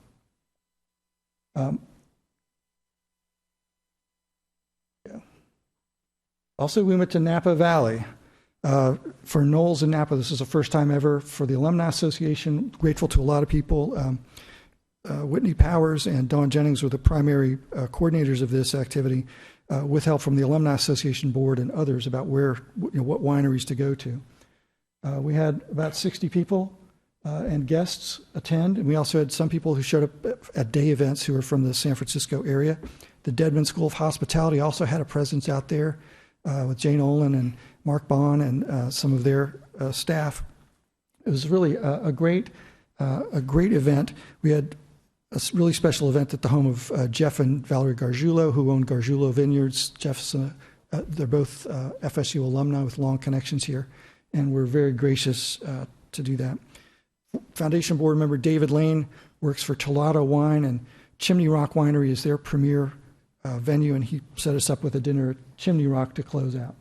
Also, we went to Napa Valley. For Knowles and Napa, this is the first time ever for the Alumni Association. Grateful to a lot of people. Whitney Powers and Dawn Jennings were the primary coordinators of this activity, with help from the Alumni Association Board and others about what wineries to go to. We had about 60 people and guests attend, and we also had some people who showed up at day events who were from the San Francisco area. The Dedman School of Hospitality also had a presence out there with Jane Olin and Mark Bond and some of their staff. It was really a great event. We had a really special event at the home of Jeff and Valerie Gargiulo, who own Gargiulo Vineyards. Jeff's they're both FSU alumni with long connections here, and we're very gracious to do that. Foundation board member David Lane works for Tolado Wine, and Chimney Rock Winery is their premier venue, and he set us up with a dinner at Chimney Rock to close out.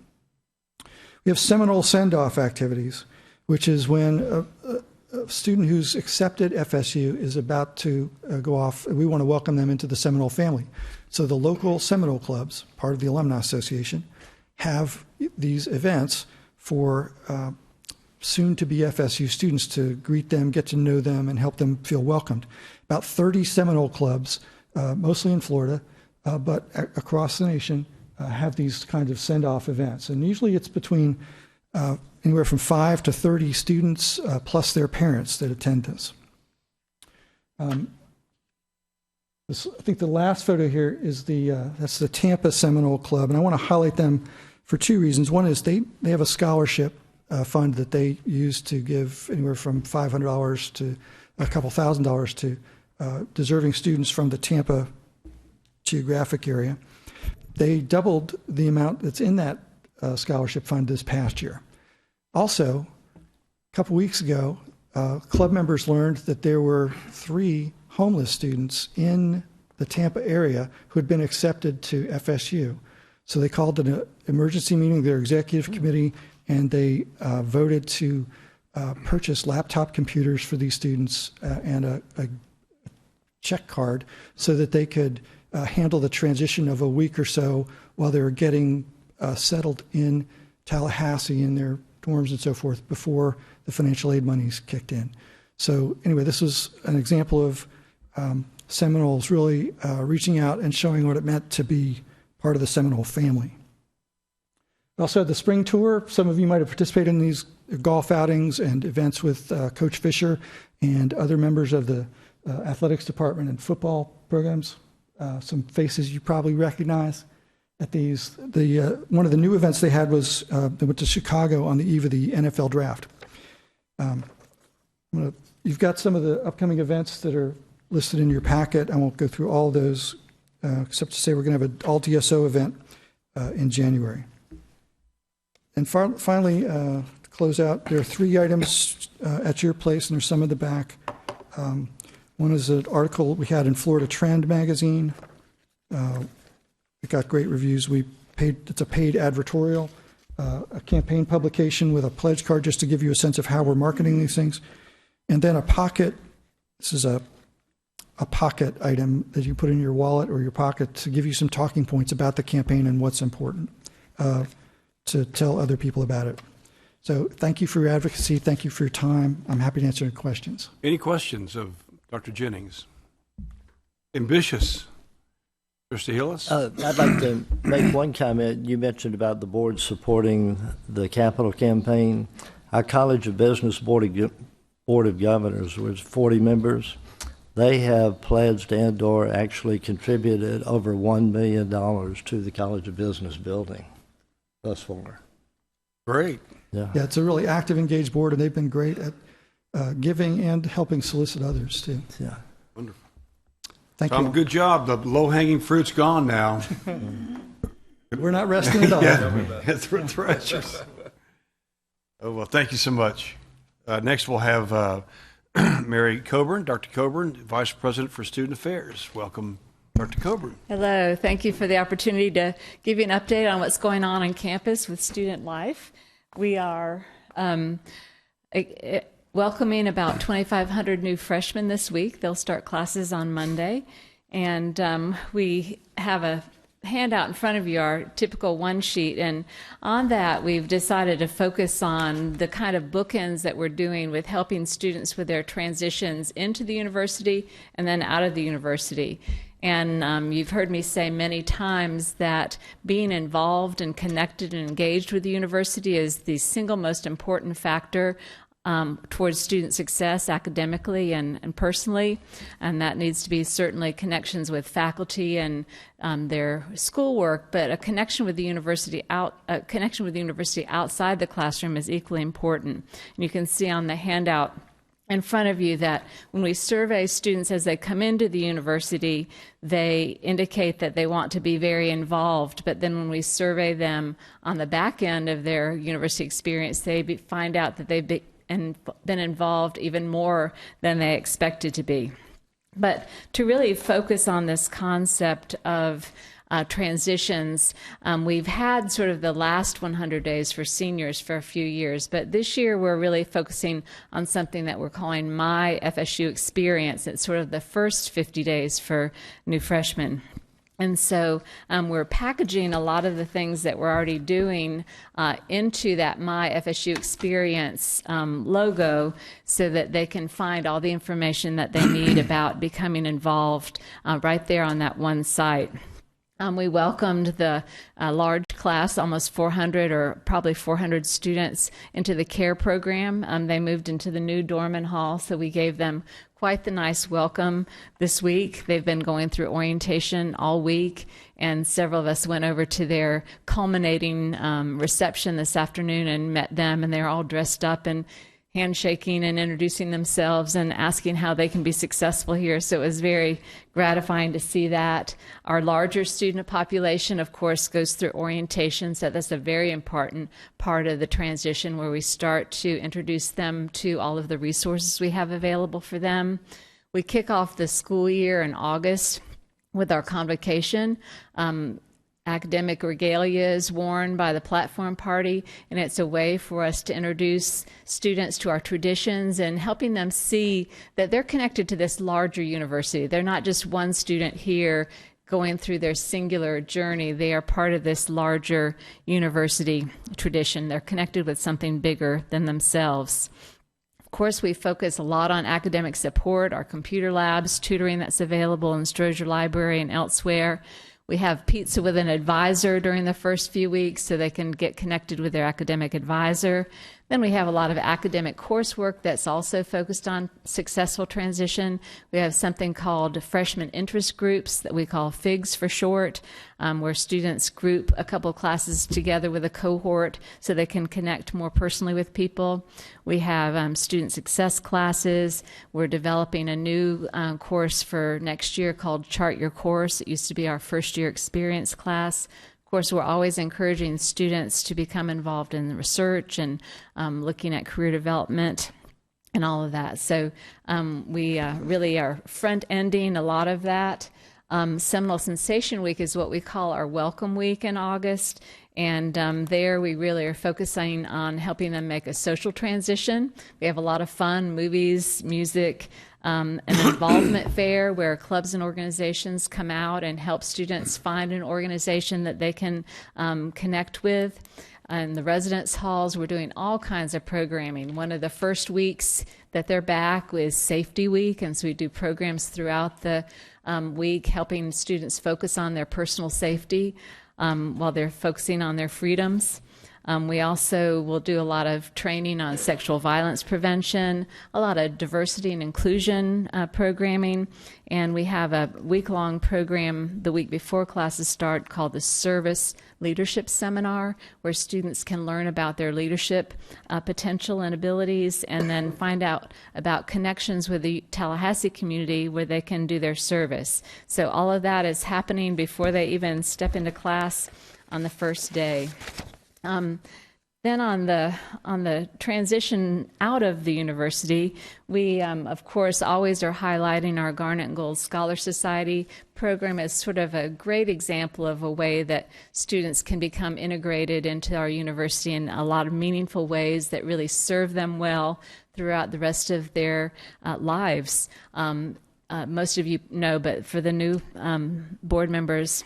We have Seminole send-off activities, which is when a student who's accepted FSU is about to go off. We want to welcome them into the Seminole family. So the local Seminole clubs, part of the Alumni Association, have these events for soon-to-be FSU students to greet them, get to know them, and help them feel welcomed. About 30 Seminole clubs, mostly in Florida, but across the nation, have these kinds of send-off events. And usually it's between anywhere from 5 to 30 students plus their parents that attend this. I think the last photo here is that's the Tampa Seminole Club, and I want to highlight them for two reasons. One is they have a scholarship fund that they use to give anywhere from $500 to a couple $1,000s to deserving students from the Tampa geographic area. They doubled the amount that's in that scholarship fund this past year. Also, a couple weeks ago, club members learned that there were 3 homeless students in the Tampa area who had been accepted to FSU. So they called an emergency meeting of their executive committee, and they voted to purchase laptop computers for these students and a check card so that they could handle the transition of a week or so while they were getting settled in Tallahassee in their dorms and so forth before the financial aid monies kicked in. So anyway, this was an example of Seminoles really reaching out and showing what it meant to be part of the Seminole family. We also had the spring tour. Some of you might have participated in these golf outings and events with Coach Fisher and other members of the athletics department and football programs. Some faces you probably recognize at these. One of the new events they had was they went to Chicago on the eve of the NFL draft. You've got some of the upcoming events that are listed in your packet. I won't go through all those, except to say we're going to have an all DSO event in January. And finally, to close out, there are 3 items at your place, and there's some in the back. One is an article we had in Florida Trend magazine. It got great reviews. It's a paid advertorial, a campaign publication with a pledge card just to give you a sense of how we're marketing these things. And then a pocket. This is a pocket item that you put in your wallet or your pocket to give you some talking points about the campaign and what's important to tell other people about it. So thank you for your advocacy. Thank you for your time. I'm happy to answer any questions. Any questions of Dr. Jennings? Ambitious. Trustee Hillis? I'd like to make one comment. You mentioned about the board supporting the capital campaign. Our College of Business Board of Governors was 40 members. They have pledged and/or actually contributed over $1 million to the College of Business building thus far. Great. Yeah, it's a really active, engaged board, and they've been great at giving and helping solicit others, too. Yeah. Wonderful. Thank Tom, you. good job. The low-hanging fruit's gone now. We're not resting at all. Yeah, it's treasures. Oh, well, thank you so much. Next, we'll have Mary Coburn, Dr. Coburn, Vice President for Student Affairs. Welcome, Dr. Coburn. Hello. Thank you for the opportunity to give you an update on what's going on campus with student life. We are welcoming about 2,500 new freshmen this week. They'll start classes on Monday. And we have a handout in front of you, our typical one sheet. And on that, we've decided to focus on the kind of bookends that we're doing with helping students with their transitions into the university and then out of the university. And you've heard me say many times that being involved and connected and engaged with the university is the single most important factor towards student success academically and personally, and that needs to be certainly connections with faculty and their schoolwork, but a connection with the university outside the classroom is equally important. And you can see on the handout in front of you that when we survey students as they come into the university, they indicate that they want to be very involved, but then when we survey them on the back end of their university experience, they find out that they've been involved even more than they expected to be. But to really focus on this concept of transitions. We've had sort of the last 100 days for seniors for a few years, but this year we're really focusing on something that we're calling My FSU Experience. It's sort of the first 50 days for new freshmen. And so we're packaging a lot of the things that we're already doing into that My FSU Experience logo so that they can find all the information that they need about becoming involved right there on that one site. We welcomed the large class, almost 400 or probably 400 students into the CARE program. They moved into the new Dorman Hall, so we gave them quite the nice welcome this week. They've been going through orientation all week, and several of us went over to their culminating reception this afternoon and met them, and they're all dressed up and handshaking and introducing themselves and asking how they can be successful here. So it was very gratifying to see that. Our larger student population, of course, goes through orientation, so that's a very important part of the transition where we start to introduce them to all of the resources we have available for them. We kick off the school year in August with our convocation. Academic regalia is worn by the platform party, and it's a way for us to introduce students to our traditions and helping them see that they're connected to this larger university. They're not just one student here going through their singular journey. They are part of this larger university tradition. They're connected with something bigger than themselves. Of course, we focus a lot on academic support, our computer labs, tutoring that's available in Strozier Library and elsewhere. We have pizza with an advisor during the first few weeks so they can get connected with their academic advisor. Then we have a lot of academic coursework that's also focused on successful transition. We have something called freshman interest groups that we call FIGs for short, where students group a couple of classes together with a cohort so they can connect more personally with people. We have student success classes. We're developing a new course for next year called Chart Your Course. It used to be our first year experience class. Of course, we're always encouraging students to become involved in research and looking at career development and all of that. So we really are front-ending a lot of that. Seminole Sensation Week is what we call our welcome week in August. And there we really are focusing on helping them make a social transition. We have a lot of fun, movies, music, an involvement fair where clubs and organizations come out and help students find an organization that they can connect with. In the residence halls, we're doing all kinds of programming. One of the first weeks that they're back is Safety Week, and so we do programs throughout the week helping students focus on their personal safety while they're focusing on their freedoms. We also will do a lot of training on sexual violence prevention, a lot of diversity and inclusion programming, and we have a week-long program the week before classes start called the Service Leadership Seminar, where students can learn about their leadership potential and abilities and then find out about connections with the Tallahassee community where they can do their service. So all of that is happening before they even step into class on the first day. Then on the transition out of the university, we, of course, always are highlighting our Garnet and Gold Scholar Society program as sort of a great example of a way that students can become integrated into our university in a lot of meaningful ways that really serve them well throughout the rest of their lives. Most of you know, but for the new board members,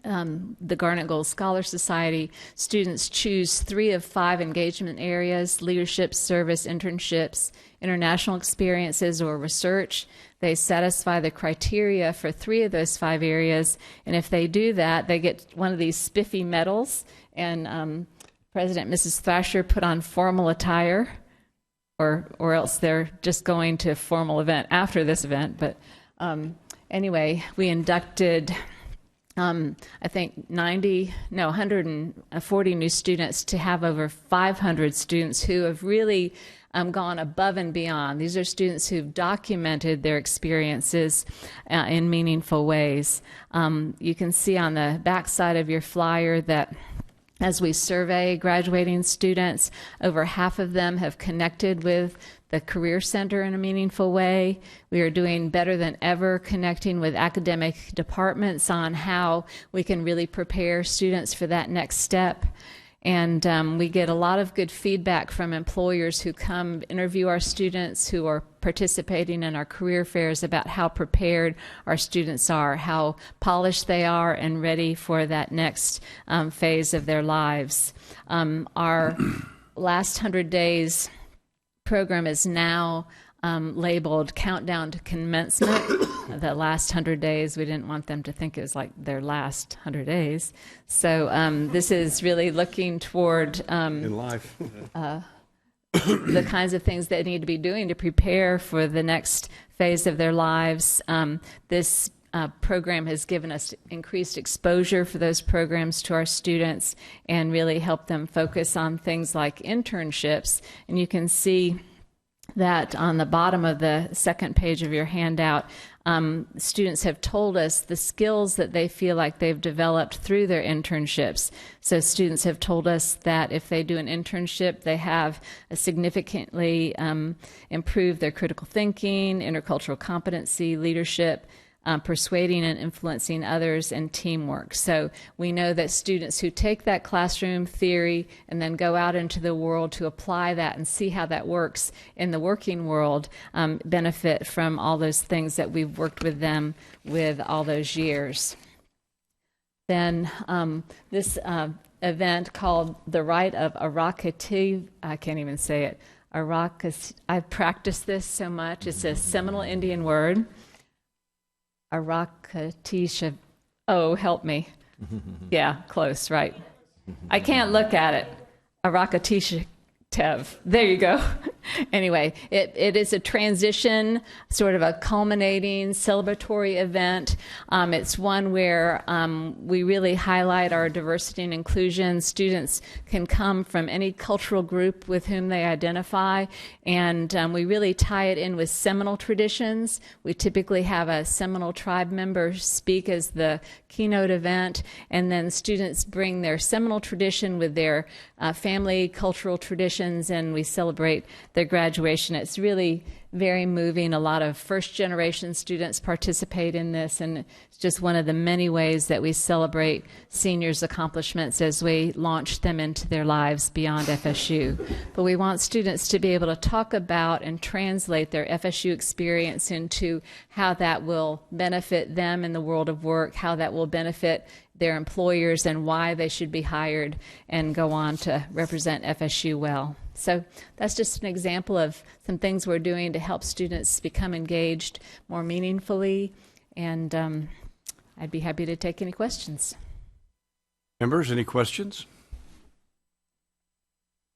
the Garnet Gold Scholar Society, students choose 3 of 5 engagement areas: leadership, service, internships, international experiences, or research. They satisfy the criteria for 3 of those 5 areas, and if they do that, they get one of these spiffy medals, and President and Mrs. Thrasher put on formal attire, or else they're just going to a formal event after this event. But anyway, we inducted I think 140 new students to have over 500 students who have really gone above and beyond. These are students who've documented their experiences in meaningful ways. You can see on the back side of your flyer that As we survey graduating students, over half of them have connected with the Career Center in a meaningful way. We are doing better than ever connecting with academic departments on how we can really prepare students for that next step. And we get a lot of good feedback from employers who come interview our students who are participating in our career fairs about how prepared our students are, how polished they are, and ready for that next phase of their lives. Our last 100 days program is now labeled Countdown to Commencement. The last 100 days, we didn't want them to think it was like their last 100 days. So this is really looking toward in life. The kinds of things they need to be doing to prepare for the next phase of their lives. This program has given us increased exposure for those programs to our students and really helped them focus on things like internships. And you can see that on the bottom of the second page of your handout, students have told us the skills that they feel like they've developed through their internships. So students have told us that if they do an internship, they have significantly improved their critical thinking, intercultural competency, leadership, persuading and influencing others, and teamwork. So we know that students who take that classroom theory and then go out into the world to apply that and see how that works in the working world benefit from all those things that we've worked with them with all those years. Then this event called The Rite of Arakati, I can't even say it, I've practiced this so much. It's a Seminole Indian word. Arakatisha. Oh, help me. Yeah, close, right. I can't look at it. Arakatisha Tev. There you go. Anyway, it is a transition, sort of a culminating celebratory event. It's one where we really highlight our diversity and inclusion. Students can come from any cultural group with whom they identify, and we really tie it in with Seminole traditions. We typically have a Seminole tribe member speak as the keynote event, and then students bring their Seminole tradition with their family cultural traditions, and we celebrate their graduation. It's really very moving. A lot of first-generation students participate in this, and it's just one of the many ways that we celebrate seniors' accomplishments as we launch them into their lives beyond FSU. But we want students to be able to talk about and translate their FSU experience into how that will benefit them in the world of work, how that will benefit their employers, and why they should be hired and go on to represent FSU well. So that's just an example of some things we're doing to help students become engaged more meaningfully, and I'd be happy to take any questions. Members, any questions?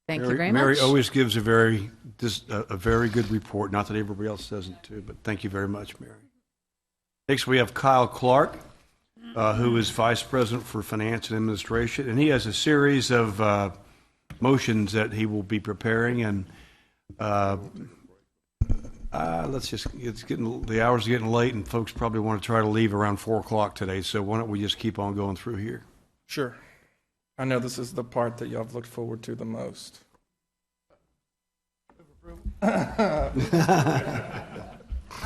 Thank you very much. Mary always gives a very good report, not that everybody else doesn't too, but thank you very much, Mary. Next we have Kyle Clark, who is Vice President for Finance and Administration, and he has a series of motions that he will be preparing, and the hours are getting late, and folks probably want to try to leave around 4 o'clock today, so why don't we just keep on going through here? Sure. I know this is the part that y'all have looked forward to the most. I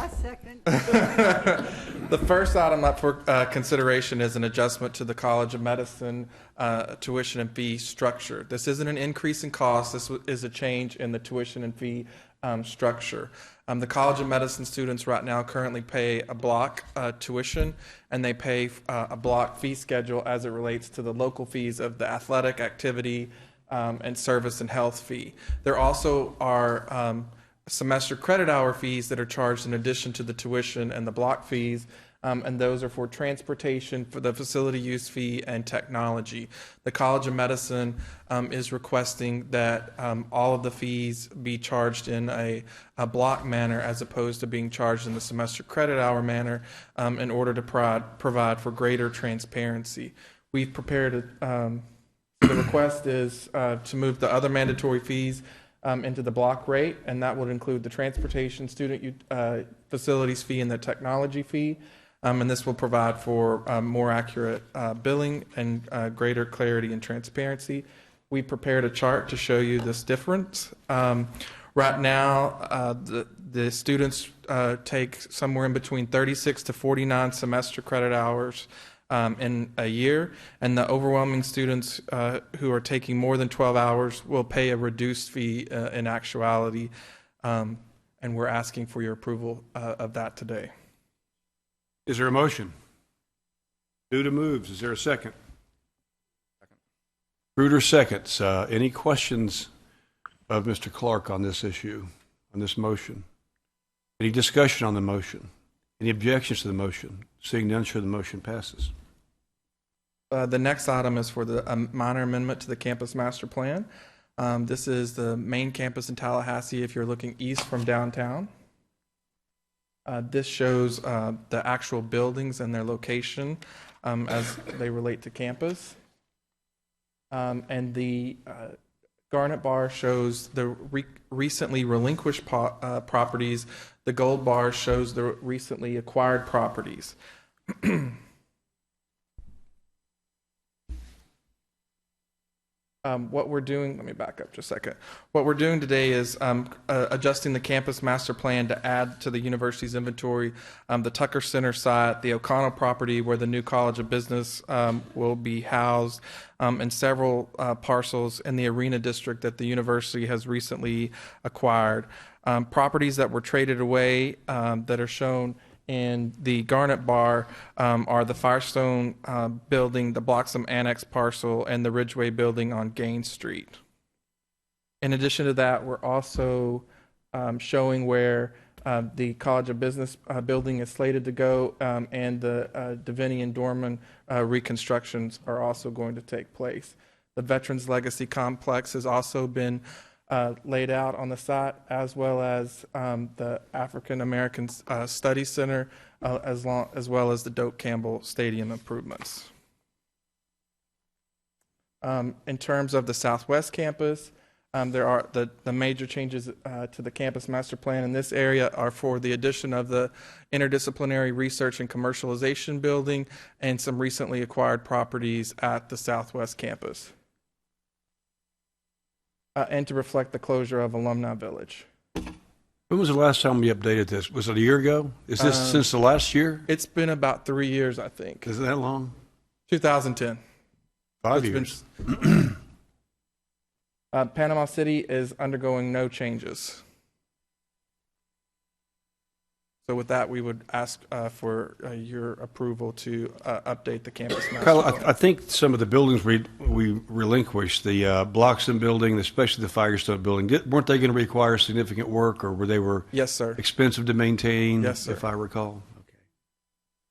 second. The first item up for consideration is an adjustment to the College of Medicine tuition and fee structure. This isn't an increase in cost. This is a change in the tuition and fee structure. The College of Medicine students right now currently pay a block tuition, and they pay a block fee schedule as it relates to the local fees of the athletic activity and service and health fee. There also are semester credit hour fees that are charged in addition to the tuition and the block fees, and those are for transportation, for the facility use fee, and technology. The College of Medicine is requesting that all of the fees be charged in a block manner as opposed to being charged in the semester credit hour manner in order to provide for greater transparency. We've prepared the request is to move the other mandatory fees into the block rate, and that would include the transportation, student facilities fee, and the technology fee. And this will provide for more accurate billing and greater clarity and transparency. We prepared a chart to show you this difference. Right now, the students take somewhere in between 36 to 49 semester credit hours in a year, and the overwhelming students who are taking more than 12 hours will pay a reduced fee in actuality, and we're asking for your approval of that today. Is there a motion? Duda moves. Is there a second? Bruder seconds. Any questions of Mr. Clark on this issue, on this motion? Any discussion on the motion? Any objections to the motion? Seeing none, sure the motion passes. The next item is for the minor amendment to the campus master plan. This is the main campus in Tallahassee if you're looking east from downtown. This shows the actual buildings and their location as they relate to campus. And the garnet bar shows the recently relinquished properties. The gold bar shows the recently acquired properties. What we're doing, let me back up just a second. What we're doing today is adjusting the campus master plan to add to the university's inventory the Tucker Center site, the O'Connell property where the new College of Business will be housed, and several parcels in the Arena District that the university has recently acquired. Properties that were traded away that are shown in the garnet bar are the Firestone building, the Bloxham Annex parcel, and the Ridgeway building on Gaines Street. In addition to that, we're also showing where the College of Business building is slated to go, and the Deviney and Dorman reconstructions are also going to take place. The Veterans Legacy Complex has also been laid out on the site, as well as the African American Study Center, as well as the Doak Campbell Stadium improvements. In terms of the Southwest campus, there are the major changes to the campus master plan in this area are for the addition of the interdisciplinary research and commercialization building and some recently acquired properties at the Southwest campus. And to reflect the closure of Alumni Village. When was the last time we updated this? Was it a year ago? Is this since the last year? It's been about 3 years, I think. Is it that long? 2010. 5 years. Panama City is undergoing no changes. So with that, we would ask for your approval to update the campus master Kyle, plan. I think some of the buildings we relinquished, the Bloxham building, especially the Firestone building, weren't they going to require significant work, or they were yes, sir. expensive to maintain, yes, sir. if I recall? Okay.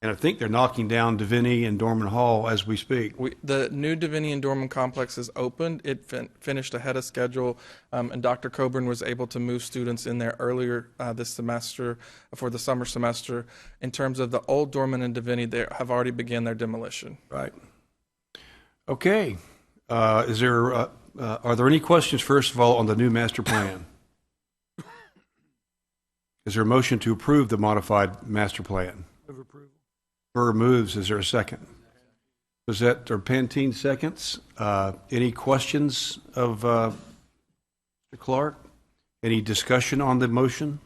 And I think they're knocking down Deviney and Dorman Hall as we speak. The new Deviney and Dorman complex is opened. It finished ahead of schedule, and Dr. Coburn was able to move students in there earlier this semester for the summer semester. In terms of the old Dorman and Deviney, they have already begun their demolition. Right. Okay. Are there any questions, first of all, on the new master plan? Is there a motion to approve the modified master plan? Move approval. Burr moves. Is there a second? Was that or Pantene seconds? Any questions of Mr. Clark? Any discussion on the motion?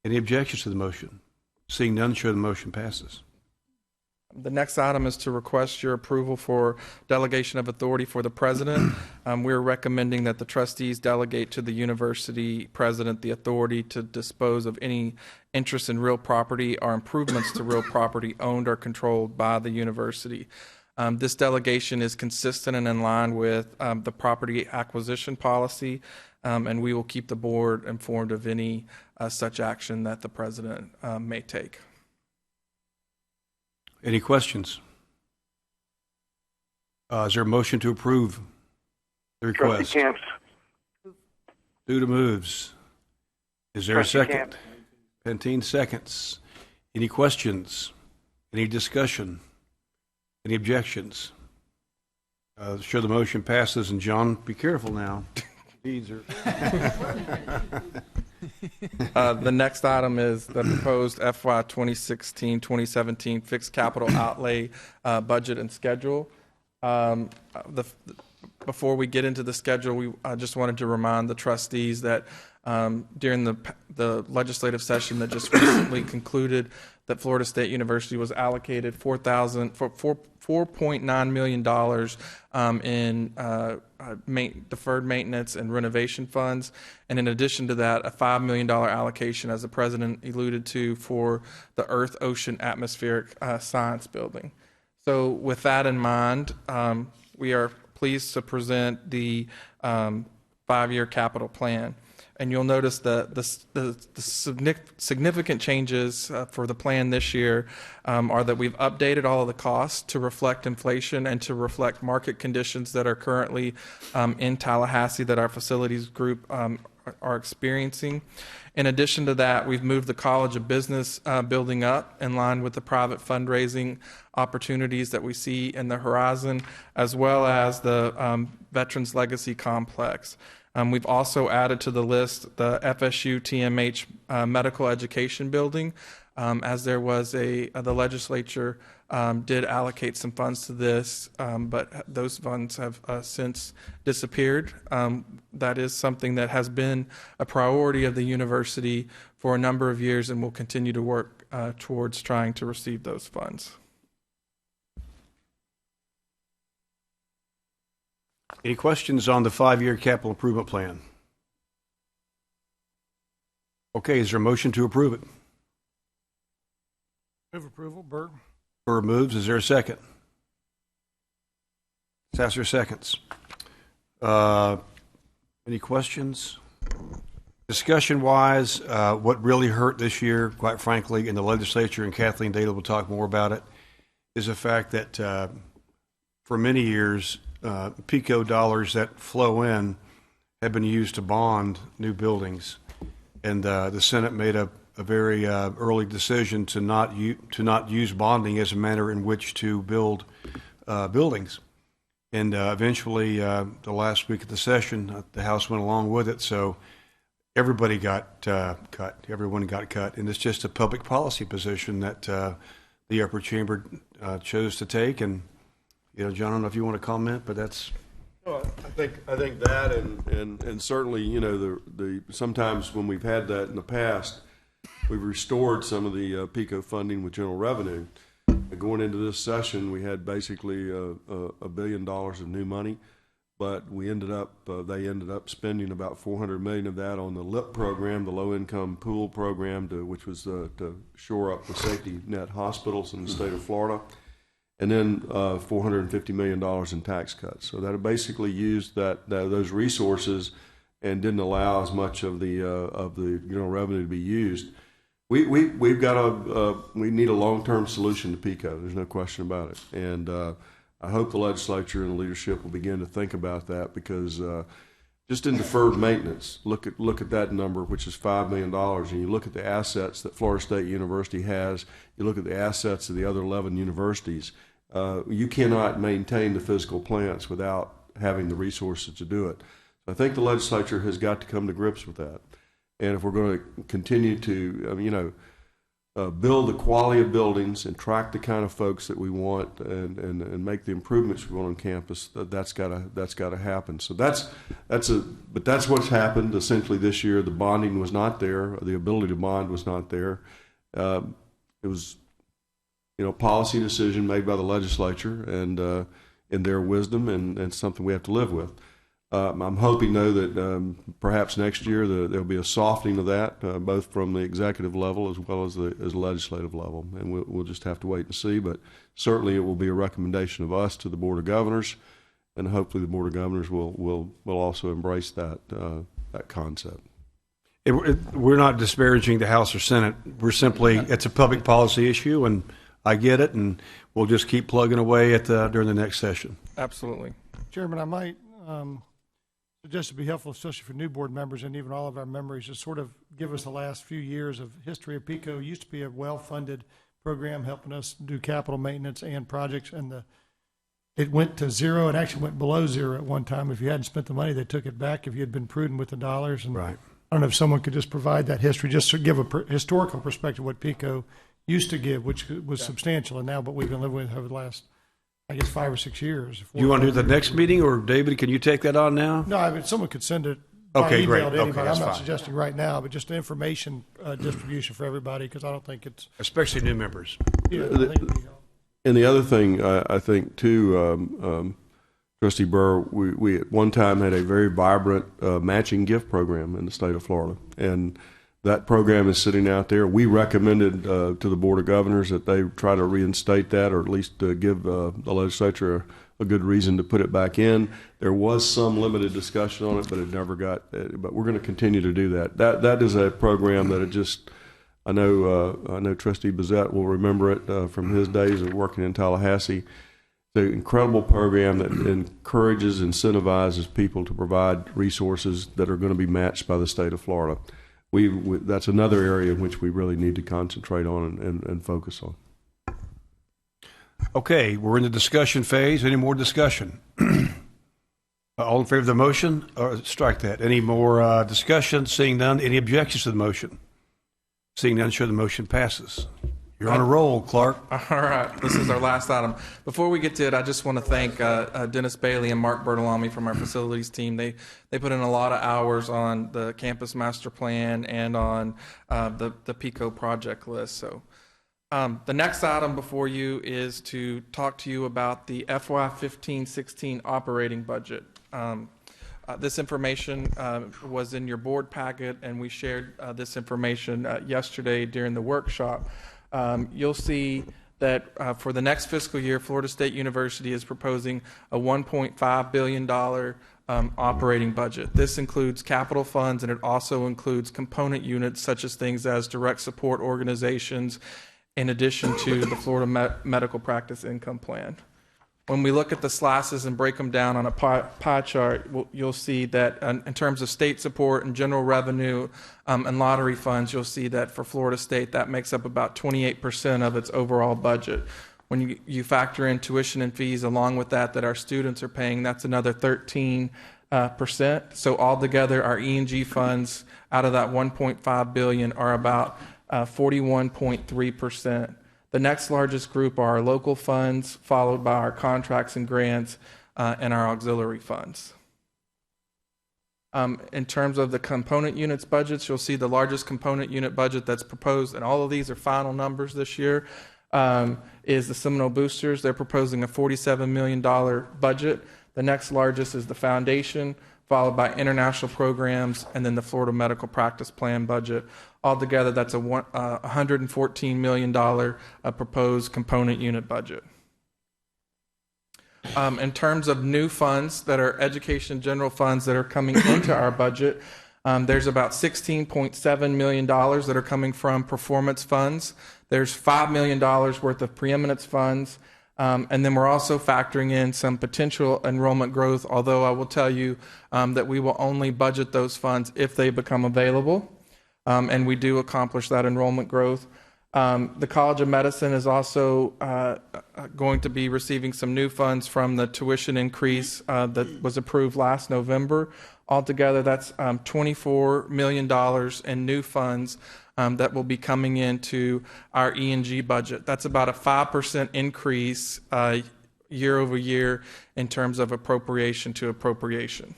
Any objections to the motion? Seeing none, sure the motion passes. The next item is to request your approval for delegation of authority for the president. We're recommending that the trustees delegate to the university president the authority to dispose of any interest in real property or improvements to real property owned or controlled by the university. This delegation is consistent and in line with the property acquisition policy, and we will keep the board informed of any such action that the president may take. Any questions? Is there a motion to approve the request? Trustee Camps. Duda moves. Is there Trustee a second? Camps. Pantene seconds. Any questions? Any discussion? Any objections? Sure the motion passes. And John, be careful now. Deeds are. The next item is the proposed FY 2016-2017 fixed capital outlay budget and schedule. Before we get into the schedule, I just wanted to remind the trustees that during the legislative session that just recently concluded, that Florida State University was allocated $4.9 million in deferred maintenance and renovation funds, and in addition to that, a $5 million allocation, as the president alluded to, for the Earth, Ocean, Atmospheric Science Building. So with that in mind, we are pleased to present the 5-year capital plan. And you'll notice the significant changes for the plan this year are that we've updated all of the costs to reflect inflation and to reflect market conditions that are currently in Tallahassee that our facilities group are experiencing. In addition to that, we've moved the College of Business building up in line with the private fundraising opportunities that we see in the horizon, as well as the Veterans Legacy Complex. We've also added to the list the FSU TMH Medical Education Building, as there was the legislature did allocate some funds to this, but those funds have since disappeared. That is something that has been a priority of the university for a number of years, and will continue to work towards trying to receive those funds. Any questions on the 5-year capital improvement plan? Okay, is there a motion to approve it? Move approval, Berg. Berg moves. Is there a second? Sasser seconds. Any questions? Discussion-wise, what really hurt this year, quite frankly, in the legislature, and Kathleen Dale will talk more about it, is the fact that for many years, PICO dollars that flow in have been used to bond new buildings, and the Senate made a very early decision to not use bonding as a manner in which to build buildings. And eventually, the last week of the session, the House went along with it, so everybody got cut. Everyone got cut, and it's just a public policy position that the upper chamber chose to take. And John, I don't know if you want to comment, but that's. Well, I think that, and certainly, the sometimes when we've had that in the past, we've restored some of the PICO funding with general revenue. Going into this session, we had basically $1 billion of new money, but they ended up spending about $400 million of that on the LIP program, the low income pool program, which was to shore up the safety net hospitals in the state of Florida. And then $450 million in tax cuts. So that basically used those resources and didn't allow as much of the general revenue to be used. We need a long-term solution to PICO. There's no question about it. And I hope the legislature and the leadership will begin to think about that, because just in deferred maintenance, look at that number, which is $5 million, and you look at the assets that Florida State University has, you look at the assets of the other 11 universities. You cannot maintain the physical plants without having the resources to do it. I think the legislature has got to come to grips with that. And if we're going to continue to, build the quality of buildings and attract the kind of folks that we want, and make the improvements we want on campus, that's got to happen. So but that's what's happened essentially this year. The bonding was not there. The ability to bond was not there. It was, policy decision made by the legislature, and in their wisdom, and something we have to live with. I'm hoping, though, that perhaps next year there'll be a softening of that, both from the executive level as well as the legislative level, and we'll just have to wait and see. But certainly, it will be a recommendation of us to the Board of Governors, and hopefully, the Board of Governors will also embrace that concept. We're not disparaging the House or Senate. We're simply, it's a public policy issue, and I get it, and we'll just keep plugging away during the next session. Absolutely. Chairman, I might suggest it'd be helpful, especially for new board members and even all of our memories, to sort of give us the last few years of history of PICO. It used to be a well-funded program helping us do capital maintenance and projects, and it went to zero. It actually went below zero at one time. If you hadn't spent the money, they took it back if you had been prudent with the dollars. And right. I don't know if someone could just provide that history, just to give a historical perspective what PICO used to give, which was substantial, and now what we've been living with over the last, I guess, 5 or 6 years. You want to do the next meeting, or David, can you take that on now? No, I mean, someone could send it by Okay, email great. to Okay, anybody. that's I'm not fine. suggesting right now, but just information distribution for everybody, because I don't think it's... Especially new members. Yeah, I think it'd be helpful. And the other thing, I think, too, Trustee Burr, we at one time had a very vibrant matching gift program in the state of Florida. And that program is sitting out there. We recommended to the Board of Governors that they try to reinstate that, or at least give the legislature a good reason to put it back in. There was some limited discussion on it, but it never got, but we're going to continue to do that. That is a program that it just, I know Trustee Bezette will remember it from his days of working in Tallahassee. It's an incredible program that encourages, incentivizes people to provide resources that are going to be matched by the state of Florida. That's another area in which we really need to concentrate on and focus on. Okay, we're in the discussion phase. Any more discussion? All in favor of the motion? Or strike that. Any more discussion? Seeing none. Any objections to the motion? Seeing none, show the motion passes. You're on a roll, Clark. All right, this is our last item. Before we get to it, I just want to thank Dennis Bailey and Mark Bertolami from our facilities team. They put in a lot of hours on the campus master plan and on the PICO project list. So the next item before you is to talk to you about the FY 15-16 operating budget. This information was in your board packet, and we shared this information yesterday during the workshop. You'll see that for the next fiscal year, Florida State University is proposing a $1.5 billion operating budget. This includes capital funds, and it also includes component units such as things as direct support organizations, in addition to the Florida Medical Practice Income Plan. When we look at the slices and break them down on a pie chart, you'll see that in terms of state support and general revenue and lottery funds, you'll see that for Florida State, that makes up about 28% of its overall budget. When you factor in tuition and fees along with that our students are paying, that's another 13%. So altogether, our E&G funds out of that $1.5 billion are about 41.3%. The next largest group are our local funds, followed by our contracts and grants and our auxiliary funds. In terms of the component units budgets, you'll see the largest component unit budget that's proposed, and all of these are final numbers this year, is the Seminole Boosters. They're proposing a $47 million budget. The next largest is the Foundation, followed by international programs, and then the Florida Medical Practice Plan budget. Altogether, that's a $114 million proposed component unit budget. In terms of new funds that are education general funds that are coming into our budget, there's about $16.7 million that are coming from performance funds. There's $5 million worth of preeminence funds. And then we're also factoring in some potential enrollment growth, although I will tell you that we will only budget those funds if they become available. And we do accomplish that enrollment growth. The College of Medicine is also going to be receiving some new funds from the tuition increase that was approved last November. Altogether, that's $24 million in new funds that will be coming into our E&G budget. That's about a 5% increase year over year in terms of appropriation to appropriation.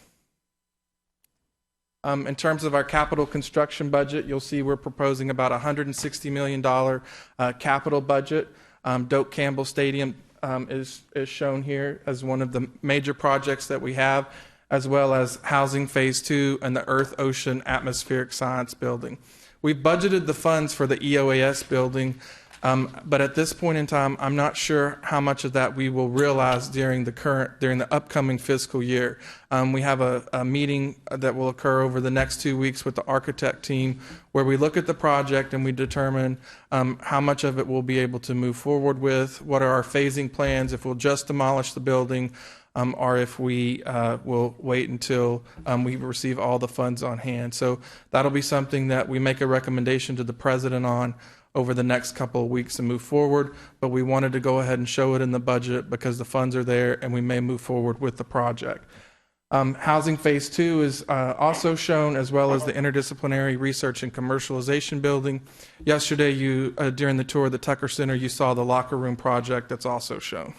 In terms of our capital construction budget, you'll see we're proposing about a $160 million capital budget. Doak Campbell Stadium is shown here as one of the major projects that we have, as well as Housing Phase 2 and the Earth, Ocean, Atmospheric Science Building. We've budgeted the funds for the EOAS building, but at this point in time, I'm not sure how much of that we will realize during the upcoming fiscal year. We have a meeting that will occur over the next 2 weeks with the architect team, where we look at the project and we determine how much of it we'll be able to move forward with, what are our phasing plans, if we'll just demolish the building, or if we will wait until we receive all the funds on hand. So that'll be something that we make a recommendation to the president on over the next couple of weeks to move forward, but we wanted to go ahead and show it in the budget because the funds are there and we may move forward with the project. Housing Phase 2 is also shown, as well as the Interdisciplinary Research and Commercialization Building. Yesterday, during the tour of the Tucker Center, you saw the locker room project that's also shown.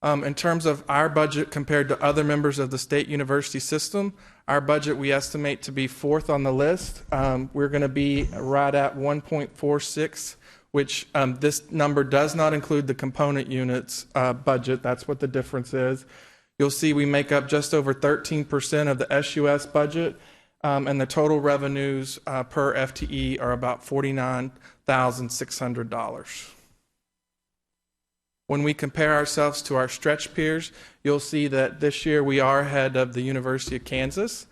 In terms of our budget compared to other members of the state university system, our budget we estimate to be fourth on the list. We're going to be right at 1.46, which this number does not include the component units budget. That's what the difference is. You'll see we make up just over 13% of the SUS budget, and the total revenues per FTE are about $49,600. When we compare ourselves to our stretch peers, you'll see that this year we are ahead of the University of Kansas.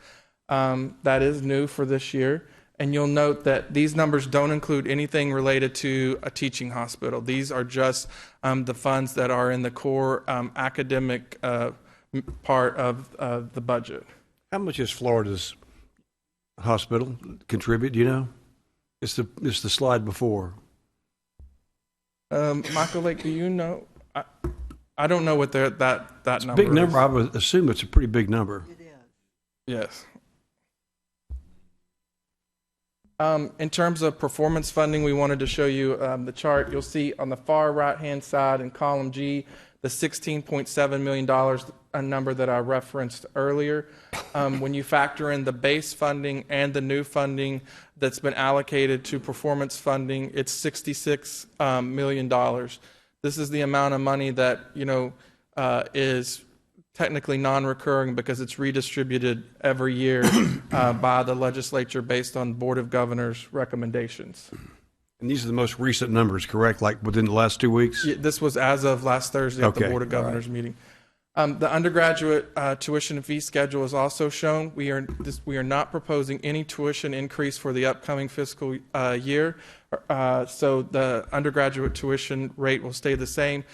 That is new for this year. And you'll note that these numbers don't include anything related to a teaching hospital. These are just the funds that are in the core academic part of the budget. How much does Florida's hospital contribute? Do you know? It's the slide before. Michael Lake, do you know? I don't know what that It's number a big number. is. I would assume it's a pretty big number. Yes. In terms of performance funding, we wanted to show you the chart. You'll see on the far right-hand side in column G, the $16.7 million, a number that I referenced earlier. When you factor in the base funding and the new funding that's been allocated to performance funding, it's $66 million. This is the amount of money that is technically non-recurring because it's redistributed every year by the legislature based on Board of Governors recommendations. And these are the most recent numbers, correct? Like within the last 2 weeks? Yeah, this was as of last Thursday at the Board of Governors meeting. The undergraduate tuition and fee schedule is also shown. We are not proposing any tuition increase for the upcoming fiscal year. So the undergraduate tuition rate will stay the same,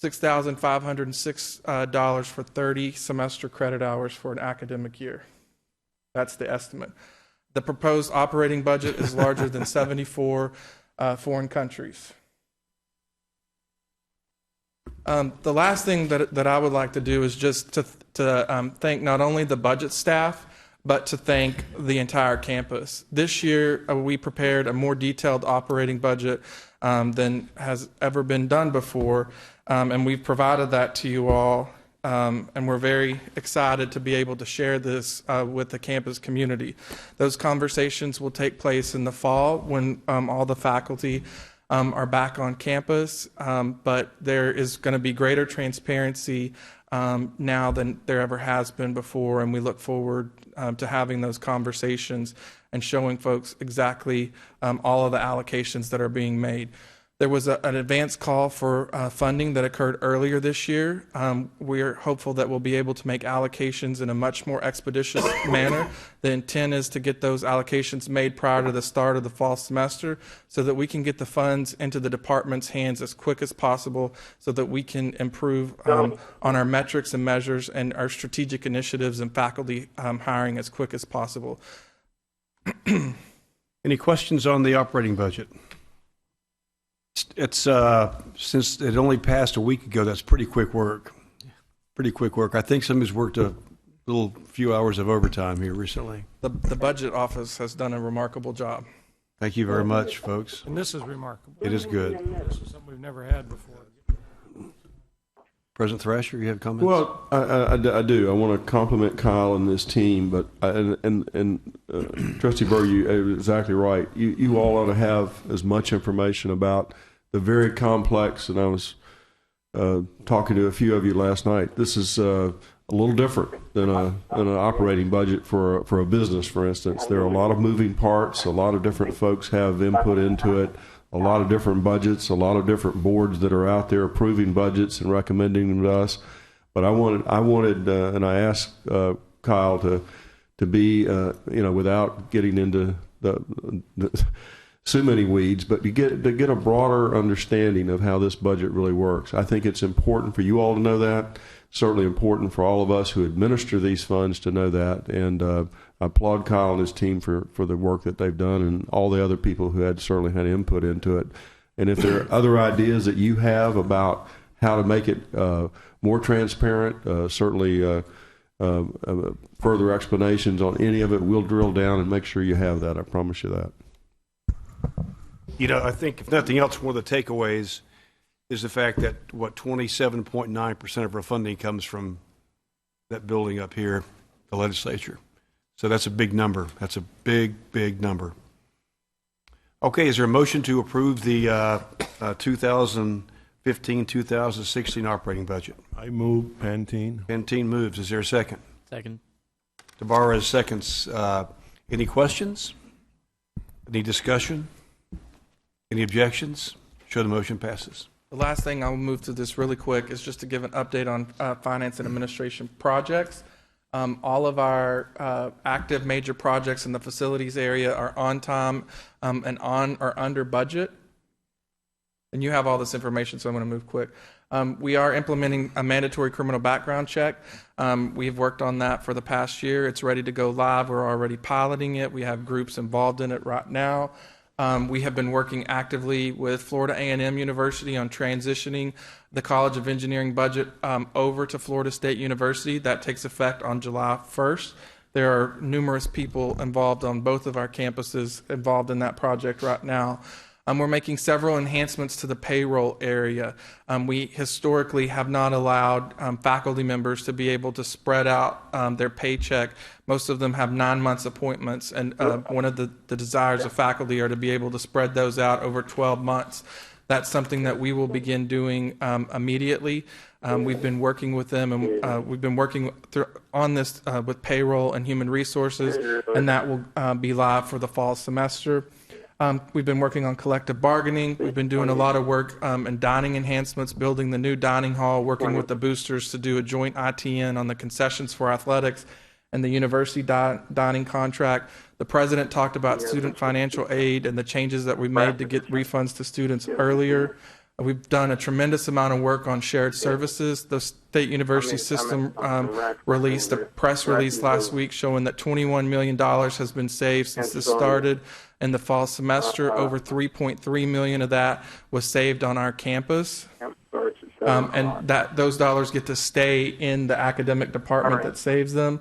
$6,506 for 30 semester credit hours for an academic year. That's the estimate. The proposed operating budget is larger than 74 foreign countries. The last thing that I would like to do is just to thank not only the budget staff, but to thank the entire campus. This year, we prepared a more detailed operating budget than has ever been done before, and we've provided that to you all, and we're very excited to be able to share this with the campus community. Those conversations will take place in the fall when all the faculty are back on campus, but there is going to be greater transparency now than there ever has been before, and we look forward to having those conversations and showing folks exactly all of the allocations that are being made. There was an advance call for funding that occurred earlier this year. We're hopeful that we'll be able to make allocations in a much more expeditious manner. The intent is to get those allocations made prior to the start of the fall semester so that we can get the funds into the department's hands as quick as possible so that we can improve on our metrics and measures and our strategic initiatives and faculty hiring as quick as possible. Any questions on the operating budget? It's since it only passed a week ago, that's pretty quick work. Pretty quick work. I think somebody's worked a little few hours of overtime here recently. The budget office has done a remarkable job. Thank you very much, folks. And this is remarkable. It is good. This is something we've never had before. President Thrasher, you have comments? Well, I do. I want to compliment Kyle and this team, but Trustee Burr, you're exactly right. You all ought to have as much information about the very complex, and I was talking to a few of you last night. This is a little different than an operating budget for a business, for instance. There are a lot of moving parts. A lot of different folks have input into it. A lot of different budgets, a lot of different boards that are out there approving budgets and recommending them to us. But I wanted, and I asked Kyle to be, without getting into the so many weeds, but to get a broader understanding of how this budget really works. I think it's important for you all to know that. Certainly important for all of us who administer these funds to know that. And I applaud Kyle and his team for the work that they've done, and all the other people who certainly had input into it. And if there are other ideas that you have about how to make it more transparent, certainly further explanations on any of it, we'll drill down and make sure you have that. I promise you that. I think if nothing else, one of the takeaways is the fact that 27.9% of our funding comes from that building up here, the legislature. So that's a big number. That's a big, big number. Okay, is there a motion to approve the 2015-2016 operating budget? I move Pantene. Pantene moves. Is there a second? Second. Tabarra seconds. Any questions? Any discussion? Any objections? Show the motion passes. The last thing I'll move to this really quick is just to give an update on finance and administration projects. All of our active major projects in the facilities area are on time and on or under budget. And you have all this information, so I'm going to move quick. We are implementing a mandatory criminal background check. We've worked on that for the past year. It's ready to go live. We're already piloting it. We have groups involved in it right now. We have been working actively with Florida A&M University on transitioning the College of Engineering budget over to Florida State University. That takes effect on July 1st. There are numerous people involved on both of our campuses involved in that project right now. We're making several enhancements to the payroll area. We historically have not allowed faculty members to be able to spread out their paycheck. Most of them have 9 months appointments, and one of the desires of faculty are to be able to spread those out over 12 months. That's something that we will begin doing immediately. We've been working with them, and we've been working on this with payroll and human resources, and that will be live for the fall semester. We've been working on collective bargaining. We've been doing a lot of work in dining enhancements, building the new dining hall, working with the boosters to do a joint ITN on the concessions for athletics and the university dining contract. The president talked about student financial aid and the changes that we made to get refunds to students earlier. We've done a tremendous amount of work on shared services. The state university system released a press release last week showing that $21 million has been saved since this started. In the fall semester, over $3.3 million of that was saved on our campus. And those dollars get to stay in the academic department that saves them.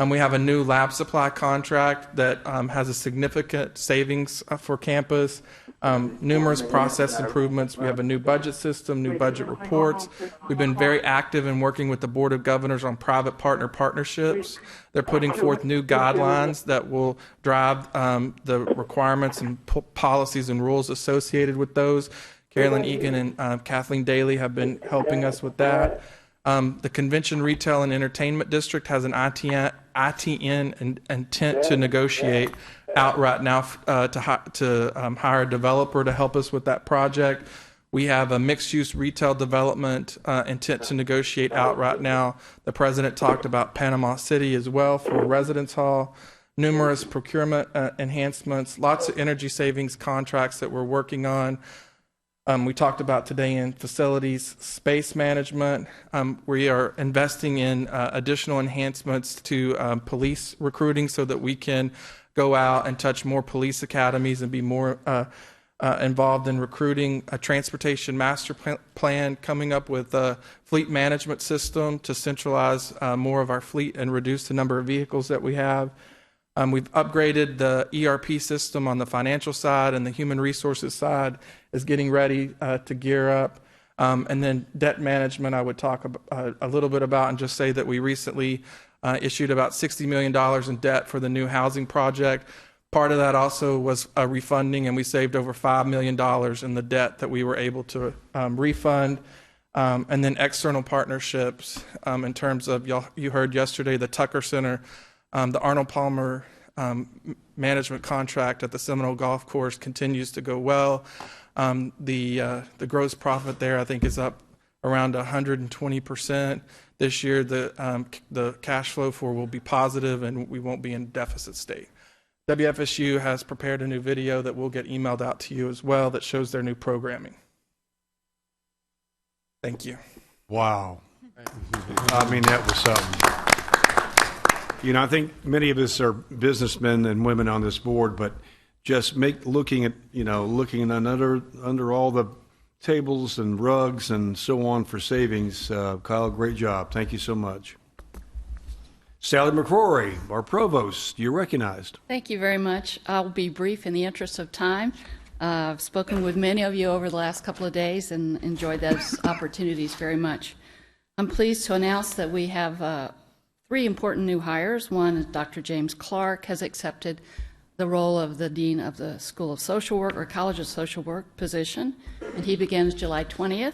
We have a new lab supply contract that has a significant savings for campus. Numerous process improvements. We have a new budget system, new budget reports. We've been very active in working with the Board of Governors on private partner partnerships. They're putting forth new guidelines that will drive the requirements and policies and rules associated with those. Carolyn Egan and Kathleen Daly have been helping us with that. The Convention Retail and Entertainment District has an ITN intent to negotiate out right now to hire a developer to help us with that project. We have a mixed-use retail development intent to negotiate out right now. The president talked about Panama City as well for a residence hall. Numerous procurement enhancements, lots of energy savings contracts that we're working on. We talked about today in facilities, space management. We are investing in additional enhancements to police recruiting so that we can go out and touch more police academies and be more involved in recruiting. A transportation master plan, coming up with a fleet management system to centralize more of our fleet and reduce the number of vehicles that we have. We've upgraded the ERP system on the financial side, and the human resources side is getting ready to gear up. And then debt management, I would talk a little bit about and just say that we recently issued about $60 million in debt for the new housing project. Part of that also was a refunding, and we saved over $5 million in the debt that we were able to refund. And then external partnerships in terms of, you heard yesterday, the Tucker Center, the Arnold Palmer management contract at the Seminole Golf Course continues to go well. The gross profit there, I think, is up around 120%. This year, the cash flow will be positive, and we won't be in deficit state. WFSU has prepared a new video that will get emailed out to you as well that shows their new programming. Thank you. Wow. I mean, that was something. I think many of us are businessmen and women on this board, but just looking under all the tables and rugs and so on for savings. Kyle, great job. Thank you so much. Sally McCrory, our provost, you're recognized. Thank you very much. I'll be brief in the interest of time. I've spoken with many of you over the last couple of days and enjoyed those opportunities very much. I'm pleased to announce that we have 3 important new hires. One is Dr. James Clark has accepted the role of the Dean of the School of Social Work or College of Social Work position, and he begins July 20th.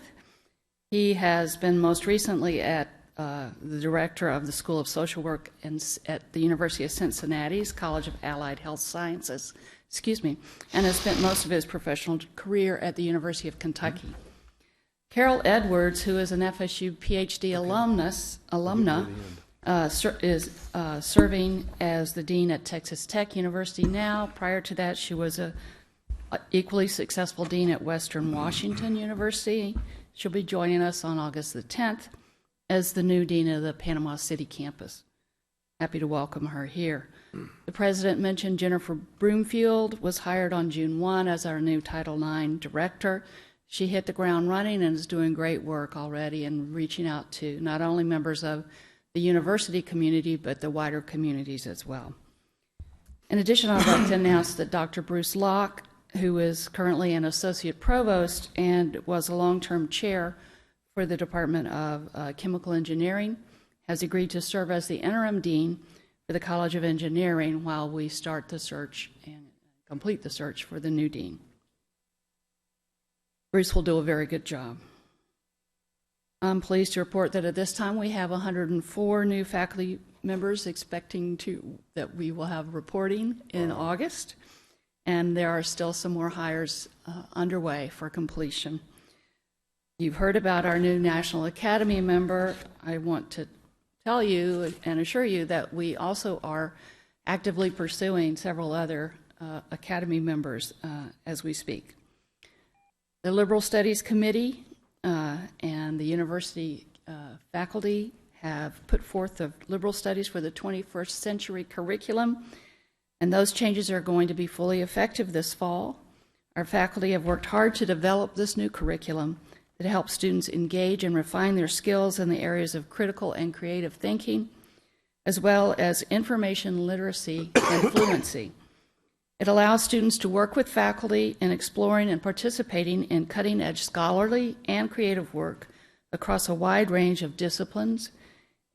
He has been most recently at the director of the School of Social Work at the University of Cincinnati's College of Allied Health Sciences, and has spent most of his professional career at the University of Kentucky. Carol Edwards, who is an FSU PhD alumna, is serving as the dean at Texas Tech University now. Prior to that, she was a equally successful dean at Western Washington University. She'll be joining us on August the 10th as the new dean of the Panama City campus. Happy to welcome her here. The president mentioned Jennifer Broomfield was hired on June 1 as our new Title IX director. She hit the ground running and is doing great work already and reaching out to not only members of the university community, but the wider communities as well. In addition, I'd like to announce that Dr. Bruce Locke, who is currently an associate provost and was a long-term chair for the Department of Chemical Engineering, has agreed to serve as the interim dean for the College of Engineering while we start the search and complete the search for the new dean. Bruce will do a very good job. I'm pleased to report that at this time we have 104 new faculty members expecting that we will have reporting in August, and there are still some more hires underway for completion. You've heard about our new National Academy member. I want to tell you and assure you that we also are actively pursuing several other Academy members as we speak. The Liberal Studies Committee and the university faculty have put forth the Liberal Studies for the 21st Century curriculum, and those changes are going to be fully effective this fall. Our faculty have worked hard to develop this new curriculum that helps students engage and refine their skills in the areas of critical and creative thinking, as well as information literacy and fluency. It allows students to work with faculty in exploring and participating in cutting-edge scholarly and creative work across a wide range of disciplines,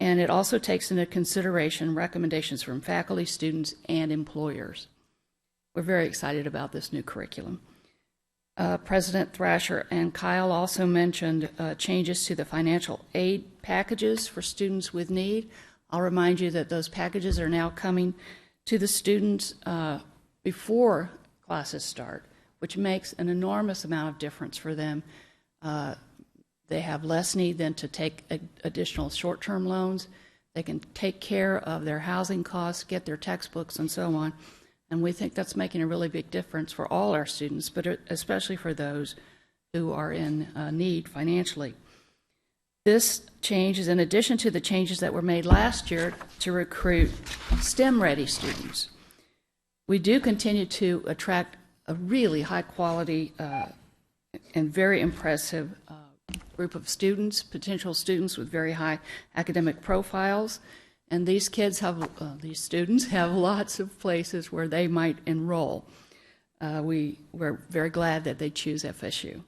and it also takes into consideration recommendations from faculty, students, and employers. We're very excited about this new curriculum. President Thrasher and Kyle also mentioned changes to the financial aid packages for students with need. I'll remind you that those packages are now coming to the students before classes start, which makes an enormous amount of difference for them. They have less need than to take additional short-term loans. They can take care of their housing costs, get their textbooks, and so on. And we think that's making a really big difference for all our students, but especially for those who are in need financially. This change is in addition to the changes that were made last year to recruit STEM-ready students. We do continue to attract a really high-quality and very impressive group of students, potential students with very high academic profiles. And these kids have, these students have lots of places where they might enroll. We're very glad that they choose FSU.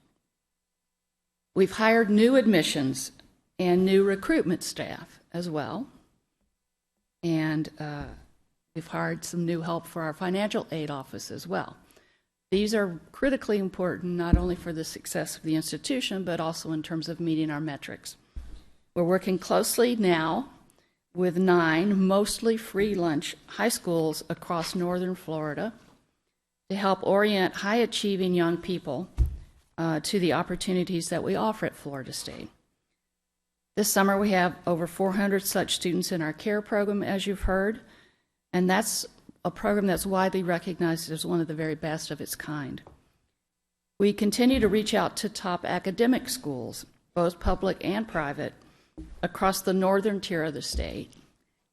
We've hired new admissions and new recruitment staff as well. And we've hired some new help for our financial aid office as well. These are critically important not only for the success of the institution, but also in terms of meeting our metrics. We're working closely now with 9 mostly free lunch high schools across northern Florida to help orient high-achieving young people to the opportunities that we offer at Florida State. This summer we have over 400 such students in our CARE program, as you've heard, and that's a program that's widely recognized as one of the very best of its kind. We continue to reach out to top academic schools, both public and private, across the northern tier of the state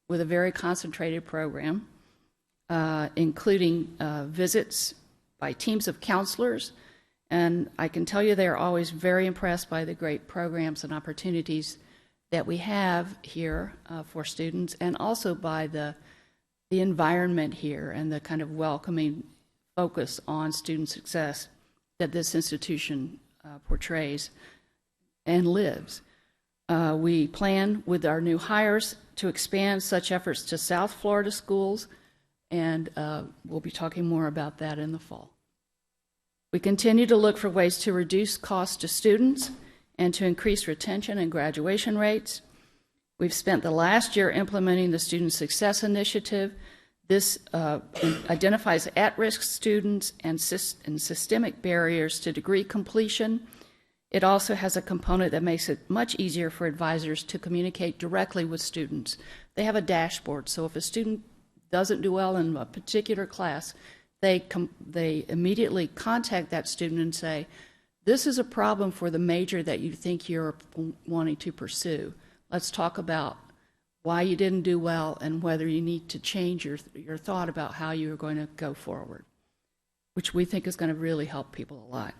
with a very concentrated program, including visits by teams of counselors And I can tell you they are always very impressed by the great programs and opportunities that we have here for students, and also by the environment here and the kind of welcoming focus on student success that this institution portrays and lives. We plan with our new hires to expand such efforts to South Florida schools, and we'll be talking more about that in the fall. We continue to look for ways to reduce costs to students and to increase retention and graduation rates. We've spent the last year implementing the Student Success Initiative. This identifies at-risk students and systemic barriers to degree completion. It also has a component that makes it much easier for advisors to communicate directly with students. They have a dashboard, so if a student doesn't do well in a particular class, they immediately contact that student and say, this is a problem for the major that you think you're wanting to pursue. Let's talk about why you didn't do well and whether you need to change your thought about how you're going to go forward, which we think is going to really help people a lot.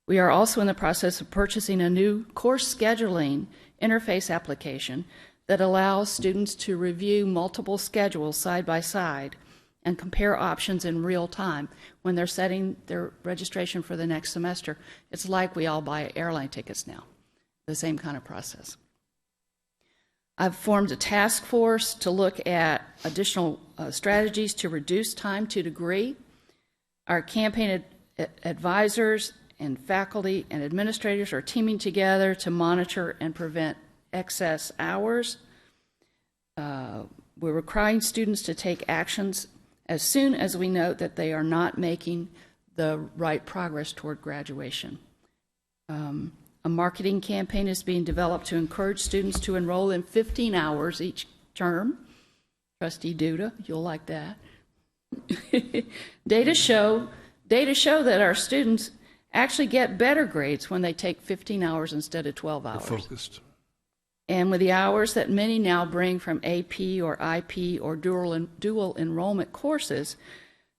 We are also in the process of purchasing a new course scheduling interface application that allows students to review multiple schedules side by side and compare options in real time when they're setting their registration for the next semester. It's like we all buy airline tickets now, the same kind of process. I've formed a task force to look at additional strategies to reduce time to degree. Our campaign advisors and faculty and administrators are teaming together to monitor and prevent excess hours. We're requiring students to take actions as soon as we note that they are not making the right progress toward graduation. A marketing campaign is being developed to encourage students to enroll in 15 hours each term. Trustee Duda, you'll like that. Data show that our students actually get better grades when they take 15 hours instead of 12 hours. They're focused. And with the hours that many now bring from AP or IP or dual enrollment courses,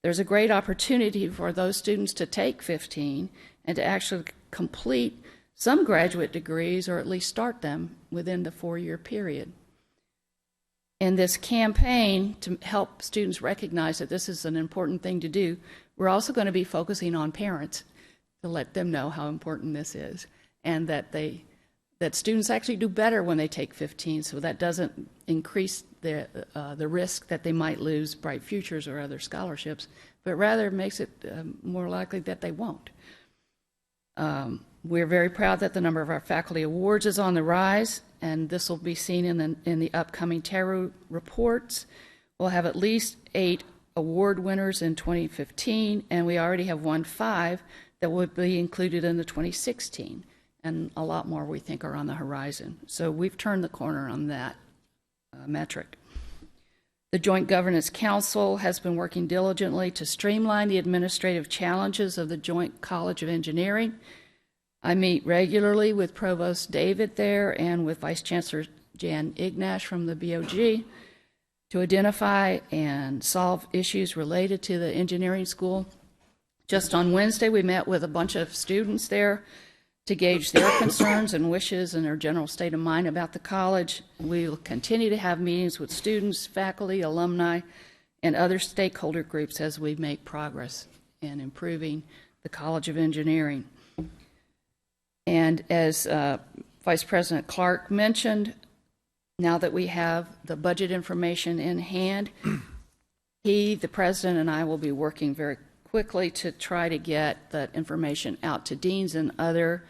there's a great opportunity for those students to take 15 and to actually complete some graduate degrees, or at least start them within the 4-year period. In this campaign, to help students recognize that this is an important thing to do, we're also going to be focusing on parents to let them know how important this is, and that students actually do better when they take 15, so that doesn't increase the risk that they might lose Bright Futures or other scholarships, but rather makes it more likely that they won't. We're very proud that the number of our faculty awards is on the rise, and this will be seen in the upcoming TARU reports. We'll have at least 8 award winners in 2015, and we already have won 5 that will be included in the 2016, and a lot more we think are on the horizon. So we've turned the corner on that metric. The Joint Governance Council has been working diligently to streamline the administrative challenges of the Joint College of Engineering. I meet regularly with Provost David there and with Vice Chancellor Jan Ignash from the BOG to identify and solve issues related to the engineering school. Just on Wednesday, we met with a bunch of students there to gauge their concerns and wishes and their general state of mind about the college. We will continue to have meetings with students, faculty, alumni, and other stakeholder groups as we make progress in improving the College of Engineering. And as Vice President Clark mentioned, now that we have the budget information in hand, he, the president, and I will be working very quickly to try to get that information out to deans and other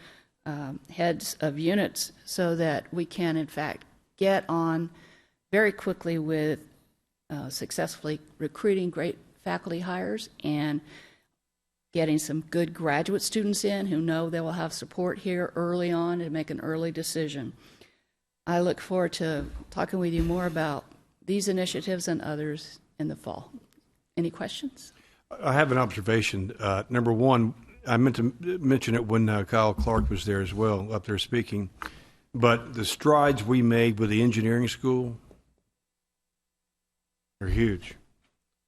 heads of units so that we can, in fact, get on very quickly with successfully recruiting great faculty hires and getting some good graduate students in who know they will have support here early on and make an early decision. I look forward to talking with you more about these initiatives and others in the fall. Any questions? I have an observation. Number one, I meant to mention it when Kyle Clark was there as well, up there speaking, but the strides we made with the engineering school are huge.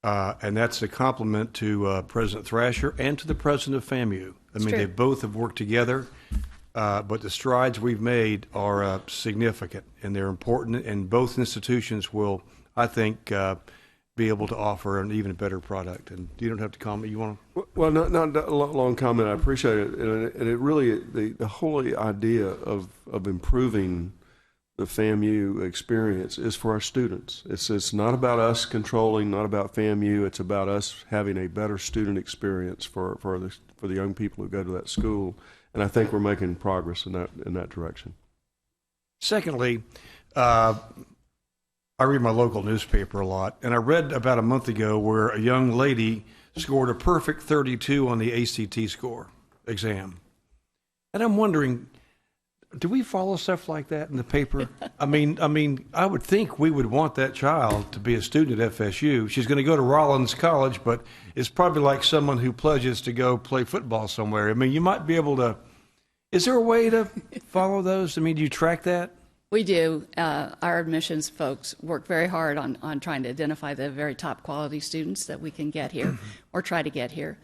And that's a compliment to President Thrasher and to the president of FAMU. I mean, true. they both have worked together, but the strides we've made are significant, and they're important, and both institutions will, I think, be able to offer an even better product. And you don't have to comment. You want to? Well, not a long comment. I appreciate it, and it really the whole idea of improving the FAMU experience is for our students. It's not about us controlling, not about FAMU. It's about us having a better student experience for the young people who go to that school. And I think we're making progress in that direction. Secondly, I read my local newspaper a lot, and I read about a month ago where a young lady scored a perfect 32 on the ACT score exam. And I'm wondering, do we follow stuff like that in the paper? I mean, I would think we would want that child to be a student at FSU. She's going to go to Rollins College, but it's probably like someone who pledges to go play football somewhere. I mean, you might be able to. Is there a way to follow those? I mean, do you track that? We do. Our admissions folks work very hard on trying to identify the very top quality students that we can get here or try to get here.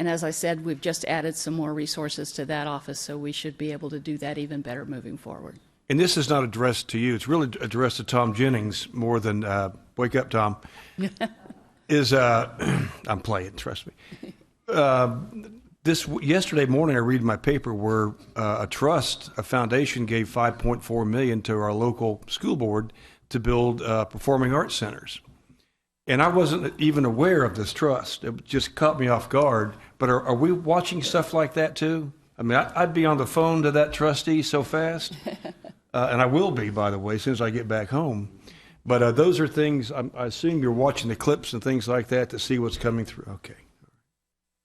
And as I said, we've just added some more resources to that office, so we should be able to do that even better moving forward. And this is not addressed to you. It's really addressed to Tom Jennings more than, wake up, Tom, I'm playing, trust me. Yesterday morning, I read in my paper where a foundation gave $5.4 million to our local school board to build performing arts centers. And I wasn't even aware of this trust. It just caught me off guard. But are we watching stuff like that too? I mean, I'd be on the phone to that trustee so fast. And I will be, by the way, as soon as I get back home. But those are things, I assume you're watching the clips and things like that to see what's coming through. Okay.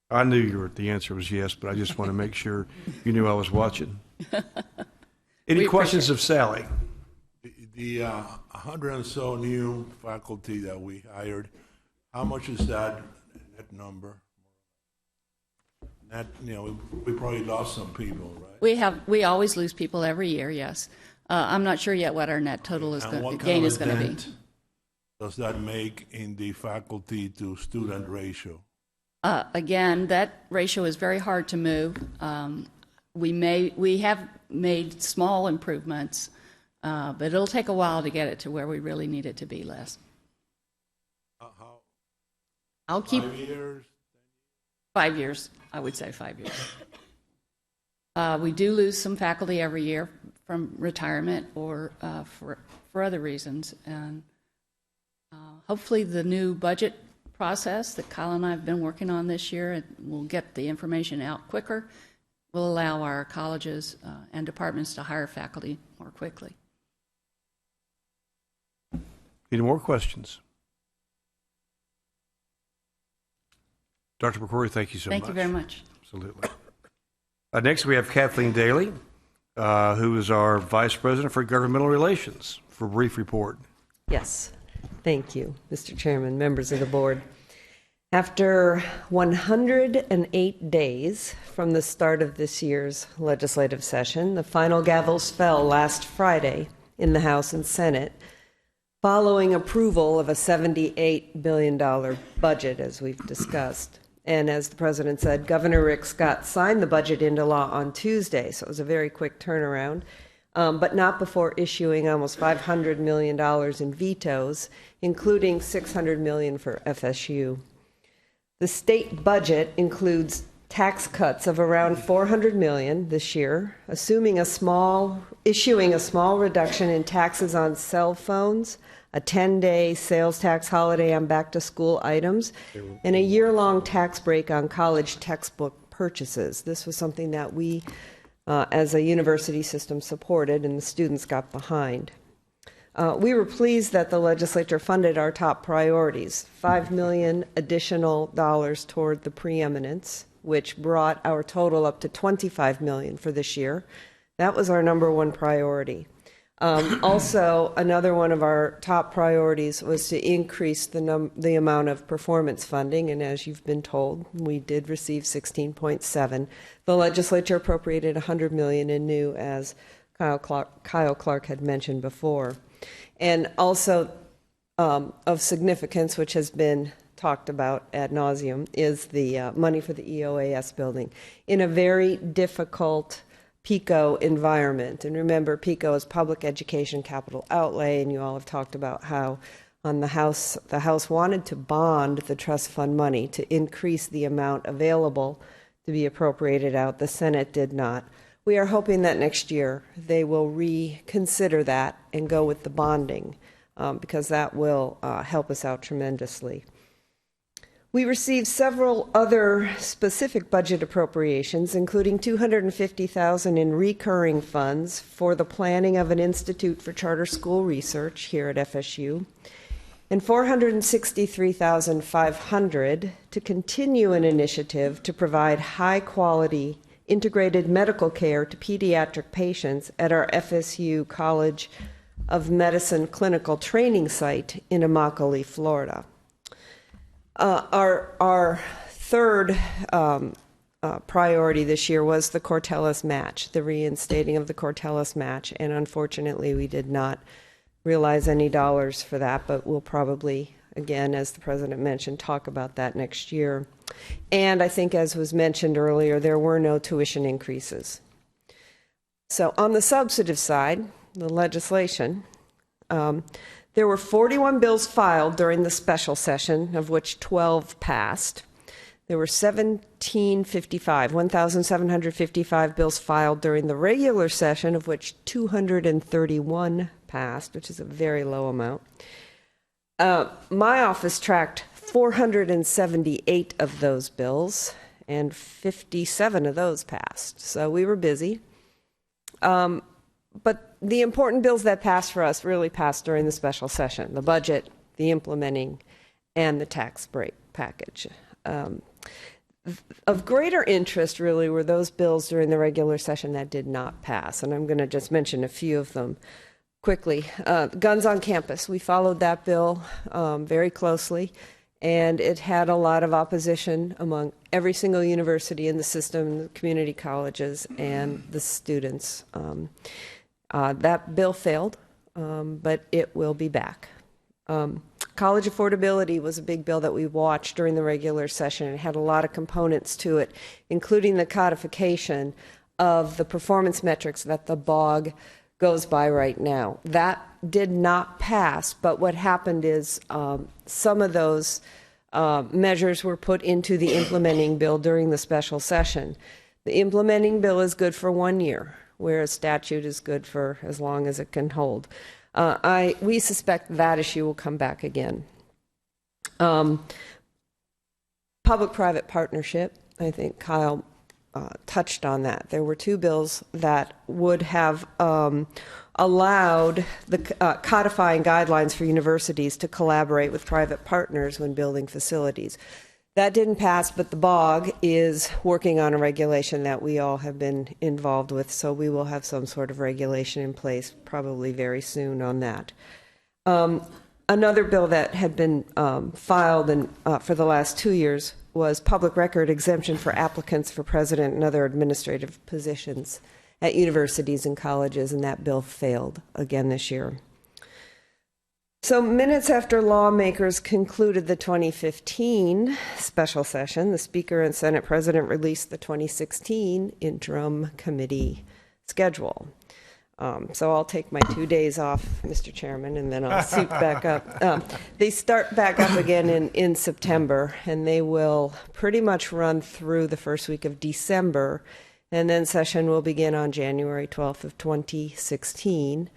I knew the answer was yes, but I just want to make sure you knew I was watching. Any questions of Sally? The 100 and so new faculty that we hired, how much is that number? That, we probably lost some people, right? We always lose people every year, yes. I'm not sure yet what our net total gain is going to be. Does that make in the faculty to student ratio? Again, that ratio is very hard to move. We have made small improvements, but it'll take a while to get it to where we really need it to be, Les. I'll keep 5 years? 5 years, I would say 5 years. We do lose some faculty every year from retirement or for other reasons, and hopefully the new budget process that Kyle and I have been working on this year, and we'll get the information out quicker, will allow our colleges and departments to hire faculty more quickly. Any more questions? Dr. McCrory, thank you so much. Thank you very much. Absolutely. Next, we have Kathleen Daly, who is our Vice President for Governmental Relations, for a brief report. Yes. Thank you, Mr. Chairman, members of the board. After 108 days from the start of this year's legislative session, the final gavels fell last Friday in the House and Senate, following approval of a $78 billion budget, as we've discussed. And as the president said, Governor Rick Scott signed the budget into law on Tuesday, so it was a very quick turnaround. But not before issuing almost $500 million in vetoes, including $600 million for FSU. The state budget includes tax cuts of around $400 million this year, issuing a small reduction in taxes on cell phones, a 10-day sales tax holiday on back-to-school items, and a year-long tax break on college textbook purchases. This was something that we as a university system supported, and the students got behind. We were pleased that the legislature funded our top priorities, $5 million additional dollars toward the preeminence, which brought our total up to $25 million for this year. That was our number one priority. Also, another one of our top priorities was to increase the amount of performance funding, and as you've been told, we did receive 16.7. The legislature appropriated $100 million in new, as Kyle Clark had mentioned before. And also of significance, which has been talked about ad nauseum, is the money for the EOAS building in a very difficult PICO environment. And remember, PICO is public education capital outlay, and you all have talked about how on the House wanted to bond the trust fund money to increase the amount available to be appropriated out. The Senate did not. We are hoping that next year they will reconsider that and go with the bonding, because that will help us out tremendously. We received several other specific budget appropriations, including $250,000 in recurring funds for the planning of an Institute for Charter School Research here at FSU, and $463,500 to continue an initiative to provide high-quality integrated medical care to pediatric patients at our FSU College of Medicine clinical training site in Immokalee, Florida. Our third priority this year was the Cortellis match, the reinstating of the Cortellis match, and unfortunately we did not realize any dollars for that, but we'll probably, again, as the President mentioned, talk about that next year. And I think, as was mentioned earlier, there were no tuition increases. So on the substantive side, the legislation, there were 41 bills filed during the special session, of which 12 passed. There were 1,755 bills filed during the regular session, of which 231 passed, which is a very low amount. My office tracked 478 of those bills, and 57 of those passed. So we were busy. But the important bills that passed for us really passed during the special session: the budget, the implementing, and the tax break package. Of greater interest, really, were those bills during the regular session that did not pass, and I'm going to just mention a few of them quickly. Guns on campus. We followed that bill very closely, and it had a lot of opposition among every single university in the system, the community colleges, and the students. That bill failed, but it will be back. College affordability was a big bill that we watched during the regular session. It had a lot of components to it, including the codification of the performance metrics that the BOG goes by right now. That did not pass, but what happened is some of those measures were put into the implementing bill during the special session. The implementing bill is good for 1 year, where a statute is good for as long as it can hold. We suspect that issue will come back again. Public-private partnership, I think Kyle touched on that. There were two bills that would have allowed the codifying guidelines for universities to collaborate with private partners when building facilities. That didn't pass, but the BOG is working on a regulation that we all have been involved with, so we will have some sort of regulation in place probably very soon on that. Another bill that had been filed for the last 2 years was public record exemption for applicants for president and other administrative positions at universities and colleges, and that bill failed again this year. So minutes after lawmakers concluded the 2015 special session, the Speaker and Senate President released the 2016 interim committee schedule. So I'll take my 2 days off, Mr. Chairman, and then I'll suit back up. They start back up again in September, and they will pretty much run through the first week of December, and then session will begin on January 12th of 2016.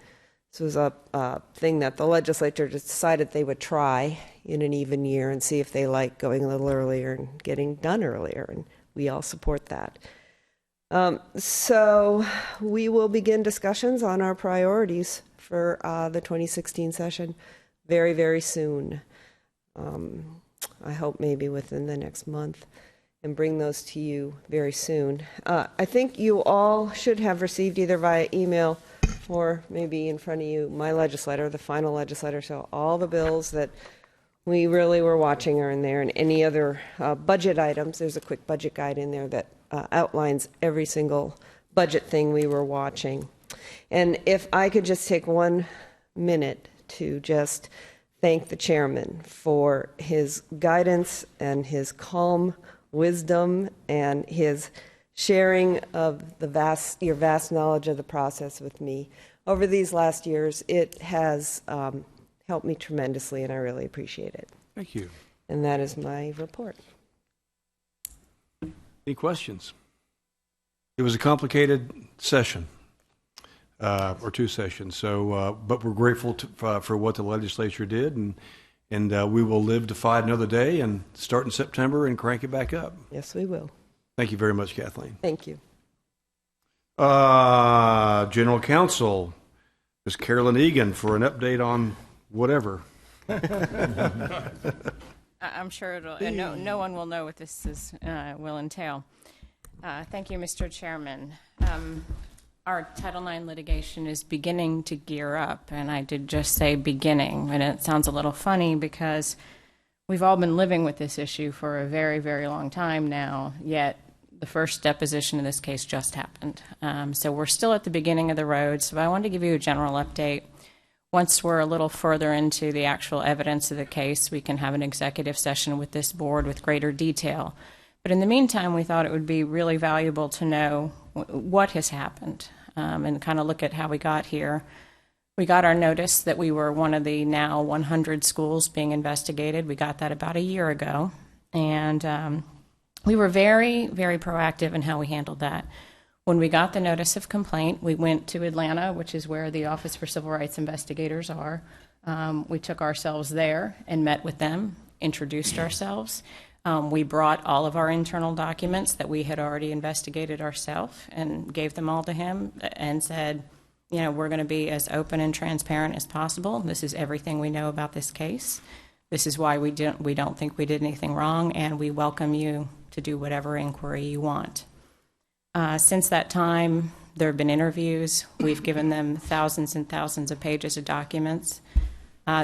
This was a thing that the legislature decided they would try in an even year and see if they like going a little earlier and getting done earlier, and we all support that. So we will begin discussions on our priorities for the 2016 session very, very soon. I hope maybe within the next month, and bring those to you very soon. I think you all should have received either via email or maybe in front of you my legislator, the final legislator. So all the bills that we really were watching are in there, and any other budget items. There's a quick budget guide in there that outlines every single budget thing we were watching. And if I could just take 1 minute to just thank the chairman for his guidance and his calm wisdom and his sharing of your vast knowledge of the process with me over these last years. It has helped me tremendously, and I really appreciate it. Thank you. And that is my report. Any questions? It was a complicated session, or two sessions. So, but we're grateful for what the legislature did, and we will live to fight another day and start in September and crank it back up. Yes, we will. Thank you very much, Kathleen. Thank you. General Counsel, Ms. Carolyn Egan, for an update on whatever. I'm sure it'll, no one will know what this will entail. Thank you, Mr. Chairman. Our Title IX litigation is beginning to gear up, and I did just say beginning, and it sounds a little funny because we've all been living with this issue for a very, very long time now, yet the first deposition in this case just happened. So we're still at the beginning of the road, so I wanted to give you a general update. Once we're a little further into the actual evidence of the case, we can have an executive session with this board with greater detail. But in the meantime, we thought it would be really valuable to know what has happened and kind of look at how we got here. We got our notice that we were one of the now 100 schools being investigated. We got that about a year ago. And we were very, very proactive in how we handled that. When we got the notice of complaint, we went to Atlanta, which is where the Office for Civil Rights Investigators are. We took ourselves there and met with them, introduced ourselves. We brought all of our internal documents that we had already investigated ourselves and gave them all to him and said, you know, we're going to be as open and transparent as possible. This is everything we know about this case. This is why we don't think we did anything wrong, and we welcome you to do whatever inquiry you want. Since that time, there have been interviews. We've given them thousands and thousands of pages of documents.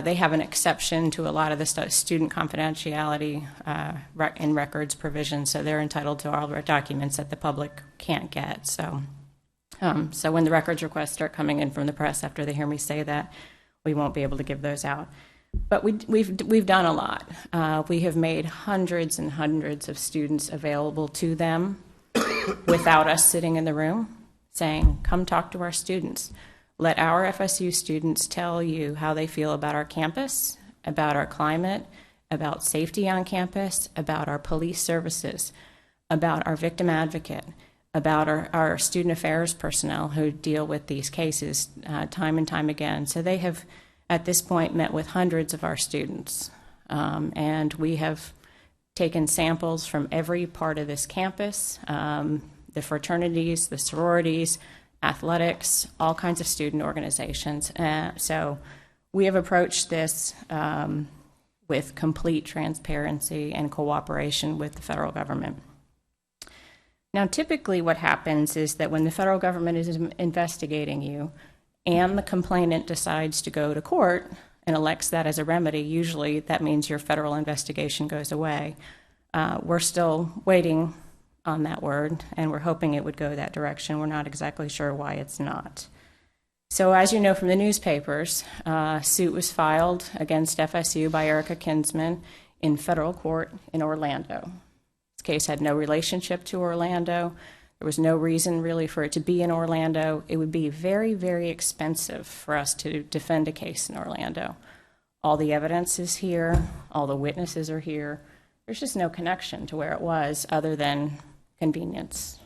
They have an exception to a lot of the student confidentiality and records provisions, so they're entitled to all the documents that the public can't get. So when the records requests start coming in from the press after they hear me say that, we won't be able to give those out. But we've done a lot. We have made hundreds and hundreds of students available to them without us sitting in the room saying, come talk to our students. Let our FSU students tell you how they feel about our campus, about our climate, about safety on campus, about our police services, about our victim advocate, about our student affairs personnel who deal with these cases time and time again. So they have, at this point, met with hundreds of our students. And we have taken samples from every part of this campus, the fraternities, the sororities, athletics, all kinds of student organizations. So we have approached this with complete transparency and cooperation with the federal government. Now, typically what happens is that when the federal government is investigating you and the complainant decides to go to court and elects that as a remedy, usually that means your federal investigation goes away. We're still waiting on that word, and we're hoping it would go that direction. We're not exactly sure why it's not. So as you know from the newspapers, a suit was filed against FSU by Erica Kinsman in federal court in Orlando. This case had no relationship to Orlando. There was no reason really for it to be in Orlando. It would be very, very expensive for us to defend a case in Orlando. All the evidence is here. All the witnesses are here. There's just no connection to where it was other than convenience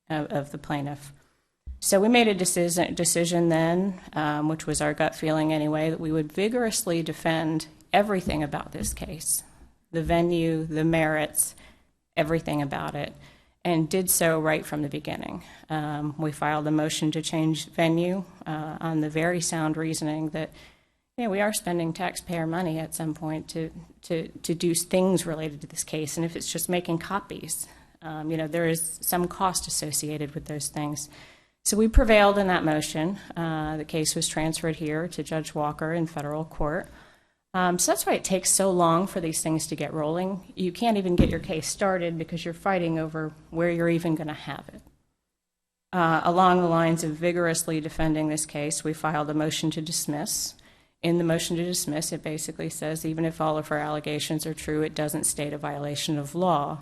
of the plaintiff. So we made a decision then, which was our gut feeling anyway, that we would vigorously defend everything about this case, the venue, the merits, everything about it, and did so right from the beginning. We filed a motion to change venue on the very sound reasoning that we are spending taxpayer money at some point to do things related to this case, and if it's just making copies, there is some cost associated with those things. So we prevailed in that motion. The case was transferred here to Judge Walker in federal court. So that's why it takes so long for these things to get rolling. You can't even get your case started because you're fighting over where you're even going to have it. Along the lines of vigorously defending this case, we filed a motion to dismiss. In the motion to dismiss, it basically says even if all of her allegations are true, it doesn't state a violation of law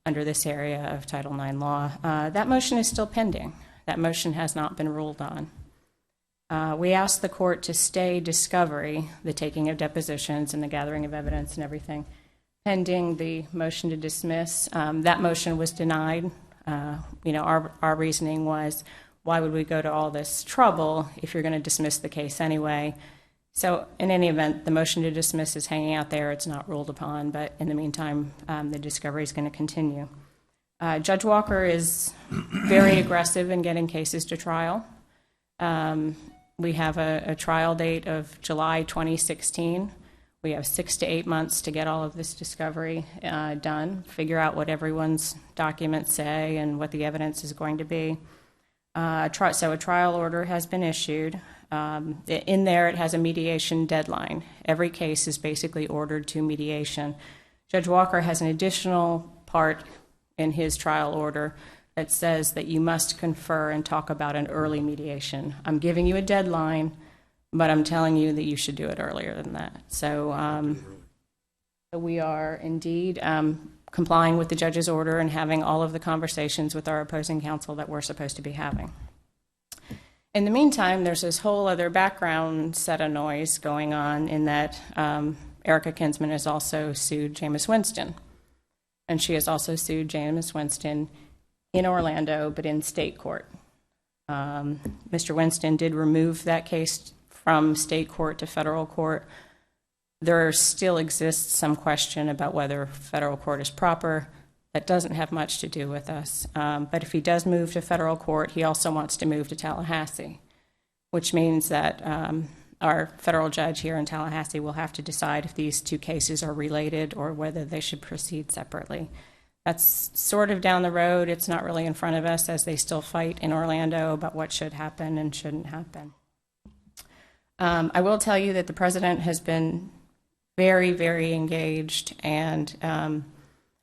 under this area of Title IX law. That motion is still pending. That motion has not been ruled on. We asked the court to stay discovery, the taking of depositions and the gathering of evidence and everything, pending the motion to dismiss. That motion was denied. Our reasoning was, why would we go to all this trouble if you're going to dismiss the case anyway? So in any event, the motion to dismiss is hanging out there. It's not ruled upon, but in the meantime, the discovery is going to continue. Judge Walker is very aggressive in getting cases to trial. We have a trial date of July 2016. We have 6 to 8 months to get all of this discovery done, figure out what everyone's documents say and what the evidence is going to be. So a trial order has been issued. In there, it has a mediation deadline. Every case is basically ordered to mediation. Judge Walker has an additional part in his trial order that says that you must confer and talk about an early mediation. I'm giving you a deadline, but I'm telling you that you should do it earlier than that. So we are indeed complying with the judge's order and having all of the conversations with our opposing counsel that we're supposed to be having. In the meantime, there's this whole other background set of noise going on in that Erica Kinsman has also sued Jameis Winston. And she has also sued Jameis Winston in Orlando, but in state court. Mr. Winston did remove that case from state court to federal court. There still exists some question about whether federal court is proper. That doesn't have much to do with us. But if he does move to federal court, he also wants to move to Tallahassee, which means that our federal judge here in Tallahassee will have to decide if these two cases are related or whether they should proceed separately. That's sort of down the road. It's not really in front of us as they still fight in Orlando about what should happen and shouldn't happen. I will tell you that the president has been very, very engaged, and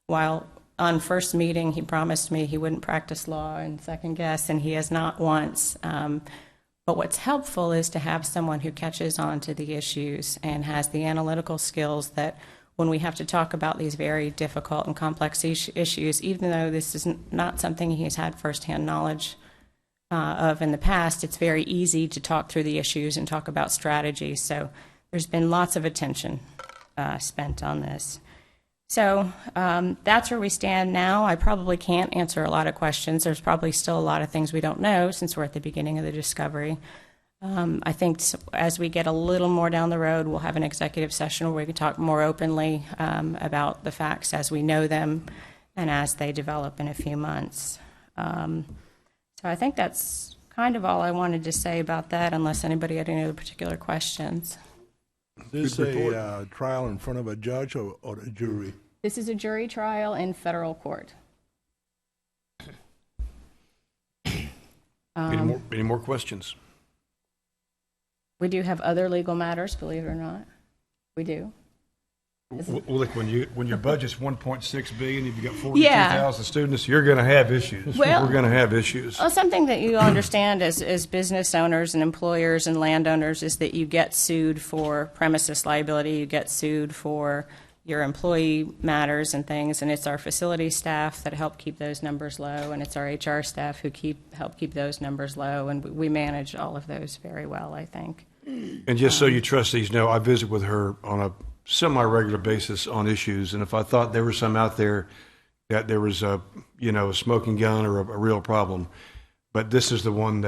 while on first meeting he promised me he wouldn't practice law and second guess, and he has not once. But what's helpful is to have someone who catches on to the issues and has the analytical skills that when we have to talk about these very difficult and complex issues, even though this is not something he's had firsthand knowledge of in the past, it's very easy to talk through the issues and talk about strategy. So there's been lots of attention spent on this. So that's where we stand now. I probably can't answer a lot of questions. There's probably still a lot of things we don't know since we're at the beginning of the discovery. I think as we get a little more down the road, we'll have an executive session where we can talk more openly about the facts as we know them and as they develop in a few months. So I think that's kind of all I wanted to say about that, unless anybody had any other particular questions. Is this a trial in front of a judge or a jury? This is a jury trial in federal court. Any more questions? We do have other legal matters, believe it or not. We do. Well, look, when your budget's $1.6 billion, if you've got 42,000 students, you're going to have issues. Well, we're going to have issues. Well, something that you understand as business owners and employers and landowners is that you get sued for premises liability, you get sued for your employee matters and things, and it's our facility staff that help keep those numbers low, and it's our HR staff who help keep those numbers low, and we manage all of those very well, I think. And just so you trustees know, I visit with her on a semi-regular basis on issues, and if I thought there was some out there that there was a smoking gun or a real problem, but this is the one,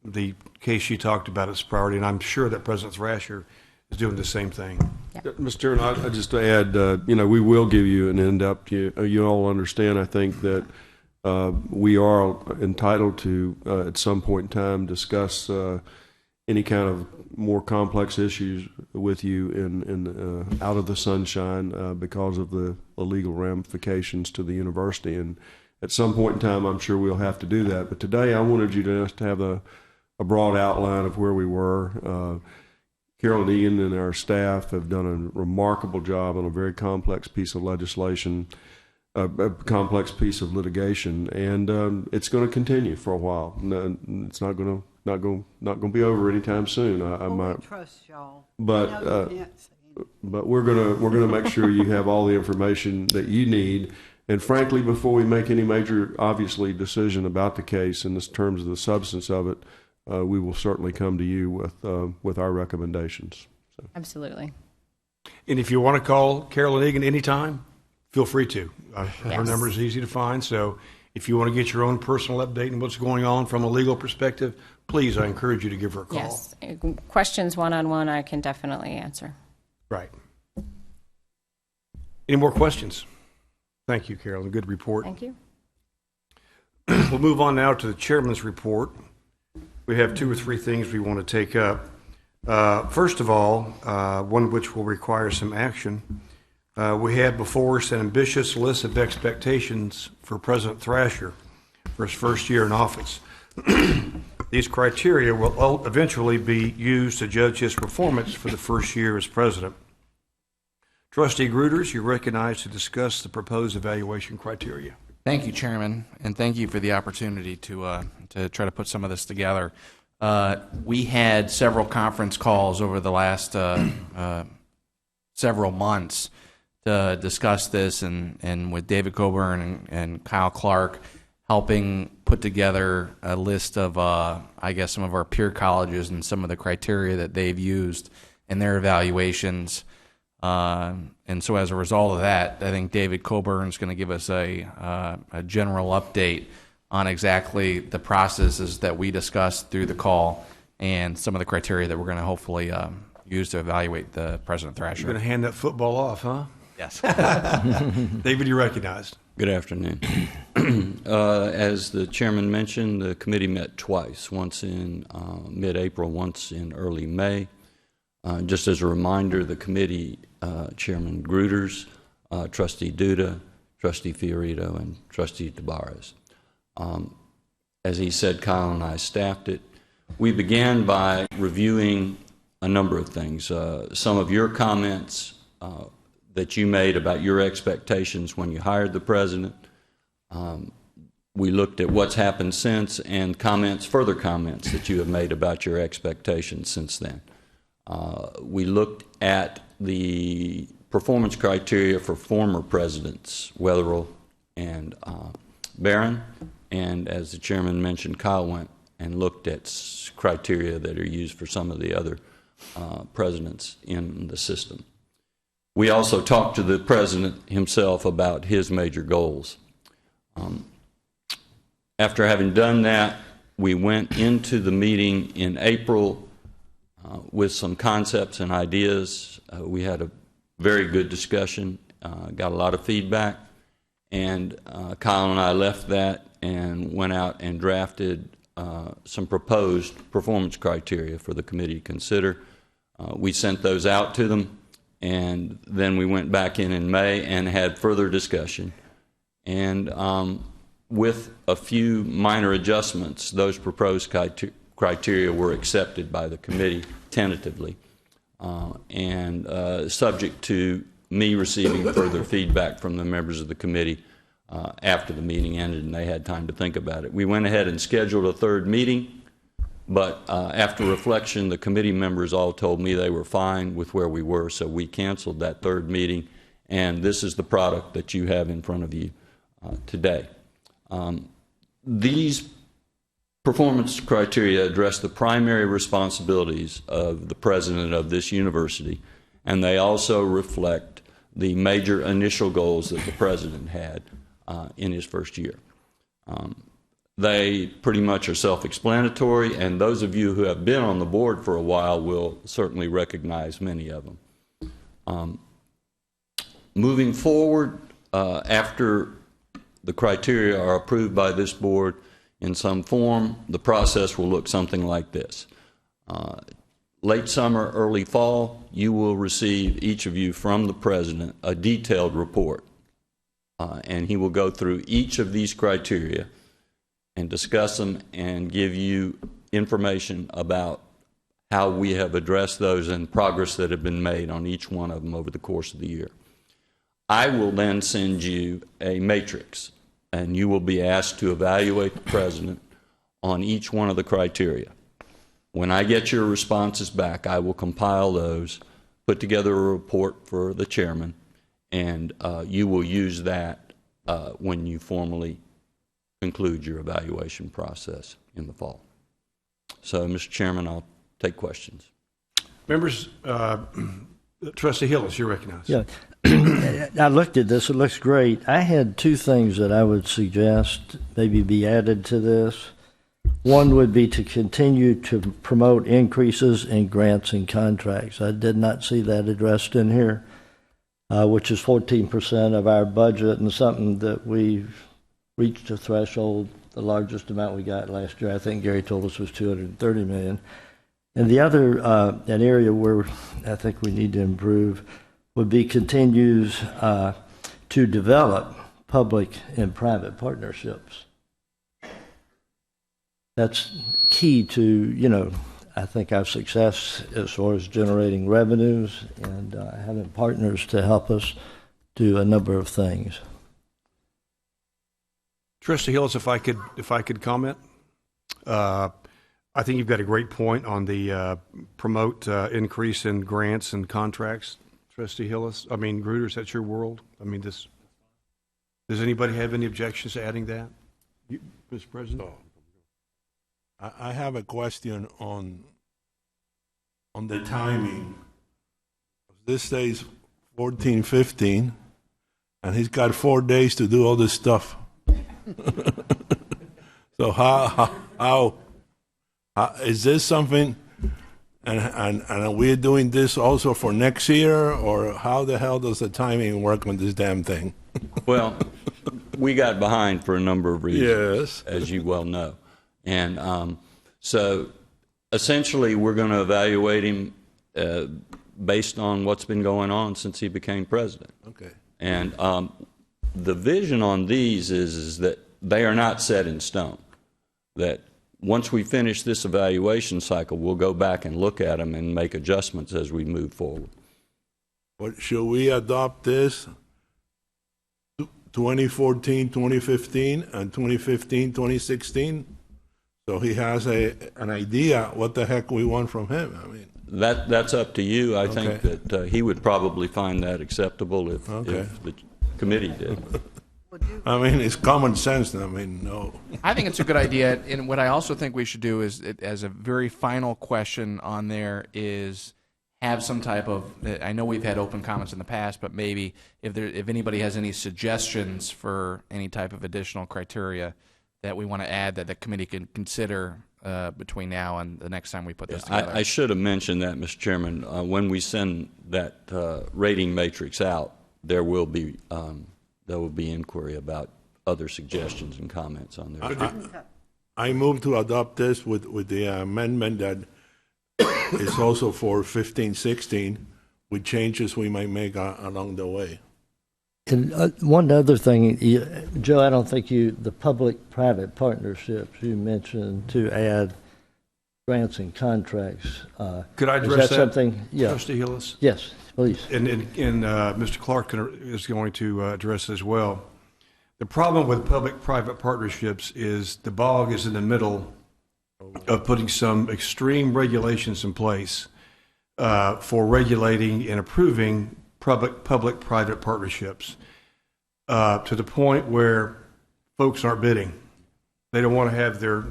the case she talked about as priority, and I'm sure that President Thrasher is doing the same thing. Yep. Mr. Chairman, I just to add, we will give you an in-depth. You all understand, I think, that we are entitled to at some point in time discuss any kind of more complex issues with you in out of the sunshine because of the legal ramifications to the university. And at some point in time, I'm sure we'll have to do that. But today, I wanted you to just have a broad outline of where we were. Carol and Ian and our staff have done a remarkable job on a very complex piece of legislation, a complex piece of litigation, and it's going to continue for a while. It's not going to not going to be over anytime soon. I might trust y'all. but I know you can't say but we're gonna make sure you have all the information that you need. And frankly, before we make any major, obviously, decision about the case in terms of the substance of it, we will certainly come to you with our recommendations. So. Absolutely. And if you want to call Carolyn Egan anytime, feel free to. Her number is easy to find. So if you want to get your own personal update on what's going on from a legal perspective, please, I encourage you to give her a call. Yes. Questions one-on-one, I can definitely answer. Right. Any more questions? Thank you, Carolyn. Good report. Thank you. We'll move on now to the chairman's report. We have 2 or 3 things we want to take up. First of all, one which will require some action. We have before us an ambitious list of expectations for President Thrasher for his first year in office. These criteria will eventually be used to judge his performance for the first year as president. Trustee Gruters, you're recognized to discuss the proposed evaluation criteria. Thank you, Chairman, and thank you for the opportunity to try to put some of this together. We had several conference calls over the last several months to discuss this, and with David Coburn and Kyle Clark helping put together a list of, I guess, some of our peer colleges and some of the criteria that they've used in their evaluations. And so as a result of that, I think David Coburn is going to give us a general update on exactly the processes that we discussed through the call and some of the criteria that we're going to hopefully use to evaluate the President Thrasher. You're going to hand that football off, huh? Yes. David, you're recognized. Good afternoon. As the chairman mentioned, the committee met twice, once in mid-April, once in early May. Just as a reminder, the committee, Chairman Gruters, Trustee Duda, Trustee Fiorito, and Trustee Tabarez. As he said, Kyle and I staffed it. We began by reviewing a number of things. Some of your comments that you made about your expectations when you hired the president. We looked at what's happened since and further comments that you have made about your expectations since then. We looked at the performance criteria for former presidents, Wetherill and Barron, and as the chairman mentioned, Kyle went and looked at criteria that are used for some of the other presidents in the system. We also talked to the president himself about his major goals. After having done that, we went into the meeting in April with some concepts and ideas. We had a very good discussion, got a lot of feedback, and Kyle and I left that and went out and drafted some proposed performance criteria for the committee to consider. We sent those out to them, and then we went back in May and had further discussion. And with a few minor adjustments, those proposed criteria were accepted by the committee tentatively, and subject to me receiving further feedback from the members of the committee after the meeting ended and they had time to think about it. We went ahead and scheduled a third meeting, but after reflection, the committee members all told me they were fine with where we were, so we canceled that third meeting, and this is the product that you have in front of you today. These performance criteria address the primary responsibilities of the president of this university, and they also reflect the major initial goals that the president had in his first year. They pretty much are self-explanatory, and those of you who have been on the board for a while will certainly recognize many of them. Moving forward, after the criteria are approved by this board in some form, the process will look something like this. Late summer, early fall, you will receive, each of you from the president, a detailed report. And he will go through each of these criteria and discuss them and give you information about how we have addressed those and progress that have been made on each one of them over the course of the year. I will then send you a matrix, and you will be asked to evaluate the president on each one of the criteria. When I get your responses back, I will compile those, put together a report for the chairman, and you will use that when you formally conclude your evaluation process in the fall. So, Mr. Chairman, I'll take questions. Members, Trustee Hillis, you're recognized. Yeah. I looked at this. It looks great. I had two things that I would suggest maybe be added to this. One would be to continue to promote increases in grants and contracts. I did not see that addressed in here, which is 14% of our budget, and something that we've reached a threshold. The largest amount we got last year, I think Gary told us, was $230 million. And the other, an area where I think we need to improve would be continues to develop public and private partnerships. That's key to, I think our success as far as generating revenues and having partners to help us do a number of things. Trustee Hillis, if I could comment, I think you've got a great point on the promote increase in grants and contracts. Trustee Hillis, Gruters, that's your world. Does anybody have any objections to adding that, Mr. President? I have a question on the timing. This says 14-15, and he's got 4 days to do all this stuff. So how is this something? And we're doing this also for next year, or how the hell does the timing work on this damn thing? Well, we got behind for a number of reasons, yes, as you well know. And so essentially we're going to evaluate him based on what's been going on since he became president. Okay. And the vision on these is that they are not set in stone, that once we finish this evaluation cycle, we'll go back and look at them and make adjustments as we move forward. But should we adopt this 2014, 2015, and 2015, 2016? So he has an idea what the heck we want from him. That's up to you. I Okay. think that he would probably find that acceptable if the committee did. It's common sense. No. I think it's a good idea, and what I also think we should do is, as a very final question on there, is have some type of. I know we've had open comments in the past, but maybe if anybody has any suggestions for any type of additional criteria that we want to add that the committee can consider between now and the next time we put this together. I should have mentioned that, Mr. Chairman. When we send that rating matrix out, there will be inquiry about other suggestions and comments on there. I move to adopt this with the amendment that is also for 15, 16, with changes we might make along the way. And one other thing, Joe, I don't think the public-private partnerships you mentioned to add grants and contracts. Could I address that, something? Yeah. Trustee Hillis? Yes, please. And Mr. Clark is going to address as well. The problem with public-private partnerships is the bog is in the middle of putting some extreme regulations in place for regulating and approving public-private partnerships to the point where folks aren't bidding. They don't want to have their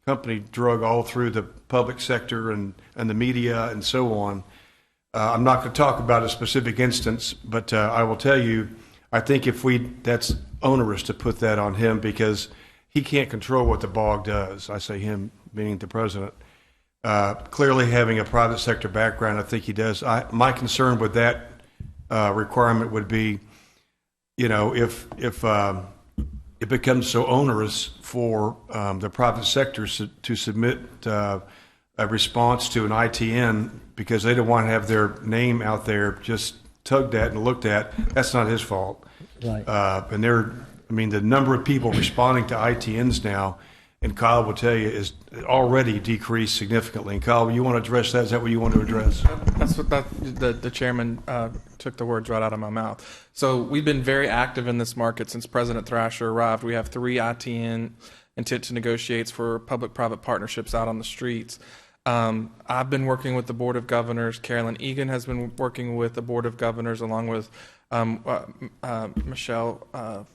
company drug all through the public sector and the media and so on. I'm not going to talk about a specific instance, but I will tell you, I think that's onerous to put that on him because he can't control what the bog does. I say him, meaning the president. Clearly having a private sector background, I think he does. My concern with that requirement would be, if it becomes so onerous for the private sector to submit a response to an ITN because they don't want to have their name out there just tugged at and looked at, that's not his fault. Right. And the number of people responding to ITNs now, and Kyle will tell you, is already decreased significantly. And Kyle, you want to address that? Is that what you want to address? That's what the chairman took the words right out of my mouth. So we've been very active in this market since President Thrasher arrived. We have 3 ITN intent to negotiate for public-private partnerships out on the streets. I've been working with the Board of Governors. Carolyn Egan has been working with the Board of Governors along with Michelle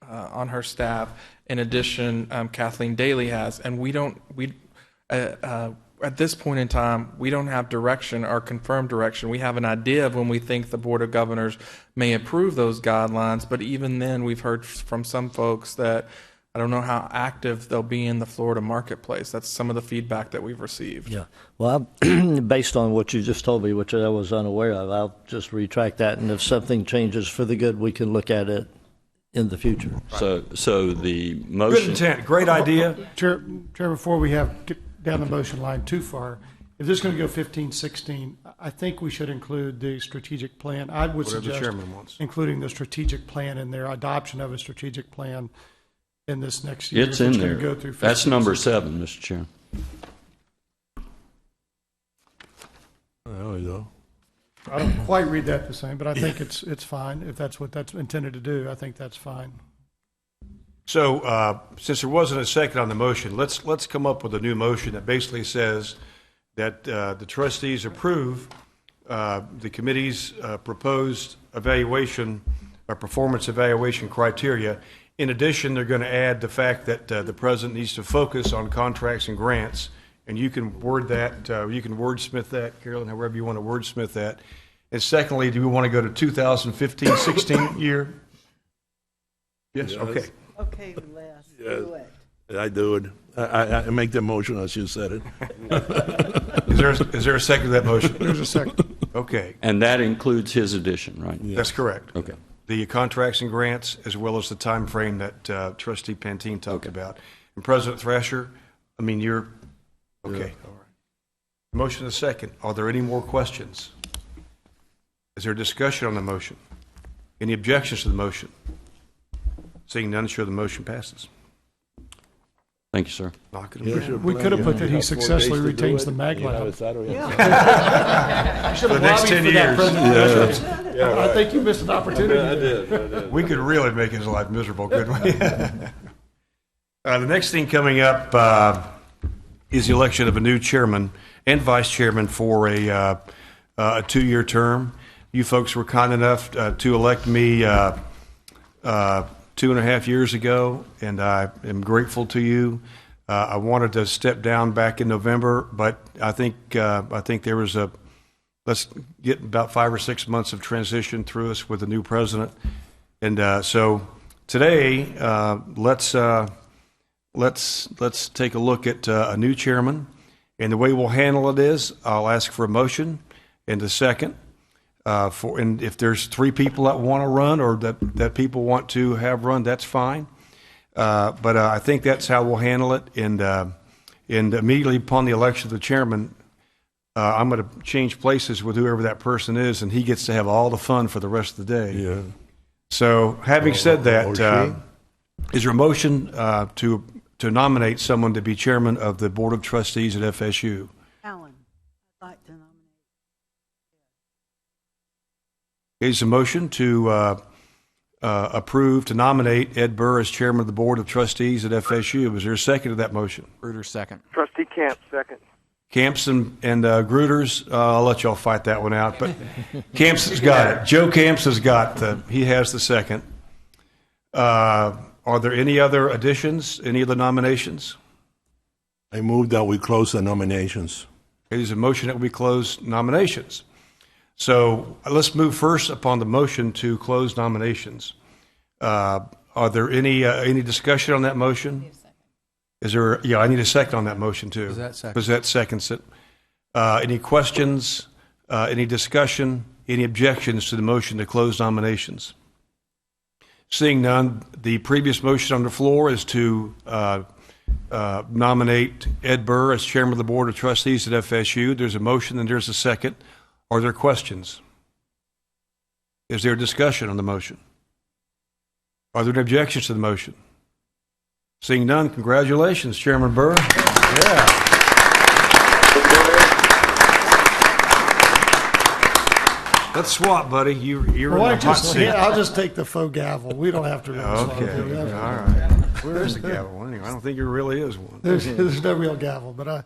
on her staff. In addition, Kathleen Daly has, and at this point in time, we don't have direction or confirmed direction. We have an idea of when we think the Board of Governors may approve those guidelines, but even then, we've heard from some folks that I don't know how active they'll be in the Florida marketplace. That's some of the feedback that we've received. Yeah. Well, based on what you just told me, which I was unaware of, I'll just retract that, and if something changes for the good, we can look at it in the future. So the motion. Good intent, great idea. Chair, before we get down the motion line too far, if this is going to go 15, 16, I think we should include the strategic plan. I would Whatever the suggest chairman wants. including the strategic plan and their adoption of a strategic plan in this next year. It's in there. Go through 15, That's number 16. 7, Mr. Chair. There we go. I don't quite read that the same, but I think it's fine. If that's what that's intended to do, I think that's fine. So, since there wasn't a second on the motion, let's come up with a new motion that basically says that the trustees approve the committee's proposed evaluation or performance evaluation criteria. In addition, they're going to add the fact that the president needs to focus on contracts and grants, and you can word that, you can wordsmith that, Carolyn, however you want to wordsmith that. And secondly, do we want to go to 2015-16 year? Yes, Yes. okay. Okay, Les, do it. I do it. I make the motion as you said it. Is there a second to that motion? There's a second. Okay. And that includes his addition, right? That's correct. Okay. The contracts and grants, as well as the time frame that Trustee Pantene talked about. And President Thrasher, I mean, you're, okay. Yeah. All right. Motion is second. Are there any more questions? Is there discussion on the motion? Any objections to the motion? Seeing none, sure the motion passes. Thank you, sir. Knock it Here's your We plan. could have You put have that he 4 successfully days to do retains it. the mag You have lab. it Saturday. For the next 10 years. I think you missed an opportunity. I did. We could really make his life miserable, couldn't we? The next thing coming up is the election of a new chairman and vice chairman for a 2-year term. You folks were kind enough to elect me 2.5 years ago, and I am grateful to you. I wanted to step down back in November, but I think there was let's get about 5 or 6 months of transition through us with the new president, and so today let's take a look at a new chairman, and the way we'll handle it is I'll ask for a motion and a second. And if there's 3 people that want to run or that people want to have run, that's fine. But I think that's how we'll handle it. And immediately upon the election of the chairman, I'm going to change places with whoever that person is, and he gets to have all the fun for the rest of the day. Yeah. So having said that, is there a motion to nominate someone to be chairman of the Board of Trustees at FSU? Alan, I'd like to nominate. Is a motion to approve to nominate Ed Burr as chairman of the Board of Trustees at FSU. Is there a second to that motion? Bruder, second. Trustee Camp, second. Camps and Gruters, I'll let y'all fight that one out, but Camps has got it. Joe Camps has got he has the second. Are there any other additions, any other nominations? I move that we close the nominations. There's a motion that we close nominations. So let's move first upon the motion to close nominations. Are there any discussion on that motion? Is there? Yeah, I need a second on that motion too. Lizette seconds it. Any questions? Any discussion? Any objections to the motion to close nominations? Seeing none, the previous motion on the floor is to nominate Ed Burr as chairman of the Board of Trustees at FSU. There's a motion and there's a second. Are there questions? Is there discussion on the motion? Are there any objections to the motion? Seeing none, congratulations, Chairman Burr. Yeah. Let's swap, buddy. You're in the hot seat. I'll just take the faux gavel. We don't have to really swap. Okay, all right. Where is the gavel? Anyway, I don't think there really is one. There's no real gavel, but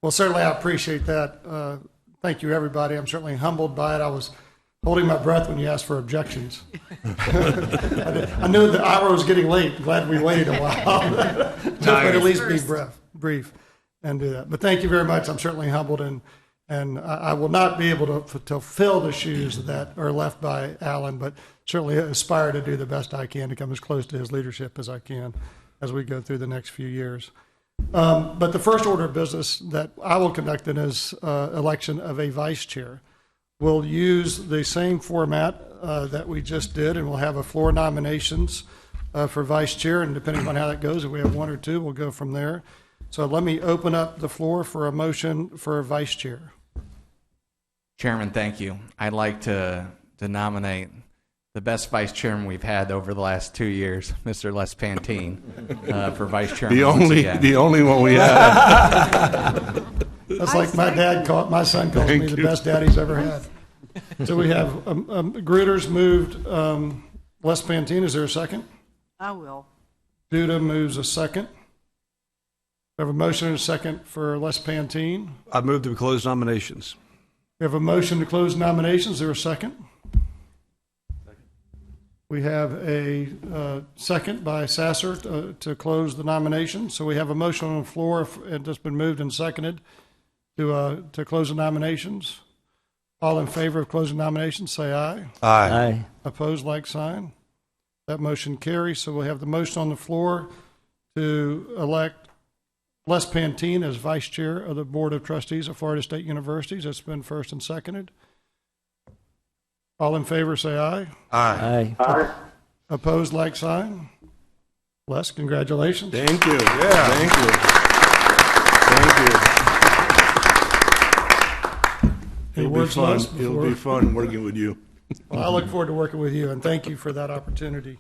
Well, certainly I appreciate that. Thank you, everybody. I'm certainly humbled by it. I was holding my breath when you asked for objections. I knew the hour was getting late. Glad we waited a while. Just at least be brief and do that. But thank you very much. I'm certainly humbled, and I will not be able to fill the shoes that are left by Alan, but certainly aspire to do the best I can to come as close to his leadership as I can as we go through the next few years. But the first order of business that I will conduct then is election of a vice chair. We'll use the same format that we just did, and we'll have a floor nominations for vice chair, and depending on how that goes, if we have one or two, we'll go from there. So let me open up the floor for a motion for a vice chair. Chairman, thank you. I'd like to nominate the best vice chairman we've had over the last 2 years, Mr. Les Pantine, for vice chairman. The only one we have. That's like my son calls me the best dad he's ever had. So we have Gruder's moved Les Pantine. Is there a second? I will. Duda moves a second. We have a motion and a second for Les Pantine. I move to close nominations. We have a motion to close nominations. Is there a second? We have a second by Sasser to close the nomination. So we have a motion on the floor, and it's been moved and seconded to close the nominations. All in favor of closing nominations, say aye. Aye. Aye. Opposed, like sign. That motion carries. So we have the motion on the floor to elect Les Pantine as vice chair of the Board of Trustees of Florida State Universities. That's been first and seconded. All in favor, say aye. Aye. Aye. Opposed, like sign. Les, congratulations. Thank you. Yeah. Thank you. Any words, Les, before- It'll be fun working with you. Well, I look forward to working with you, and thank you for that opportunity.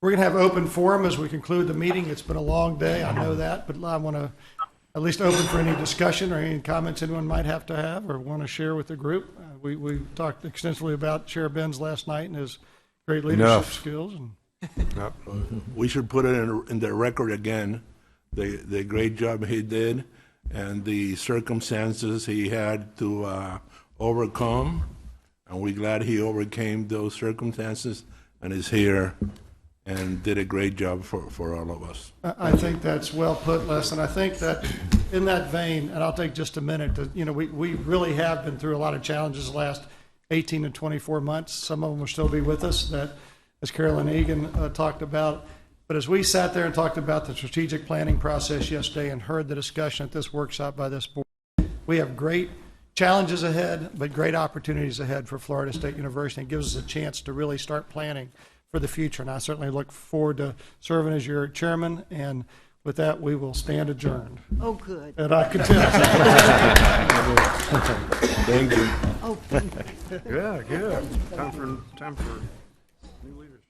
We're going to have open forum as we conclude the meeting. It's been a long day, I know that, but I want to at least open for any discussion or any comments anyone might have or want to share with the group. We talked extensively about Chair Benz last night and his great leadership skills. And We should put it in the record again, the great job he did and the circumstances he had to overcome. And we're glad he overcame those circumstances and is here and did a great job for all of us. I think that's well put, Les, and I think that in that vein, and I'll take just a minute, we really have been through a lot of challenges the last 18 to 24 months. Some of them will still be with us, that, as Carolyn Egan talked about. But as we sat there and talked about the strategic planning process yesterday and heard the discussion at this workshop by this board, we have great challenges ahead, but great opportunities ahead for Florida State University. It gives us a chance to really start planning for the future. And I certainly look forward to serving as your chairman. And with that, we will stand adjourned. Oh, good. And I can tell. Thank you. Oh, thank you. Yeah, good. Time for new leaders.